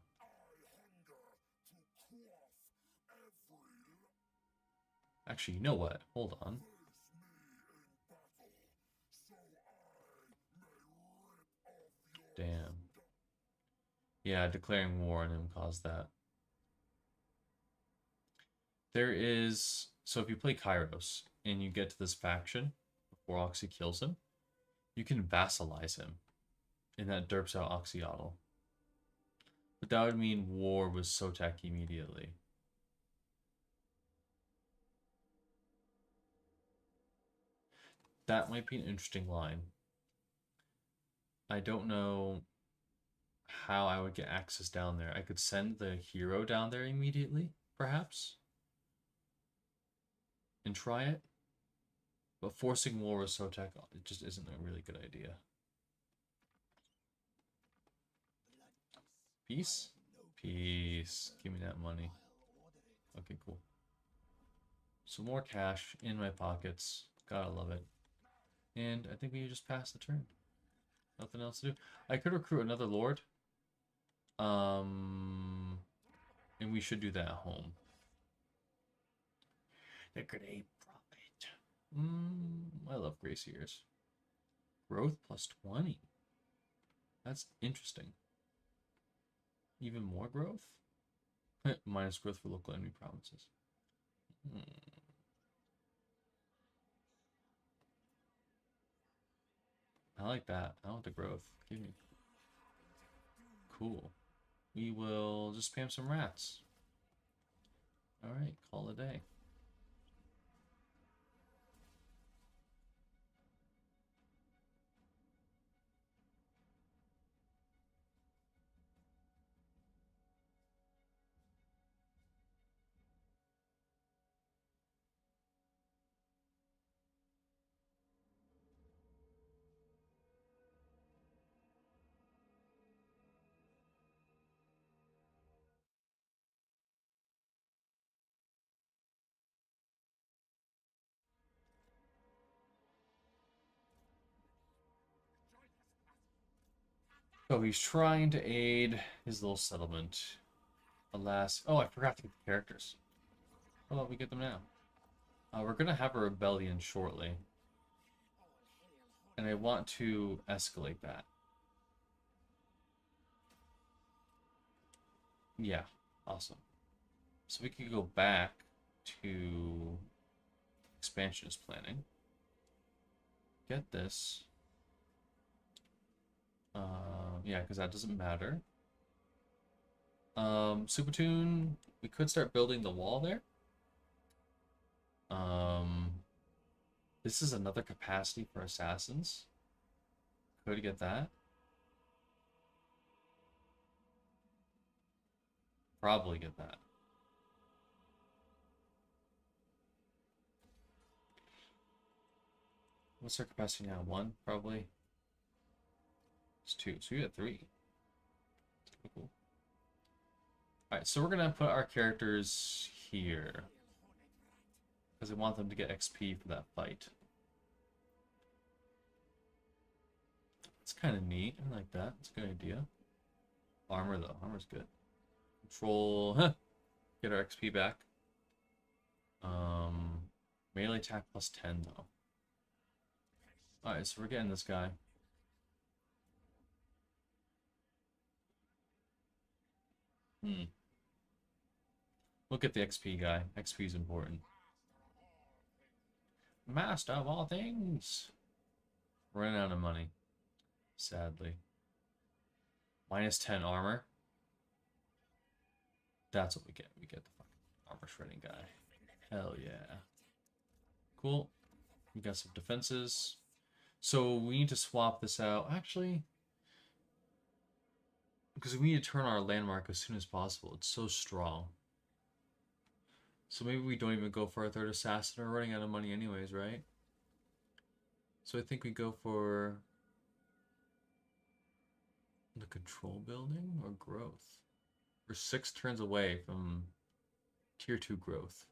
Actually, you know what? Hold on. Damn. Yeah, declaring war on him caused that. There is... So if you play Kairos and you get to this faction before Oxy kills him, you can vassalize him. And that derps out Oxyotl. But that would mean war with Sotek immediately. That might be an interesting line. I don't know how I would get access down there. I could send the hero down there immediately, perhaps, and try it. But forcing war with Sotek, it just isn't a really good idea. Peace? Peace. Give me that money. Okay, cool. Some more cash in my pockets. Gotta love it. And I think we just passed the turn. Nothing else to do. I could recruit another lord. And we should do that at home. The Grenade Prophet. I love Graciers. Growth plus 20. That's interesting. Even more growth? Minus growth for local enemy provinces. I like that. I want the growth. Give me. Cool. We will just spam some rats. Alright, call it a day. So he's trying to aid his little settlement. Alas. Oh, I forgot to get the characters. How about we get them now? We're going to have a rebellion shortly. And I want to escalate that. Yeah, awesome. So we could go back to expansionist planning. Get this. Yeah, because that doesn't matter. Supertoon, we could start building the wall there. This is another capacity for assassins. Could get that. Probably get that. What's our capacity now? 1, probably. It's 2. So we got 3. Cool. Alright, so we're gonna put our characters here. Because I want them to get XP for that fight. It's kind of neat. I like that. It's a good idea. Armor, though. Armor's good. Control. Huh. Get our XP back. Melee attack plus 10, though. Alright, so we're getting this guy. Look at the XP guy. XP is important. Master of all things. Running out of money. Sadly. Minus 10 armor. That's what we get. We get the fucking armor shredding guy. Hell yeah. Cool. We got some defenses. So we need to swap this out. Actually, because we need to turn our landmark as soon as possible. It's so strong. So maybe we don't even go for a third assassin. We're running out of money anyways, right? So I think we go for the control building or growth. We're 6 turns away from tier 2 growth.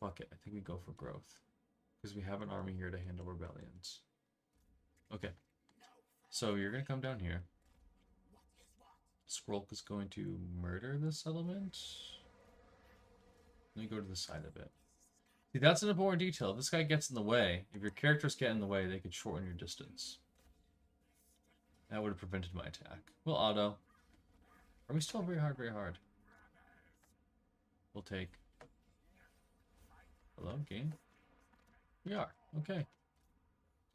Fuck it, I think we go for growth. Because we have an army here to handle rebellions. Okay. So you're gonna come down here. Skrulk is going to murder this settlement. Let me go to the side of it. See, that's an important detail. If this guy gets in the way, if your characters get in the way, they could shorten your distance. That would have prevented my attack. We'll auto. Are we still very hard, very hard? We'll take... Hello, game? We are. Okay.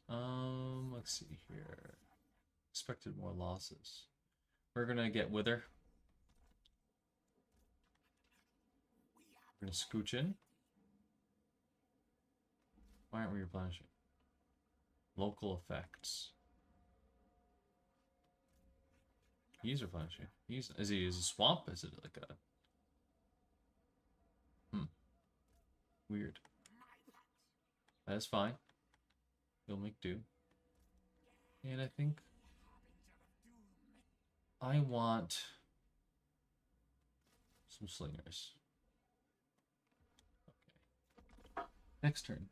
Let's see here. Expected more losses. We're gonna get Wither. We're gonna scooch in. Why aren't we replenishing? Local effects. He's replenishing. Is he a swamp? Is it like a... Weird. That's fine. He'll make do. And I think I want some slingers. Okay. Next turn.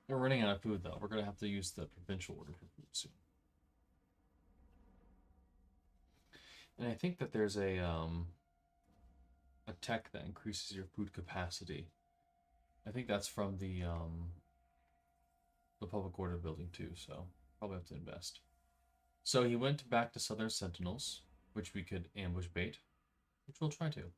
We're running out of food though. We're gonna have to use the provincial order for food soon. And I think that there's a tech that increases your food capacity. I think that's from the public order building too, so probably have to invest. So he went back to Southern Sentinels, which we could ambush bait, which we'll try to.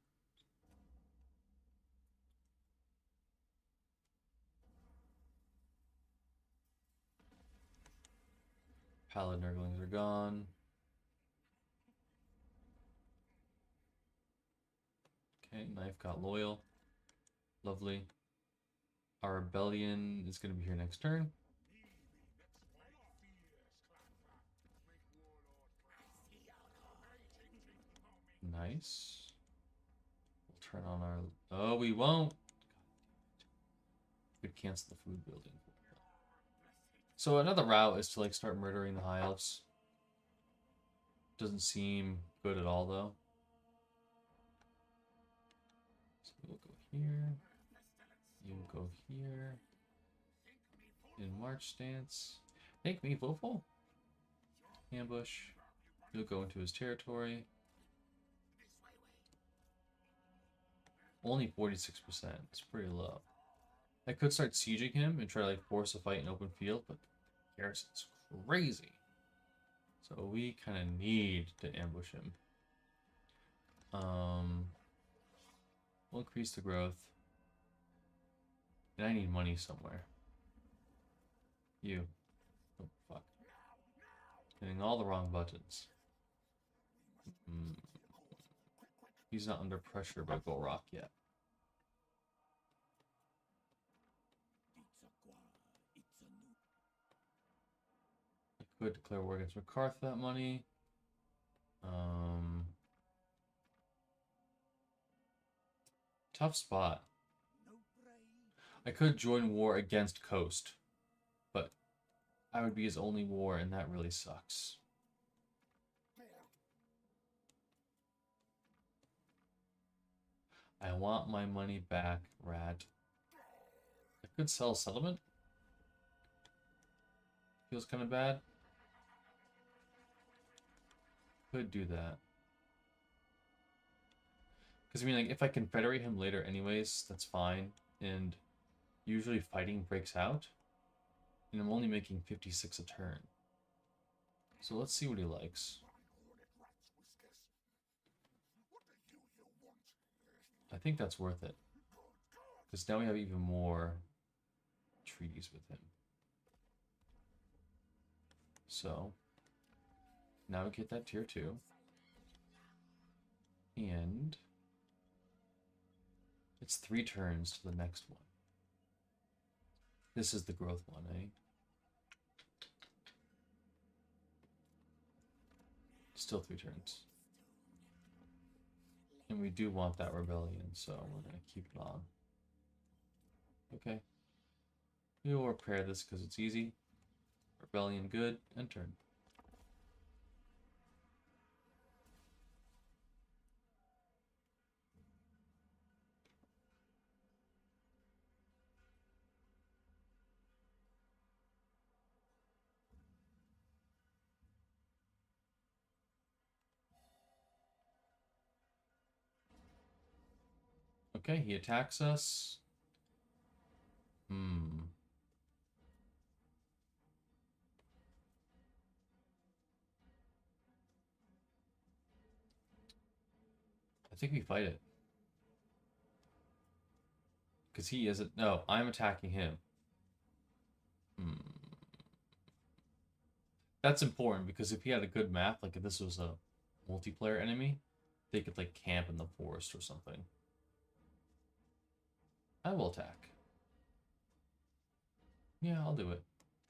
Pallid Nurglings are gone. Okay, Knife got loyal. Lovely. Our rebellion is going to be here next turn. Nice. We'll turn on our... Oh, we won't. We could cancel the food building. So another route is to like start murdering the high elves. Doesn't seem good at all though. So we'll go here. You go here. In March stance. Make me Foful. Ambush. He'll go into his territory. Only 46%. It's pretty low. I could start sieging him and try to like force a fight in open field, but the garrison's crazy. So we kind of need to ambush him. We'll increase the growth. And I need money somewhere. You. Oh, fuck. Hitting all the wrong buttons. He's not under pressure by Golrock yet. I could declare war against McCarth that money. Tough spot. I could join war against Coast, but I would be his only war, and that really sucks. I want my money back, rat. I could sell a settlement. Feels kind of bad. Could do that. Because, I mean, like, if I confederate him later anyways, that's fine. And usually fighting breaks out. And I'm only making 56 a turn. So let's see what he likes. I think that's worth it. Because now we have even more treaties with him. So, now we get that tier 2. And it's 3 turns to the next one. This is the growth one, eh? Still 3 turns. And we do want that rebellion, so we're going to keep it on. Okay. We will repair this because it's easy. Rebellion good, and turn. Okay, he attacks us. I think we fight it. Because he isn't... No, I'm attacking him. That's important, because if he had a good map, like if this was a multiplayer enemy, they could like camp in the forest or something. I will attack. Yeah, I'll do it.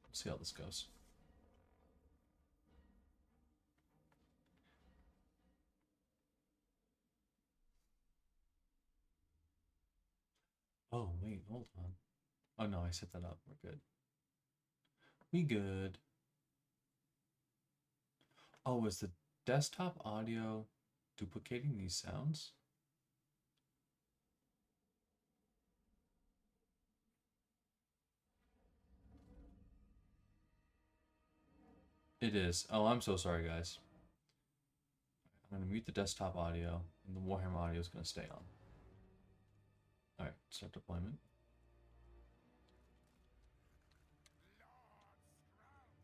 Let's see how this goes. Oh, wait, hold on. Oh, no, I set that up. We're good. We good. Oh, is the desktop audio duplicating these sounds? It is. Oh, I'm so sorry, guys. I'm going to mute the desktop audio, and the Warhammer audio is going to stay on. Alright, start deployment.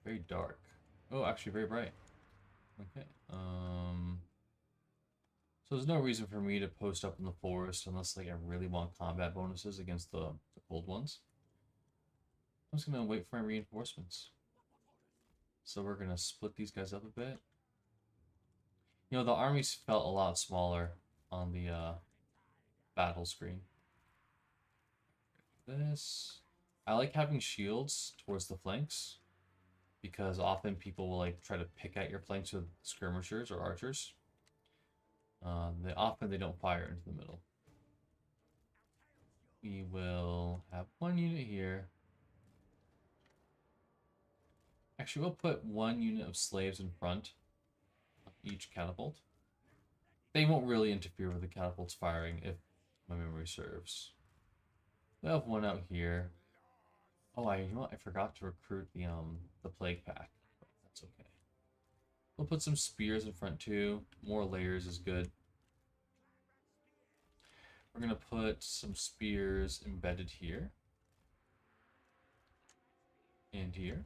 Very dark. Oh, actually very bright. Okay. So there's no reason for me to post up in the forest unless like I really want combat bonuses against the cold ones. I'm just gonna wait for my reinforcements. So we're gonna split these guys up a bit. You know, the armies felt a lot smaller on the battle screen. This. I like having shields towards the flanks, because often people will like try to pick at your flanks with skirmishers or archers. They don't fire into the middle. We will have one unit here. Actually, we'll put one unit of slaves in front of each catapult. They won't really interfere with the catapults firing if my memory serves. We'll have one out here. Oh, you know what? I forgot to recruit the plague pack. That's okay. We'll put some spears in front too. More layers is good. We're gonna put some spears embedded here. And here.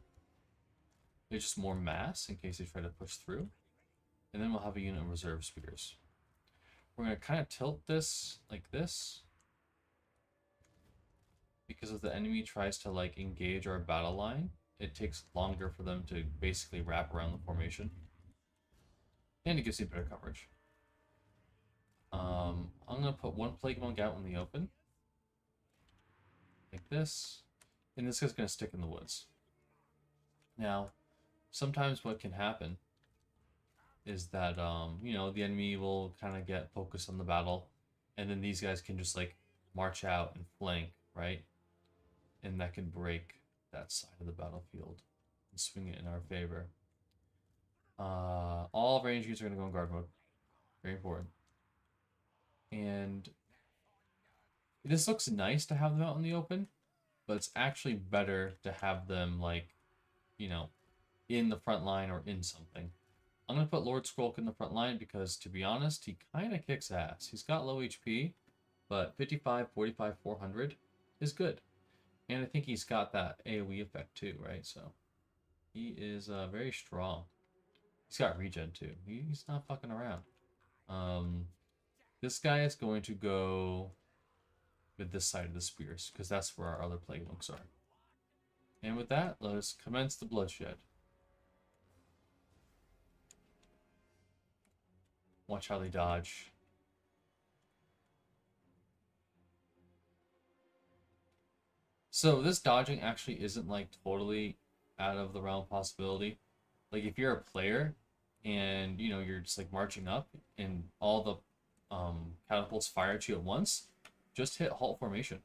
There's just more mass in case they try to push through. And then we'll have a unit of reserve spears. We're gonna kind of tilt this like this, because if the enemy tries to like engage our battle line, it takes longer for them to basically wrap around the formation. And it gives you better coverage. I'm gonna put one plague monk out in the open. Like this. And this guy's gonna stick in the woods. Now, sometimes what can happen is that you know, the enemy will kind of get focused on the battle, and then these guys can just like march out and flank, right? And that can break that side of the battlefield and swing it in our favor. All range units are going to go in guard mode. Very important. And this looks nice to have them out in the open, but it's actually better to have them, like, you know, in the front line or in something. I'm going to put Lord Skrulk in the front line because, to be honest, he kind of kicks ass. He's got low HP, but 55, 45, 400 is good. And I think he's got that AoE effect too, right? So he is very strong. He's got regen too. He's not fucking around. This guy is going to go with this side of the spears, because that's where our other plague monks are. And with that, let us commence the bloodshed. Watch how they dodge. So this dodging actually isn't like totally out of the realm of possibility. Like if you're a player and you know you're just like marching up and all the catapults fire at you at once, just hit halt formation.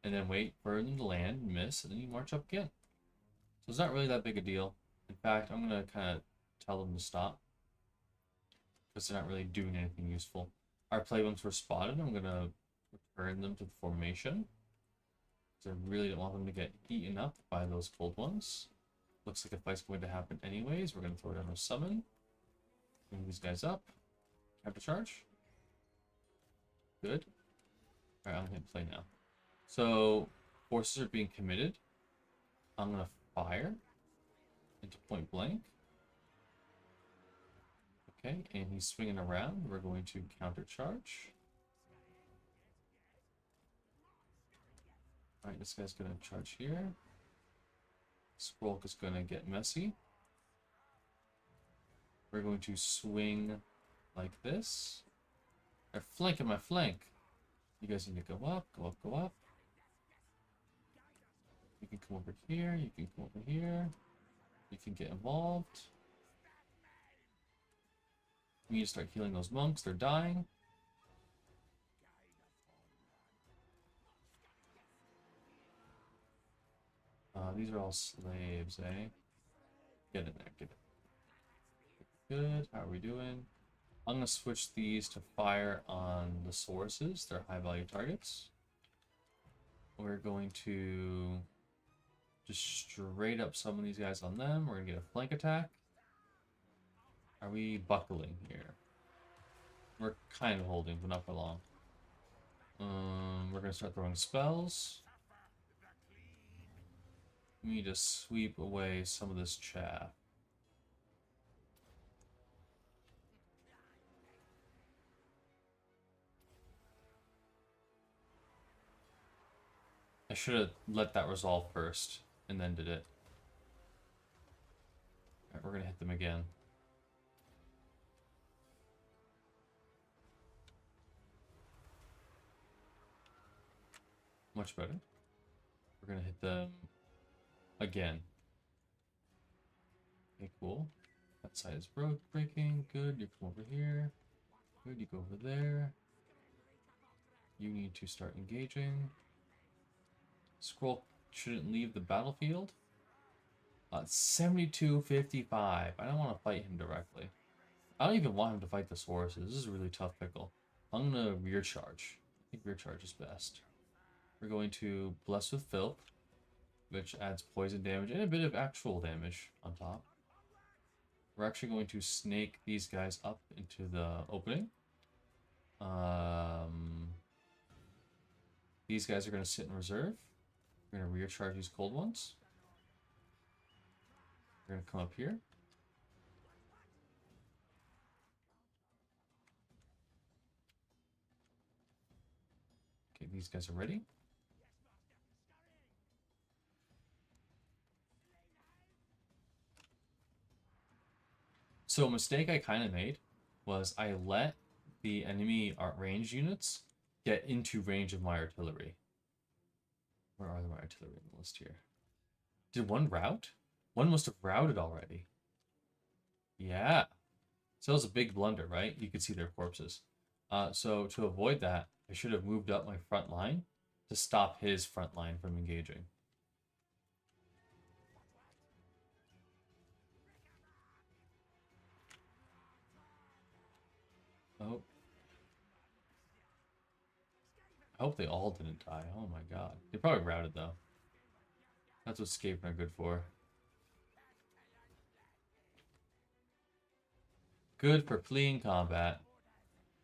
And then wait for them to land, miss, and then you march up again. So it's not really that big a deal. In fact, I'm going to kind of tell them to stop. Because they're not really doing anything useful. Our playbunks were spotted. I'm going to return them to the formation. Because I really don't want them to get eaten up by those cold ones. Looks like a fight's going to happen anyways. We're going to throw down a summon. Bring these guys up. Counter charge. Good. Alright, I'm going to play now. So, forces are being committed. I'm going to fire into point blank. Okay, and he's swinging around. We're going to counter charge. Alright, this guy's going to charge here. Skrulk is going to get messy. We're going to swing like this. They're flanking my flank. You guys need to go up, go up, go up. You can come over here, you can come over here. You can get involved. We need to start healing those monks, they're dying. These are all slaves, eh? Get in there, get it. Good, how are we doing? I'm going to switch these to fire on the sources. They're high value targets. We're going to just straight up summon these guys on them. We're going to get a flank attack. Are we buckling here? We're kind of holding, but not for long. We're going to start throwing spells. We need to sweep away some of this chaff. I should have let that resolve first, and then did it. Alright, we're gonna hit them again. Much better. We're gonna hit them again. Okay, cool. That side is breaking. Good, you come over here. Good, you go over there. You need to start engaging. Skrulk shouldn't leave the battlefield. 72-55. I don't want to fight him directly. I don't even want him to fight the horses. This is a really tough pickle. I'm going to rear charge. I think rear charge is best. We're going to Bless with Filth, which adds poison damage and a bit of actual damage on top. We're actually going to snake these guys up into the opening. These guys are going to sit in reserve. We're going to rear charge these cold ones. We're going to come up here. Okay, these guys are ready. So a mistake I kind of made was I let the enemy range units get into range of my artillery. Where are my artillery in the list here? Did one rout? One must have routed already. Yeah. So that was a big blunder, right? You could see their corpses. So to avoid that, I should have moved up my front line to stop his front line from engaging. Oh. I hope they all didn't die. Oh my god. They probably routed though. That's what Skaven are good for. Good for fleeing combat.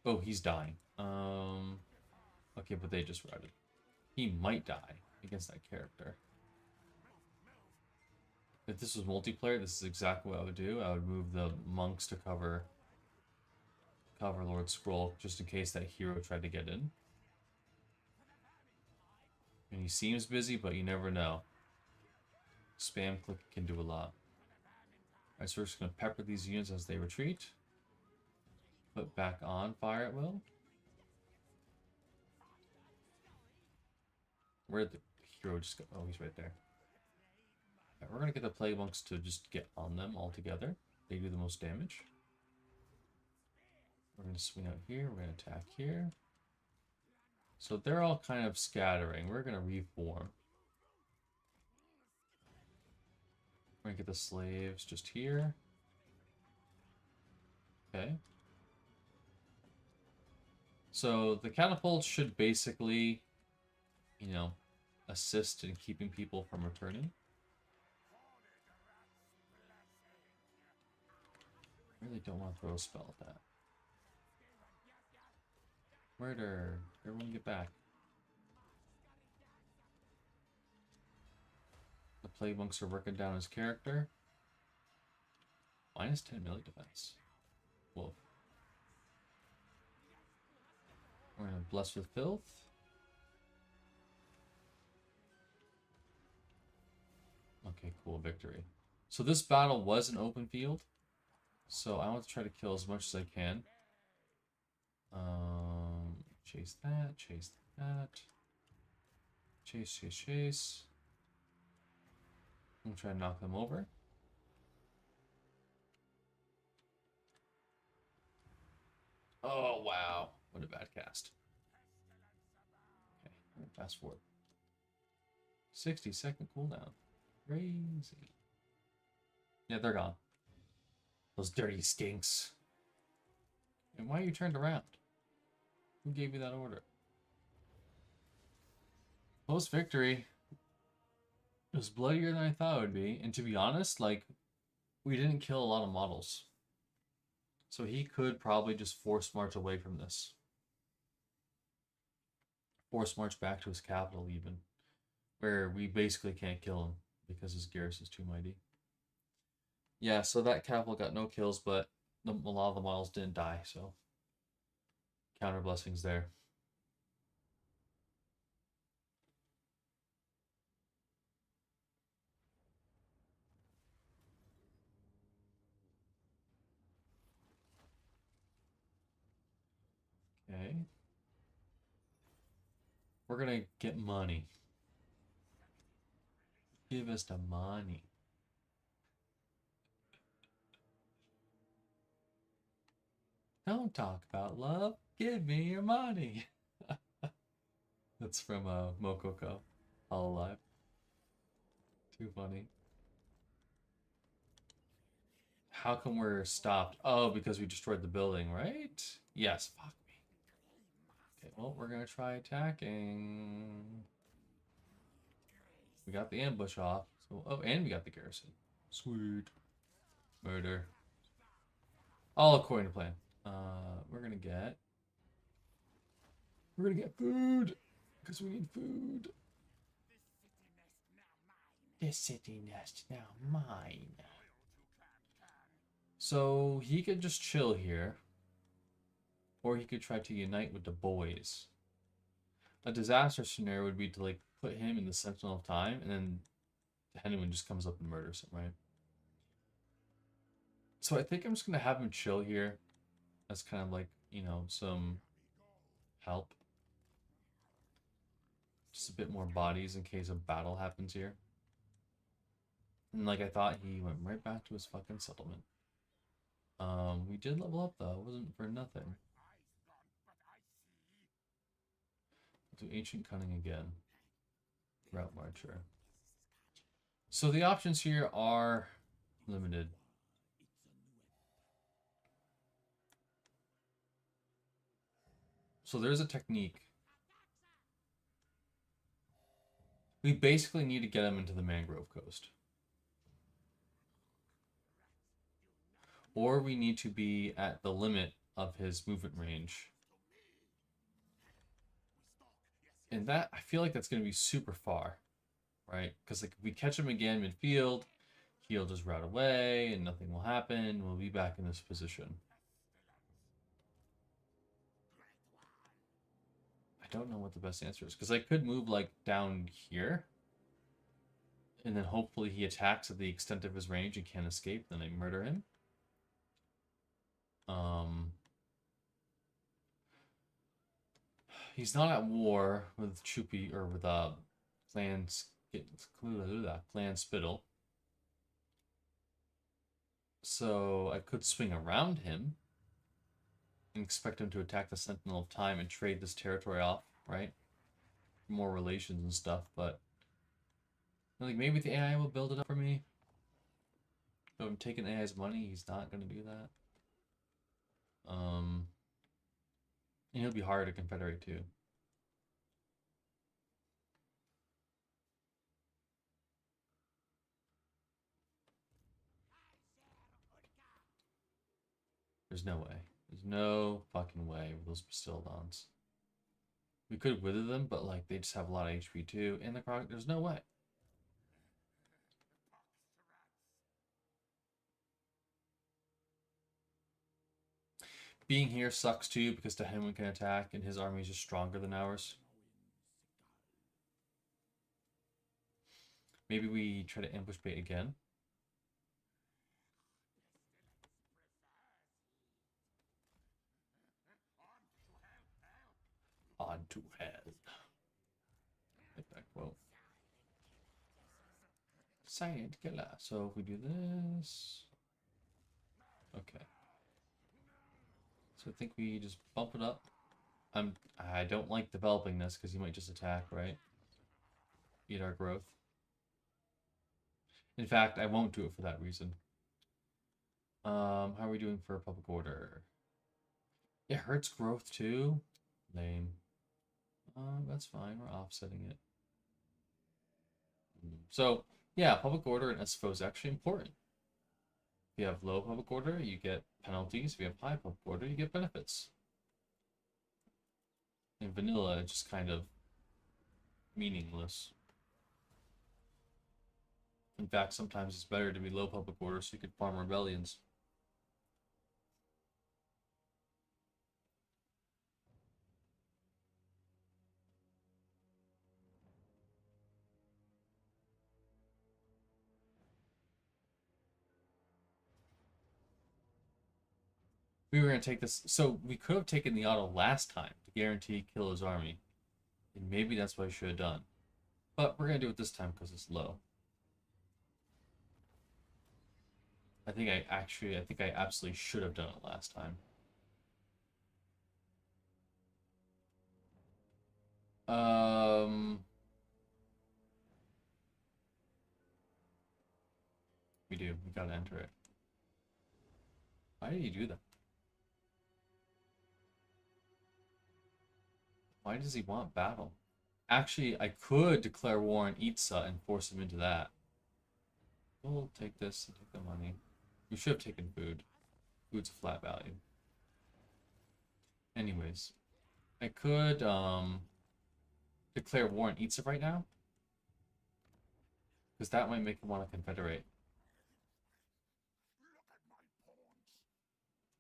Oh, he's dying. Okay, but they just routed. He might die against that character. If this was multiplayer, this is exactly what I would do. I would move the monks to cover Lord Skrulk just in case that hero tried to get in. And he seems busy, but you never know. Spam click can do a lot. Alright, so we're just going to pepper these units as they retreat. Put back on fire at will. Where'd the hero just go? Oh, he's right there. Right, we're going to get the plague monks to just get on them all together. They do the most damage. We're going to swing out here. We're going to attack here. So they're all kind of scattering. We're going to reform. We're going to get the slaves just here. Okay. So the catapults should basically, you know, assist in keeping people from returning. I really don't want to throw a spell at that. Murder. Everyone get back. The plague monks are working down his character. Minus 10 melee defense. Whoa. We're gonna bless with filth. Okay, cool, victory. So this battle was an open field. So I want to try to kill as much as I can. Chase that, chase that. Chase, chase, chase. I'm gonna try to knock them over. Oh, wow. What a bad cast. Okay, fast forward. 60-second cooldown. Crazy. Yeah, they're gone. Those dirty skinks. And why are you turned around? Who gave you that order? Post victory. It was bloodier than I thought it would be. And to be honest, like, we didn't kill a lot of models. So he could probably just force march away from this. Force march back to his capital even. Where we basically can't kill him because his garrison's too mighty. Yeah, so that capital got no kills, but a lot of the models didn't die, so counter blessings there. Okay. We're gonna get money. Give us the money. Don't talk about love. Give me your money. That's from Mokoko. Hololive. Too funny. How come we're stopped? Oh, because we destroyed the building, right? Yes, fuck me. Okay, well, we're gonna try attacking. We got the ambush off. So, oh, and we got the garrison. Sweet. Murder. All according to plan. We're gonna get food because we need food. This city nest now mine. So he could just chill here, or he could try to unite with the boys. A disaster scenario would be to like put him in the Sentinel of Time, and then Henneman just comes up and murders him, right? So I think I'm just gonna have him chill here. That's kind of like, you know, some help. Just a bit more bodies in case a battle happens here. And like I thought, he went right back to his fucking settlement. We did level up though. It wasn't for nothing. Do Ancient Cunning again. Route Marcher. So the options here are limited. So there's a technique. We basically need to get him into the Mangrove Coast. Or we need to be at the limit of his movement range. And that, I feel like that's going to be super far, right? Because like if we catch him again midfield, he'll just route away and nothing will happen. We'll be back in this position. I don't know what the best answer is, because I could move like down here. And then hopefully he attacks at the extent of his range and can't escape. Then I murder him. He's not at war with Chupi or with Clan Spittle. So I could swing around him. and expect him to attack the Sentinel of Time and trade this territory off, right? More relations and stuff, but like maybe the AI will build it up for me. So I'm taking AI's money, he's not gonna do that. And he'll be hard to confederate too. There's no way. There's no fucking way with those Bastildons. We could wither them, but like they just have a lot of HP too. And the Croc, there's no way. Being here sucks too because Tahenwen can attack and his army is just stronger than ours. Maybe we try to ambush bait again. On to hell. Get back, whoa. Silent killer. So if we do this. Okay. So I think we just bump it up. I don't like developing this because he might just attack, right? Eat our growth. In fact, I won't do it for that reason. How are we doing for public order? It hurts growth too? Lame. That's fine, we're offsetting it. So, yeah, public order and SFO is actually important. If you have low public order, you get penalties. If you have high public order, you get benefits. In vanilla, it's just kind of meaningless. In fact, sometimes it's better to be low public order so you can farm rebellions. We were going to take this. So we could have taken the auto last time to guarantee kill his army. And maybe that's what I should have done. But we're going to do it this time because it's low. I think I absolutely should have done it last time. We do. We gotta enter it. Why did he do that? Why does he want battle? Actually, I could declare war on Itza and force him into that. We'll take this and take the money. We should have taken food. Food's a flat value. Anyways, I could declare war on Itza right now. Because that might make him want to confederate.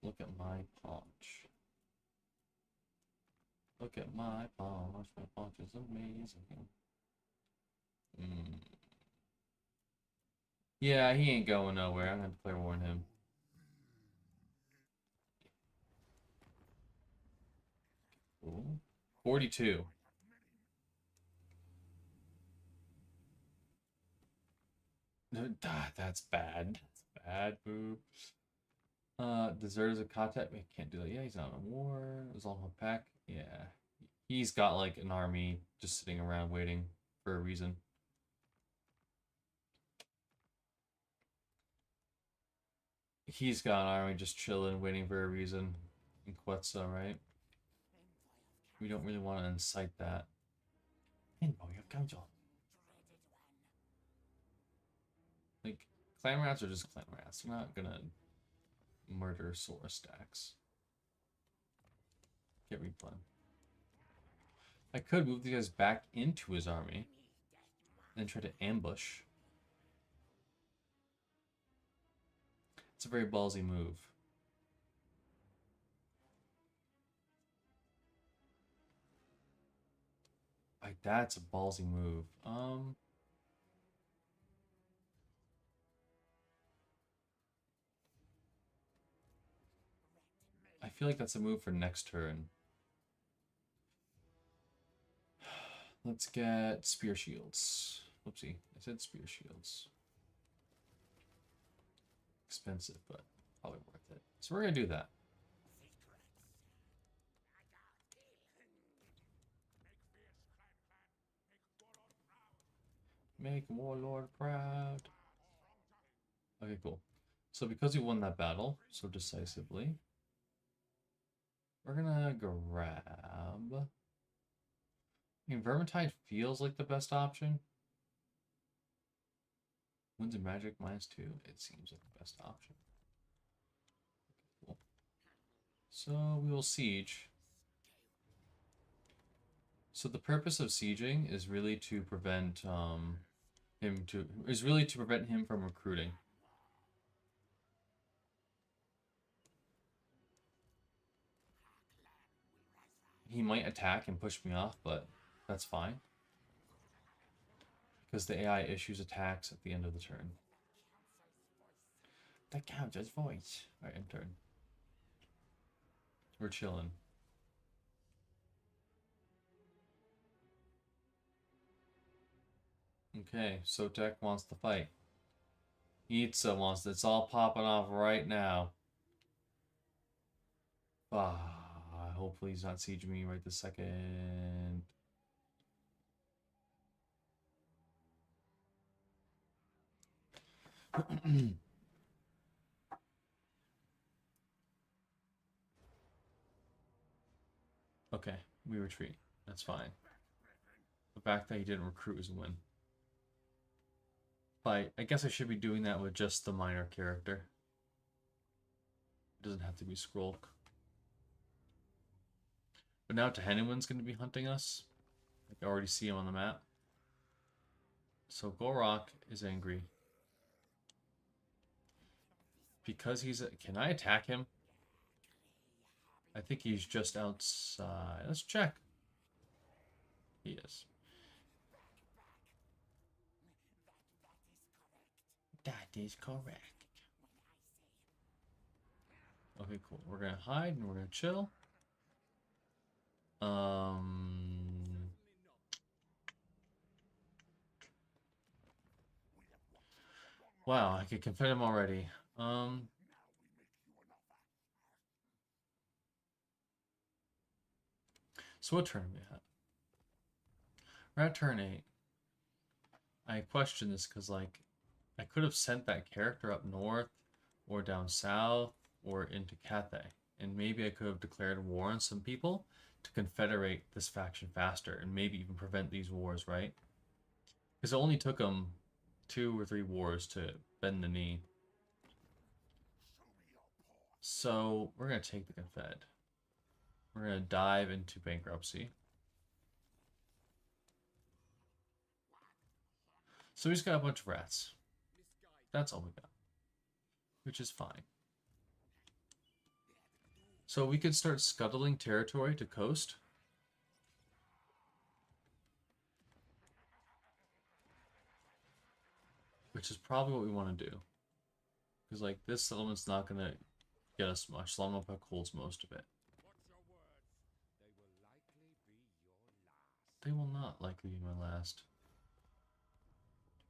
Look at my paunch. Look at my paunch. My paunch is amazing. Yeah, he ain't going nowhere. I'm gonna declare war on him. Cool. 42. That's bad. That's bad, boo. Deserters of contact. We can't do that. Yeah, he's not in a war. It was all a pack. Yeah. He's got like an army just sitting around waiting for a reason. He's got an army just chilling, waiting for a reason in Quetzal, right? We don't really want to incite that. Like, clan rats are just clan rats. They're not gonna murder Sora stacks. Get replan. I could move these guys back into his army and try to ambush. It's a very ballsy move. Like, that's a ballsy move. I feel like that's a move for next turn. Let's get spear shields. Whoopsie, I said spear shields. Expensive, but probably worth it. So we're gonna do that. Make Warlord proud. Okay, cool. So because we won that battle so decisively, we're gonna grab... I mean, Vermintide feels like the best option. Wounds and Magic -2. It seems like the best option. Cool. So we will siege. So the purpose of sieging is really to prevent him from recruiting. He might attack and push me off, but that's fine. Because the AI issues attacks at the end of the turn. The count's voice. Alright, end turn. We're chilling. Okay, Sotek wants to fight. Itza wants to. It's all popping off right now. Hopefully he's not sieging me right this second. Okay, we retreat. That's fine. The fact that he didn't recruit is a win. But I guess I should be doing that with just the minor character. It doesn't have to be Skrulk. But now Tehenuan's going to be hunting us. I can already see him on the map. So Gorok is angry. Because he's... Can I attack him? I think he's just outside. Let's check. He is. That is correct. Okay, cool. We're gonna hide and we're gonna chill. Wow, I could confed him already. So what turn are we at? We're at turn 8. I question this because, like, I could have sent that character up north or down south or into Cathay. And maybe I could have declared war on some people to confederate this faction faster and maybe even prevent these wars, right? Because it only took them 2 or 3 wars to bend the knee. So we're going to take the Confed. We're going to dive into bankruptcy. So he's got a bunch of rats. That's all we got. Which is fine. So we could start scuttling territory to coast. Which is probably what we want to do. Because, like, this settlement's not going to get us much. Longmopek holds most of it. They will not likely be my last.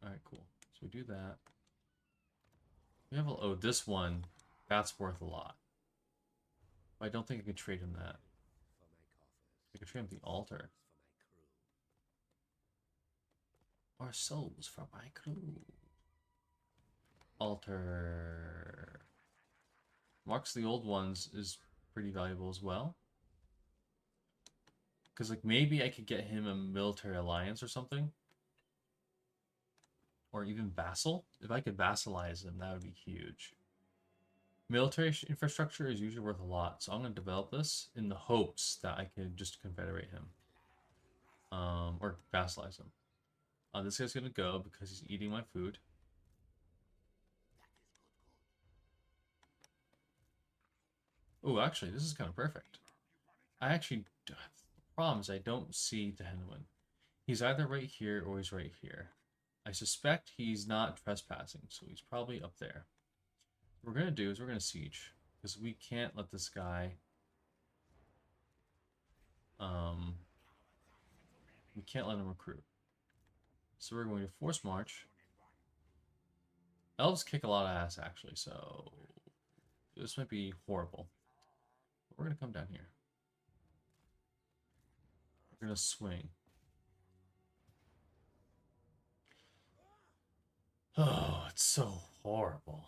Alright, cool. So we do that. We have a... Oh, this one. That's worth a lot. But I don't think I could trade him that. I could trade him the altar. Or souls for my crew. Altar. Marks the old ones is pretty valuable as well. Because, like, maybe I could get him a military alliance or something. Or even vassal. If I could vassalize him, that would be huge. Military infrastructure is usually worth a lot, so I'm going to develop this in the hopes that I could just confederate him. Or vassalize him. This guy's going to go because he's eating my food. Oh, actually, this is kind of perfect. I actually... The problem is I don't see Tehenuan. He's either right here or he's right here. I suspect he's not trespassing, so he's probably up there. What we're going to do is we're going to siege. Because we can't let this guy... we can't let him recruit. So we're going to force march. Elves kick a lot of ass, actually, so... This might be horrible. But we're going to come down here. We're going to swing. It's so horrible.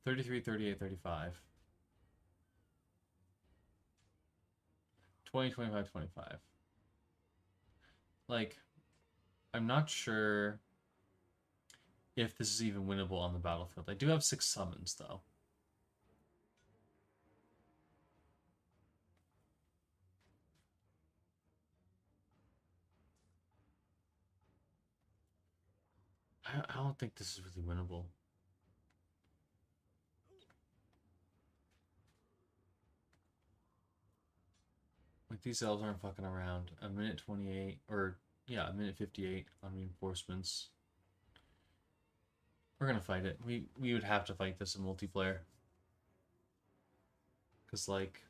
33, 38, 35. 20, 25, 25. Like, I'm not sure if this is even winnable on the battlefield. I do have 6 summons, though. I don't think this is really winnable. Like, these elves aren't fucking around. A minute 28, or, yeah, a minute 58 on reinforcements. We're gonna fight it. We would have to fight this in multiplayer. Because, like,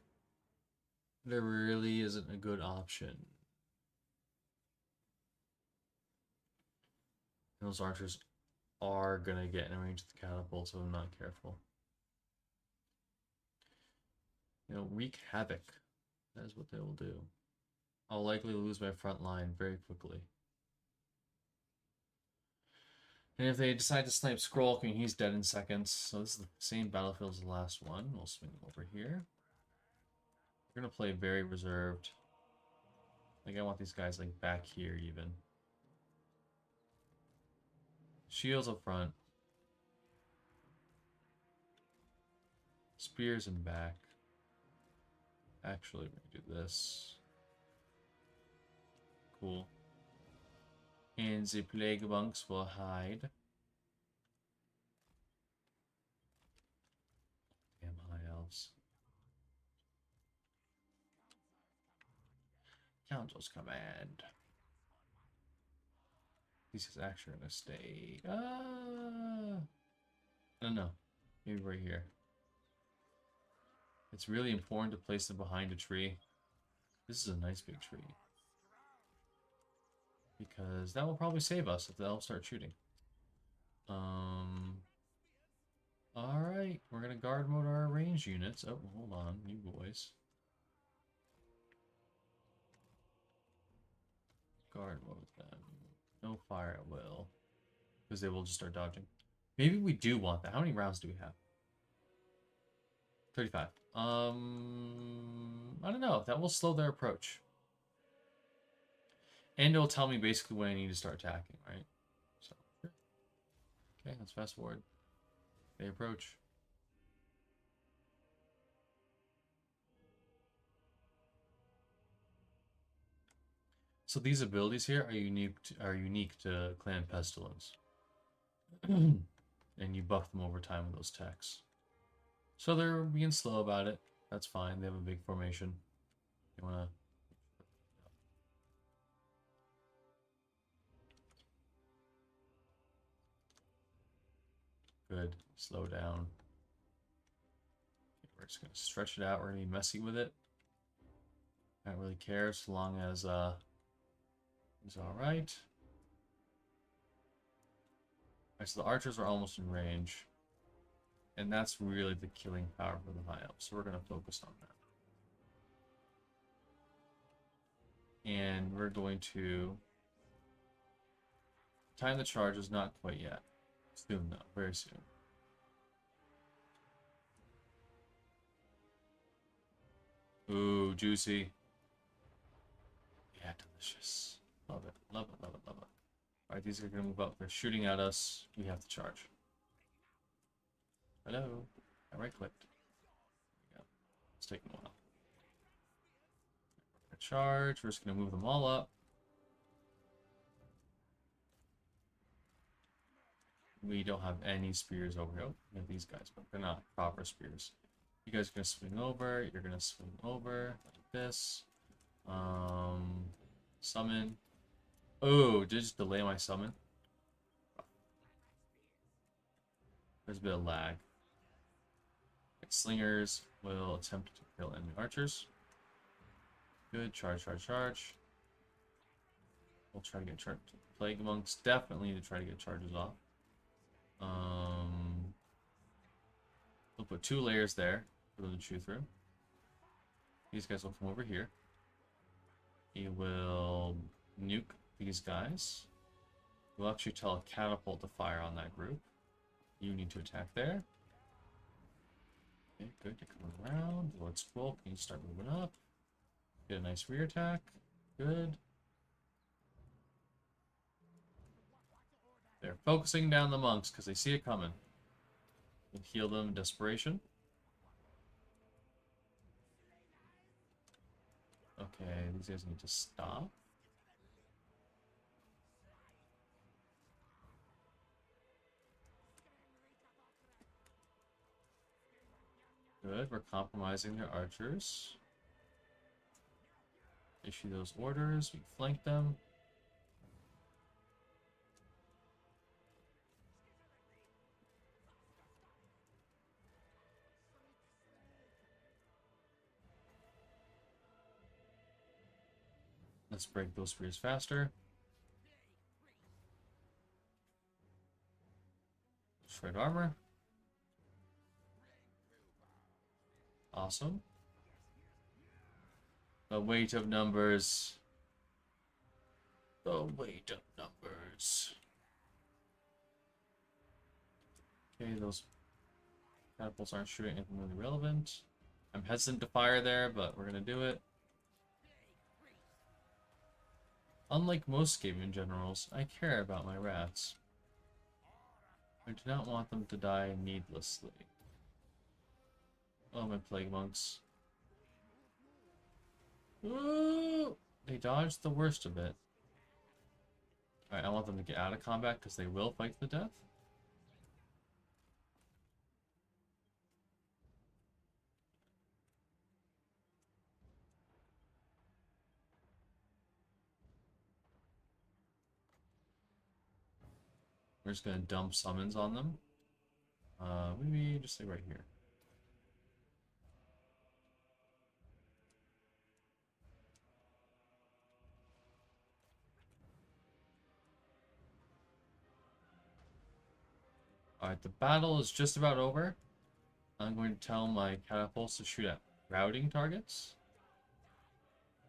there really isn't a good option. And those archers are gonna get in range of the catapult, so I'm not careful. You know, wreak havoc. That is what they will do. I'll likely lose my front line very quickly. And if they decide to snipe Scroll King, he's dead in seconds. So this is the same battlefield as the last one. We'll swing over here. We're gonna play very reserved. Like, I want these guys like back here even. Shields up front. Spears in back. Actually, we're gonna do this. Cool. And the plague monks will hide. Damn high elves. Council's command. These is actually gonna stay. I don't know. Maybe right here. It's really important to place them behind a tree. This is a nice big tree. Because that will probably save us if the elves start shooting. Alright, we're gonna guard mode our range units. Oh, hold on, you boys. Guard mode them. No fire at will. Because they will just start dodging. Maybe we do want that. How many rounds do we have? 35. I don't know. That will slow their approach. And it'll tell me basically when I need to start attacking, right? So, okay, let's fast forward. They approach. So these abilities here are unique to Clan Pestilence. And you buff them over time with those techs. So they're being slow about it. That's fine. They have a big formation. You wanna good. Slow down. We're just gonna stretch it out. We're gonna be messy with it. I don't really care so long as it's alright. Alright, so the archers are almost in range. And that's really the killing power for the high elves. So we're gonna focus on that. And we're going to time the charges, not quite yet. Soon though, very soon. Ooh, juicy. Yeah, delicious. Love it, love it, love it, love it. Alright, these are gonna move up. They're shooting at us. We have to charge. Hello. I right-clicked. There we go. It's taking a while. We're gonna charge. We're just gonna move them all up. We don't have any spears over here. Oh, we have these guys, but they're not proper spears. You guys are gonna swing over. You're gonna swing over like this. Summon. Oh, did I just delay my summon? There's a bit of lag. Slingers will attempt to kill enemy archers. Good. Charge, charge, charge. We'll try to get charged. Plague monks definitely need to try to get charges off. We'll put 2 layers there for them to chew through. These guys will come over here. He will nuke these guys. We'll actually tell a catapult to fire on that group. You need to attack there. Okay, good. You're coming around. Lord Scroll, can you start moving up? Get a nice rear attack. Good. They're focusing down the monks because they see it coming. We'll heal them in desperation. Okay, these guys need to stop. Good, we're compromising their archers. Issue those orders, we flank them. Let's break those spears faster. Shred armor. Awesome. The weight of numbers. The weight of numbers. Okay, those catapults aren't shooting anything really relevant. I'm hesitant to fire there, but we're gonna do it. Unlike most Skaven generals, I care about my rats. I do not want them to die needlessly. Oh, my plague monks. Ooh! They dodged the worst of it. Alright, I want them to get out of combat because they will fight to the death. We're just gonna dump summons on them. Maybe just stay right here. Alright, the battle is just about over. I'm going to tell my catapults to shoot at routing targets.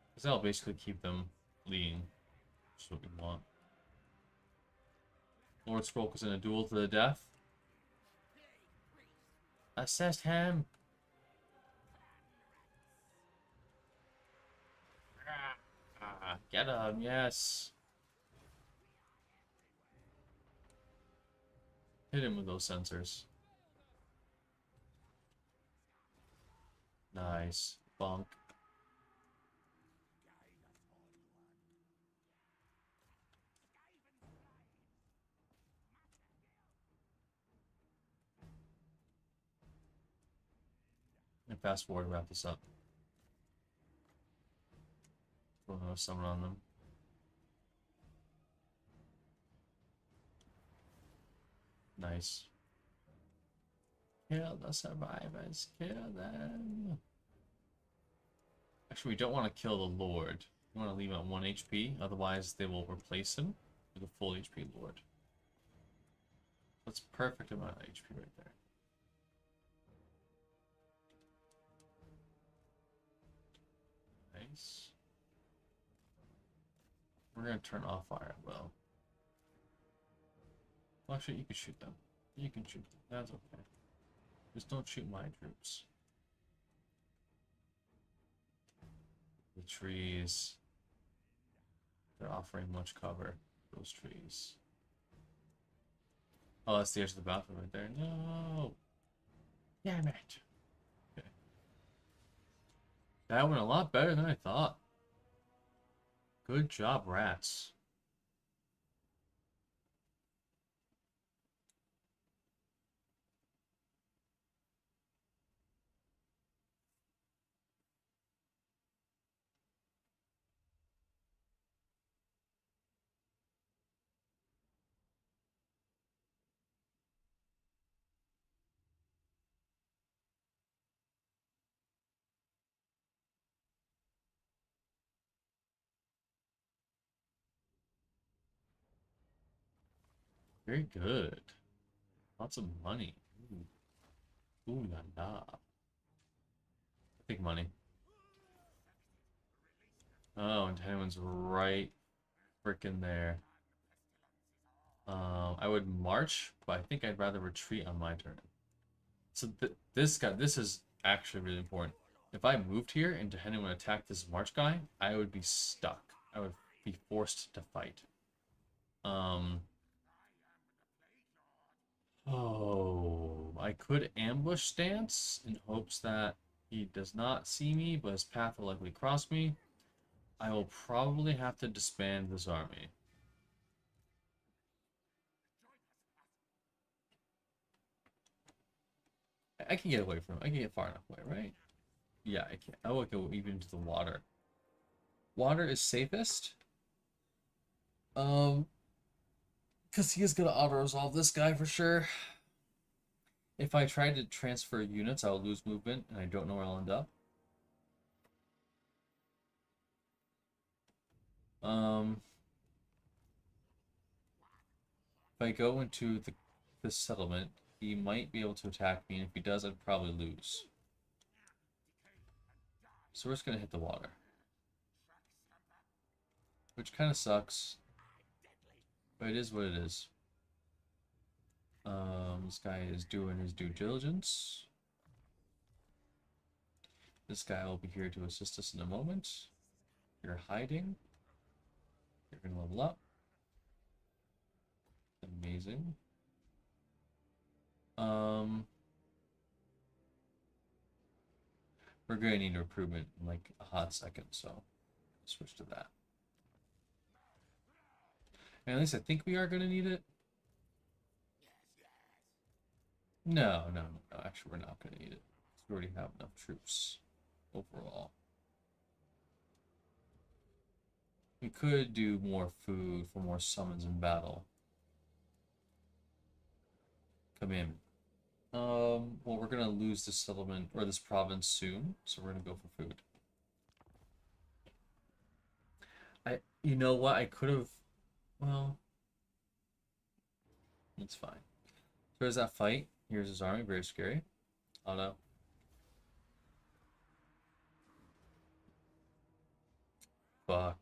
Because that'll basically keep them fleeing. Which is what we want. Lord Scroll is in a duel to the death. Assist him! Get him, yes! Hit him with those sensors. Nice. Bonk. And fast forward, wrap this up. Throw another summon on them. Nice. Kill the survivors. Kill them. Actually, we don't want to kill the Lord. We want to leave him at 1 HP. Otherwise, they will replace him with a full HP Lord. That's perfect amount of HP right there. Nice. We're going to turn off fire at will. Well, actually, you can shoot them. You can shoot them. That's okay. Just don't shoot my troops. The trees. They're offering much cover. Those trees. Oh, that's the edge of the battlefield right there. No! Damn it! Okay. That went a lot better than I thought. Good job, rats. Very good. Lots of money. Ooh, ooh la la. Big money. Oh, and anyone's right freaking there. I would march, but I think I'd rather retreat on my turn. So this is actually really important. If I moved here and Dehenna would attack this march guy, I would be stuck. I would be forced to fight. Oh, I could ambush stance in hopes that he does not see me, but his path will likely cross me. I will probably have to disband this army. I can get away from him. I can get far enough away, right? Yeah, I can. I will go even into the water. Water is safest. Um, because he is gonna auto-resolve this guy for sure. If I try to transfer units, I'll lose movement, and I don't know where I'll end up. If I go into the settlement, he might be able to attack me, and if he does, I'd probably lose. So we're just gonna hit the water. Which kind of sucks. But it is what it is. This guy is doing his due diligence. This guy will be here to assist us in a moment. You're hiding. You're gonna level up. Amazing. We're gonna need improvement in like a hot second, so switch to that. And at least I think we are gonna need it. No, no, no. Actually, we're not gonna need it. We already have enough troops overall. We could do more food for more summons in battle. Come in. Well, we're gonna lose this settlement or this province soon, so we're gonna go for food. You know what? I could have. Well, it's fine. So there's that fight. Here's his army. Very scary. Auto. Fuck.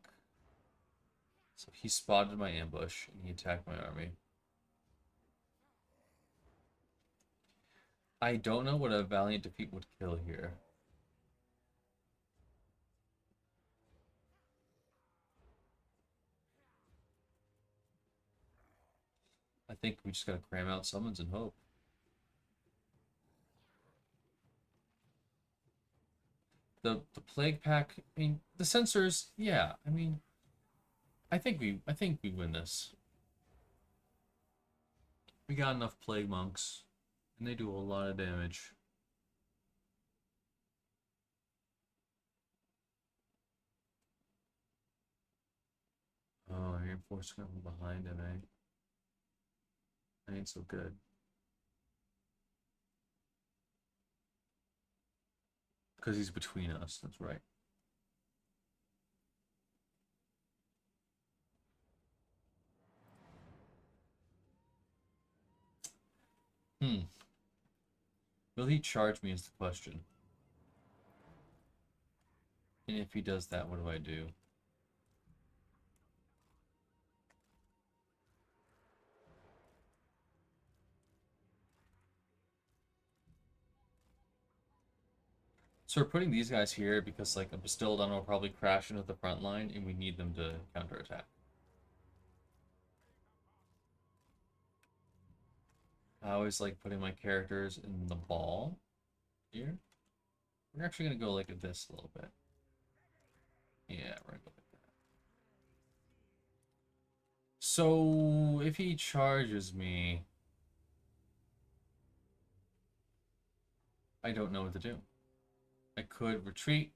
So he spotted my ambush and he attacked my army. I don't know what a valiant defeat would kill here. I think we just gotta cram out summons and hope. The plague pack, I mean, the sensors, yeah, I mean, I think we win this. We got enough plague monks, and they do a lot of damage. Oh, reinforcement from behind him, eh? That ain't so good. Because he's between us, that's right. Will he charge me is the question. And if he does that, what do I do? So we're putting these guys here because like a Bastildon will probably crash into the front line and we need them to counterattack. I always like putting my characters in the ball here. We're actually gonna go like this a little bit. Yeah, we're gonna go like that. So if he charges me, I don't know what to do. I could retreat,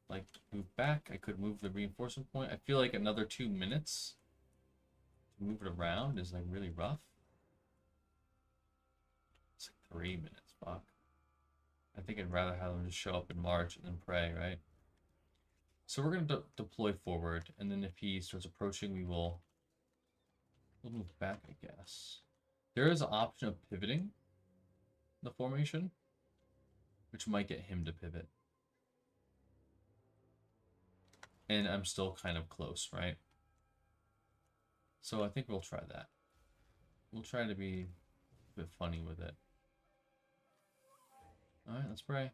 like move back. I could move the reinforcement point. I feel like another 2 minutes to move it around is like really rough. It's like 3 minutes, fuck. I think I'd rather have them just show up in March and then pray, right? So we're gonna deploy forward, and then if he starts approaching, we'll move back, I guess. There is an option of pivoting the formation, which might get him to pivot. And I'm still kind of close, right? So I think we'll try that. We'll try to be a bit funny with it. Alright, let's pray.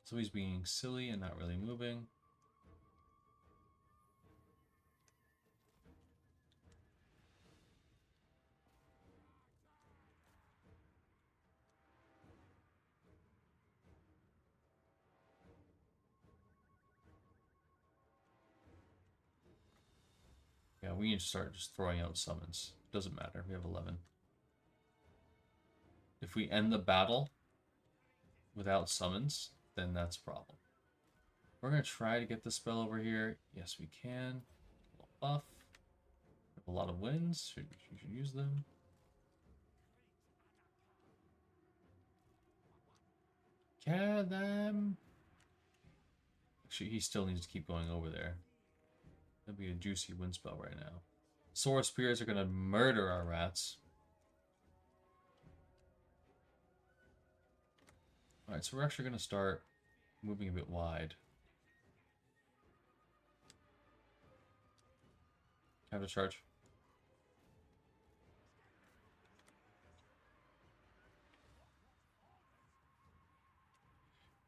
So he's being silly and not really moving. Yeah, we need to start just throwing out summons. Doesn't matter, we have 11. If we end the battle without summons, then that's a problem. We're going to try to get the spell over here. Yes, we can. A little buff. We have a lot of wins. We should use them. Kill them. Actually, he still needs to keep going over there. That'd be a juicy win spell right now. Sword Spears are going to murder our rats. Alright, so we're actually going to start moving a bit wide. Have a charge.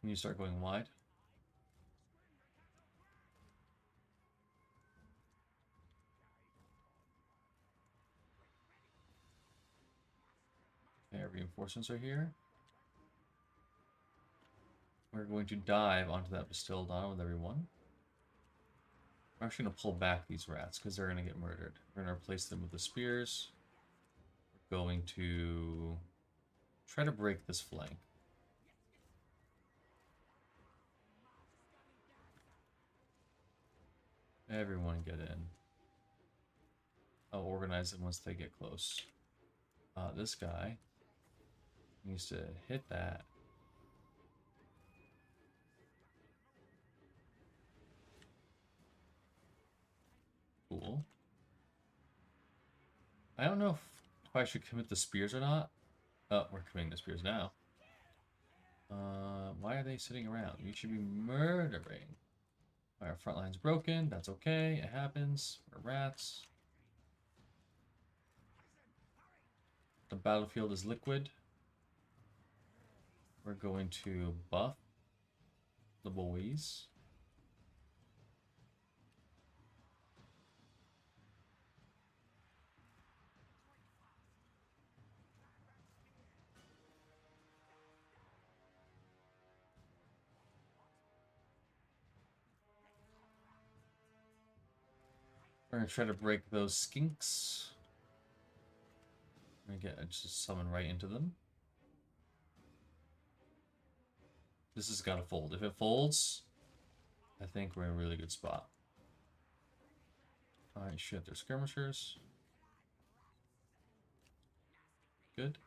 Can you start going wide? Okay, our reinforcements are here. We're going to dive onto that Bastille Dawn with everyone. We're actually going to pull back these rats because they're going to get murdered. We're going to replace them with the spears. We're going to try to break this flank. Everyone get in. I'll organize them once they get close. This guy needs to hit that. Cool. I don't know if I should commit the spears or not. Oh, we're committing the spears now. Why are they sitting around? You should be murdering. Our front line's broken. That's okay. It happens. We're rats. The battlefield is liquid. We're going to buff the boys. We're going to try to break those skinks. I'm going to just summon right into them. This has got to fold. If it folds, I think we're in a really good spot. Alright, shit, they're skirmishers. Good.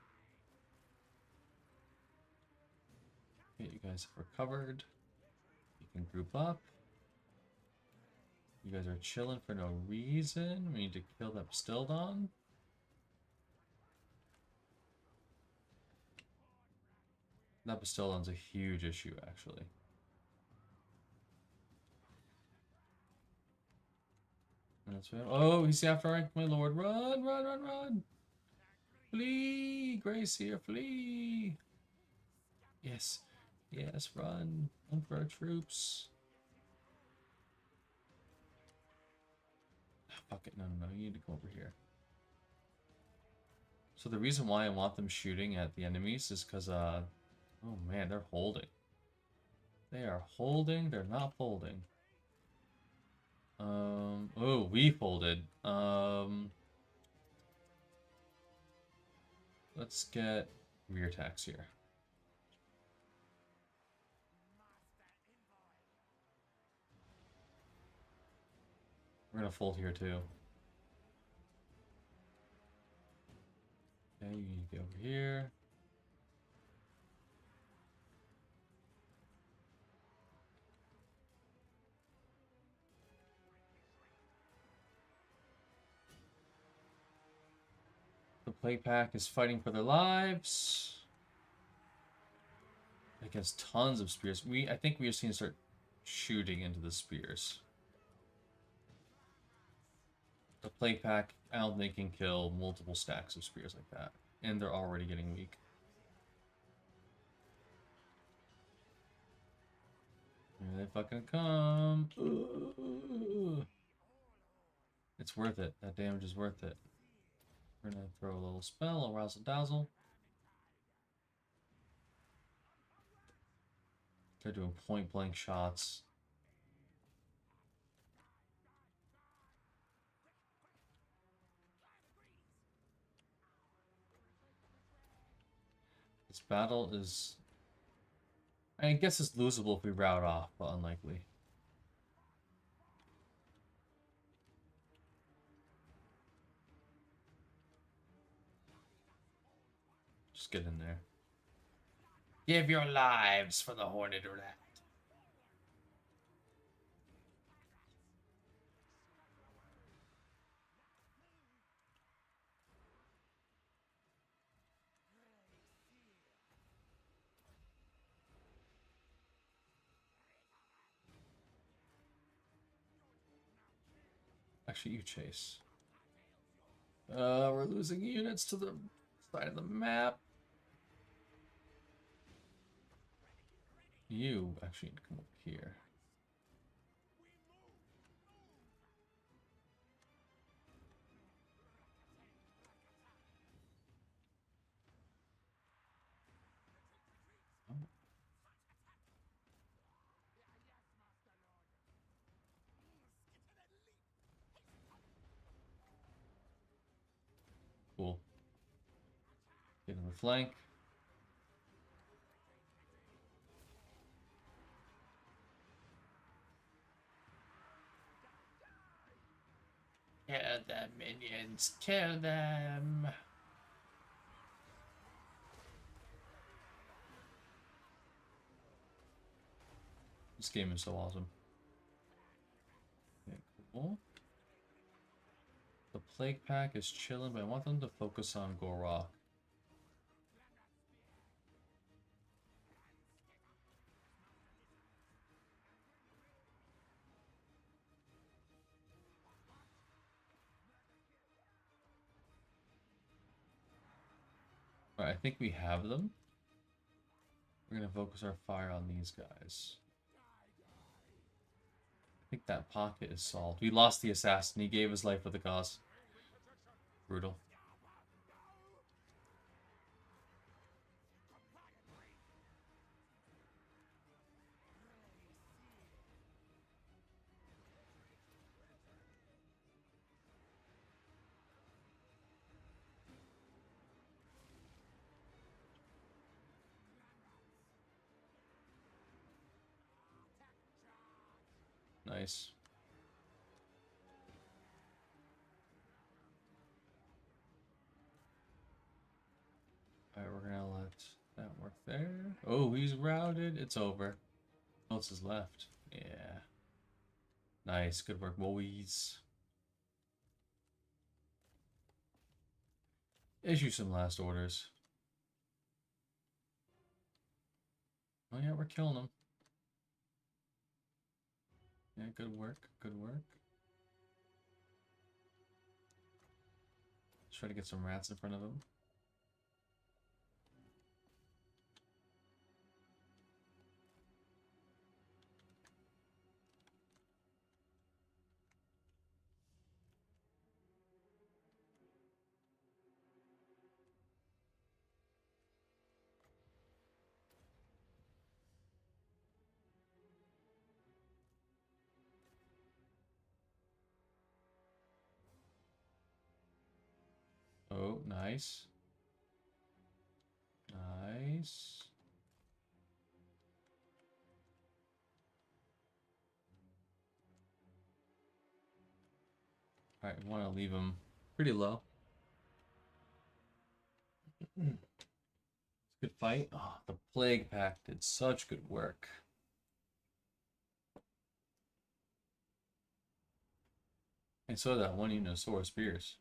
Okay, you guys have recovered. You can group up. You guys are chilling for no reason. We need to kill that Bastildon. That Bastildon's a huge issue, actually. That's right. Oh, he's after my lord. Run, run, run, run. Flee, Grace here, flee. Yes, yes, run. Run for our troops. Fuck it, no, you need to come over here. So the reason why I want them shooting at the enemies is because, oh man, they're holding. They are holding, they're not folding. Oh, we folded. Let's get rear attacks here. We're gonna fold here too. Okay, you need to get over here. The plate pack is fighting for their lives against tons of spears. I think we just need to start shooting into the spears. Plague Pack, I don't think can kill multiple stacks of spears like that. And they're already getting weak. Here they fucking come. It's worth it. That damage is worth it. We're gonna throw a little spell, a Razzle Dazzle. They're doing point blank shots. This battle is... I guess it's losable if we route off, but unlikely. Just get in there. Give your lives for the Horned Rat. Actually, you chase. We're losing units to the side of the map. You actually need to come up here. Oh. Cool. Get in the flank. Kill them, minions. Kill them. This game is so awesome. Okay, cool. The Plague Pack is chilling, but I want them to focus on Gorok. Alright, I think we have them. We're gonna focus our fire on these guys. I think that pocket is solved. We lost the assassin. He gave his life for the cause. Brutal. Nice. Alright, we're gonna let that work there. Oh, he's routed. It's over. What else is left? Yeah. Nice. Good work, boys. Issue some last orders. Oh yeah, we're killing them. Yeah, good work. Good work. Let's try to get some rats in front of him. Oh, nice. Nice. Alright, we want to leave him pretty low. Good fight. Oh, the Plague Pack did such good work. And so that one unit of Sword Spears.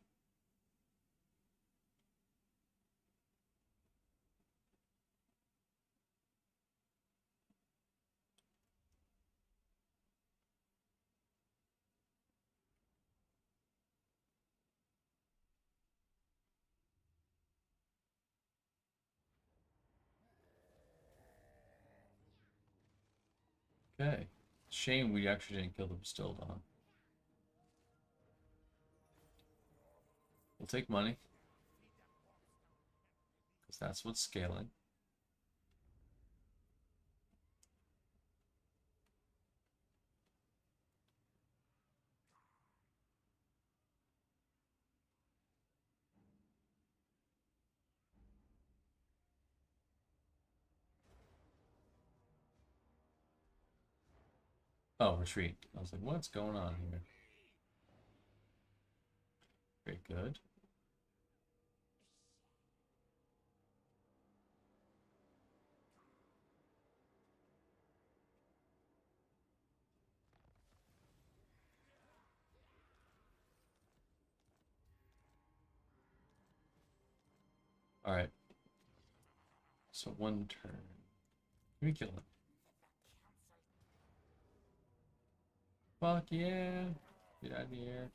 Okay. Shame we actually didn't kill the Bastildon. We'll take money. Because that's what's scaling. Oh, retreat. I was like, what's going on here? Very good. Alright. So one turn. We kill him. Fuck yeah. Get out of here.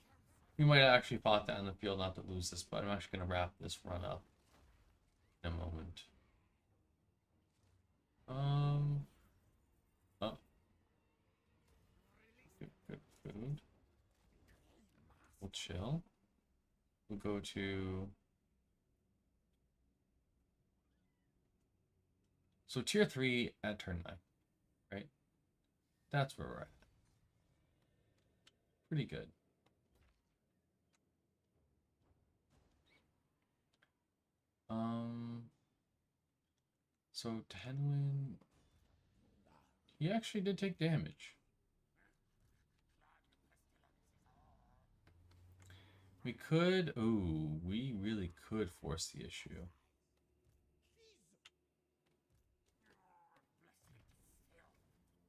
We might have actually fought that in the field not to lose this, but I'm actually going to wrap this run up in a moment. Oh. Good food. We'll chill. We'll go to... So tier 3 at turn 9, right? That's where we're at. Pretty good. So Tenwin, he actually did take damage. We could, ooh, we really could force the issue.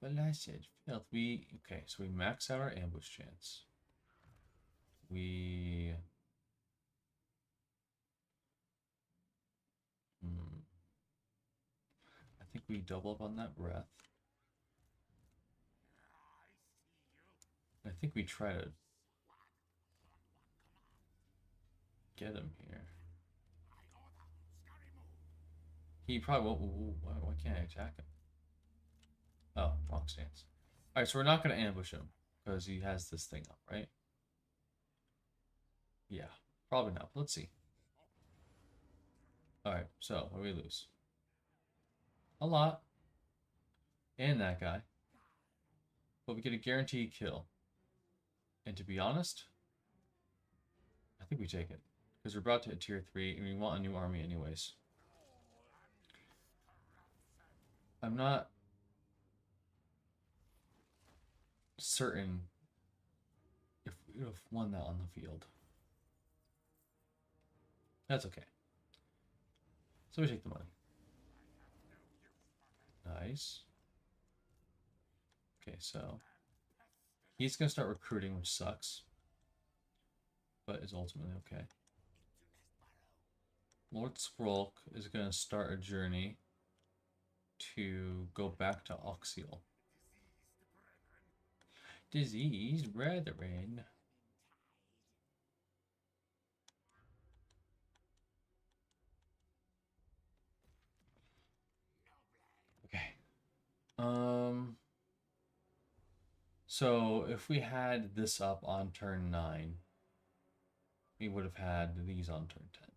Blessed filth. Okay, so we max out our ambush chance. We... I think we double up on that breath. I think we try to get him here. He probably won't. Why can't I attack him? Oh, wrong stance. Alright, so we're not going to ambush him because he has this thing up, right? Yeah, probably not. Let's see. Alright, so what do we lose? A lot. And that guy. But we get a guaranteed kill. And to be honest, I think we take it. Because we're about to hit tier 3 and we want a new army anyways. I'm not certain if we would have won that on the field. That's okay. So we take the money. Nice. Okay, so he's going to start recruiting, which sucks. But is ultimately okay. Lord Skrolk is going to start a journey to go back to Oxial. Diseased brethren. Okay. So if we had this up on turn 9, we would have had these on turn 10.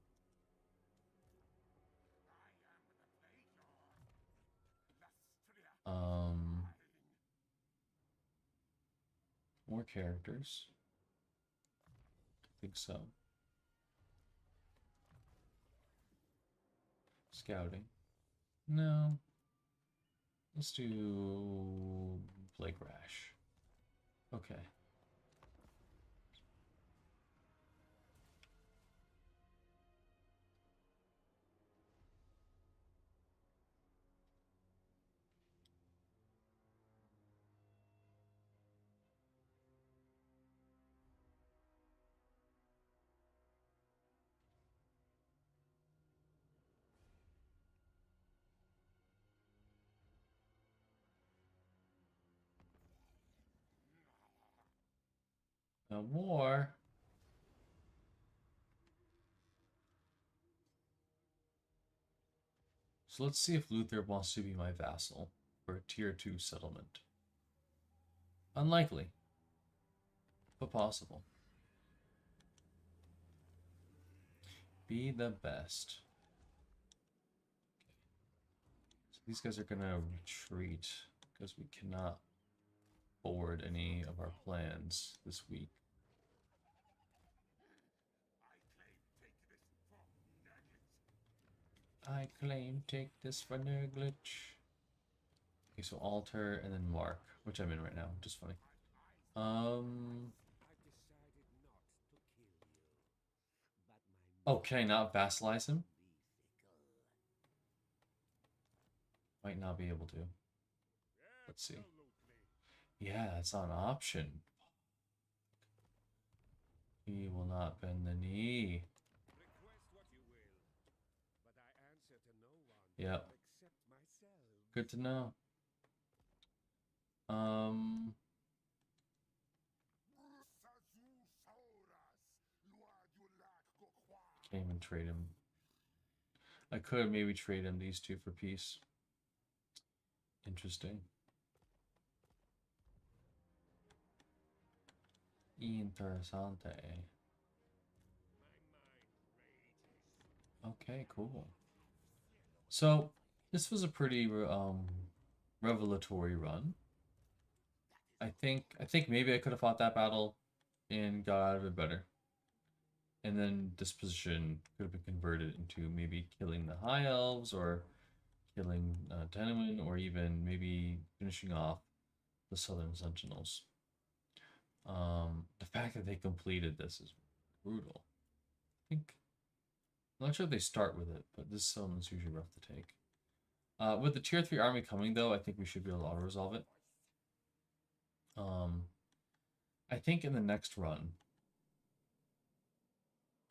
More characters. I think so. Scouting. No. Let's do Plague Rash. Okay. No more. So let's see if Luther wants to be my vassal for a tier 2 settlement. Unlikely, but possible. Be the best. So these guys are gonna retreat because we cannot forward any of our plans this week. I claim take this for glitch. Okay, so alter and then mark, which I'm in right now, which is funny. Oh, can I not vassalize him? Might not be able to. Let's see. Yeah, it's not an option. He will not bend the knee. Yep. Good to know. Can't even trade him. I could maybe trade him these two for peace. Interesting. Interessante. Okay, cool. So this was a pretty revelatory run. I think maybe I could have fought that battle and got out of it better. And then this position could have been converted into maybe killing the high elves or killing Tenuin, or even maybe finishing off the Southern Sentinels. The fact that they completed this is brutal. I'm not sure if they start with it, but this summon's usually rough to take. With the tier 3 army coming, though, I think we should be able to auto-resolve it. I think in the next run,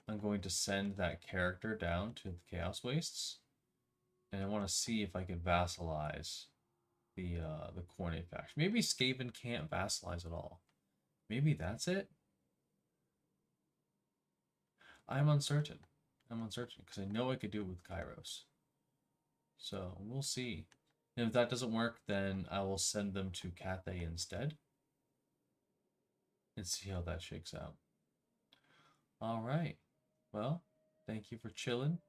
I'm going to send that character down to the Chaos Wastes, and I want to see if I can vassalize the Khorne faction. Maybe Skaven can't vassalize at all. Maybe that's it. I'm uncertain. Because I know I could do it with Kairos. So we'll see. And if that doesn't work, then I will send them to Cathay instead and see how that shakes out. All right. Well, thank you for chilling,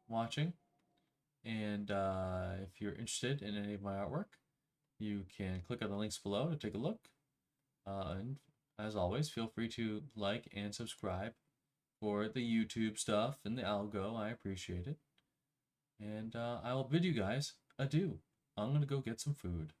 watching. And if you're interested in any of my artwork, you can click on the links below to take a look. And as always, feel free to like and subscribe for the YouTube stuff and the algo. I appreciate it. And I will bid you guys adieu. I'm going to go get some food.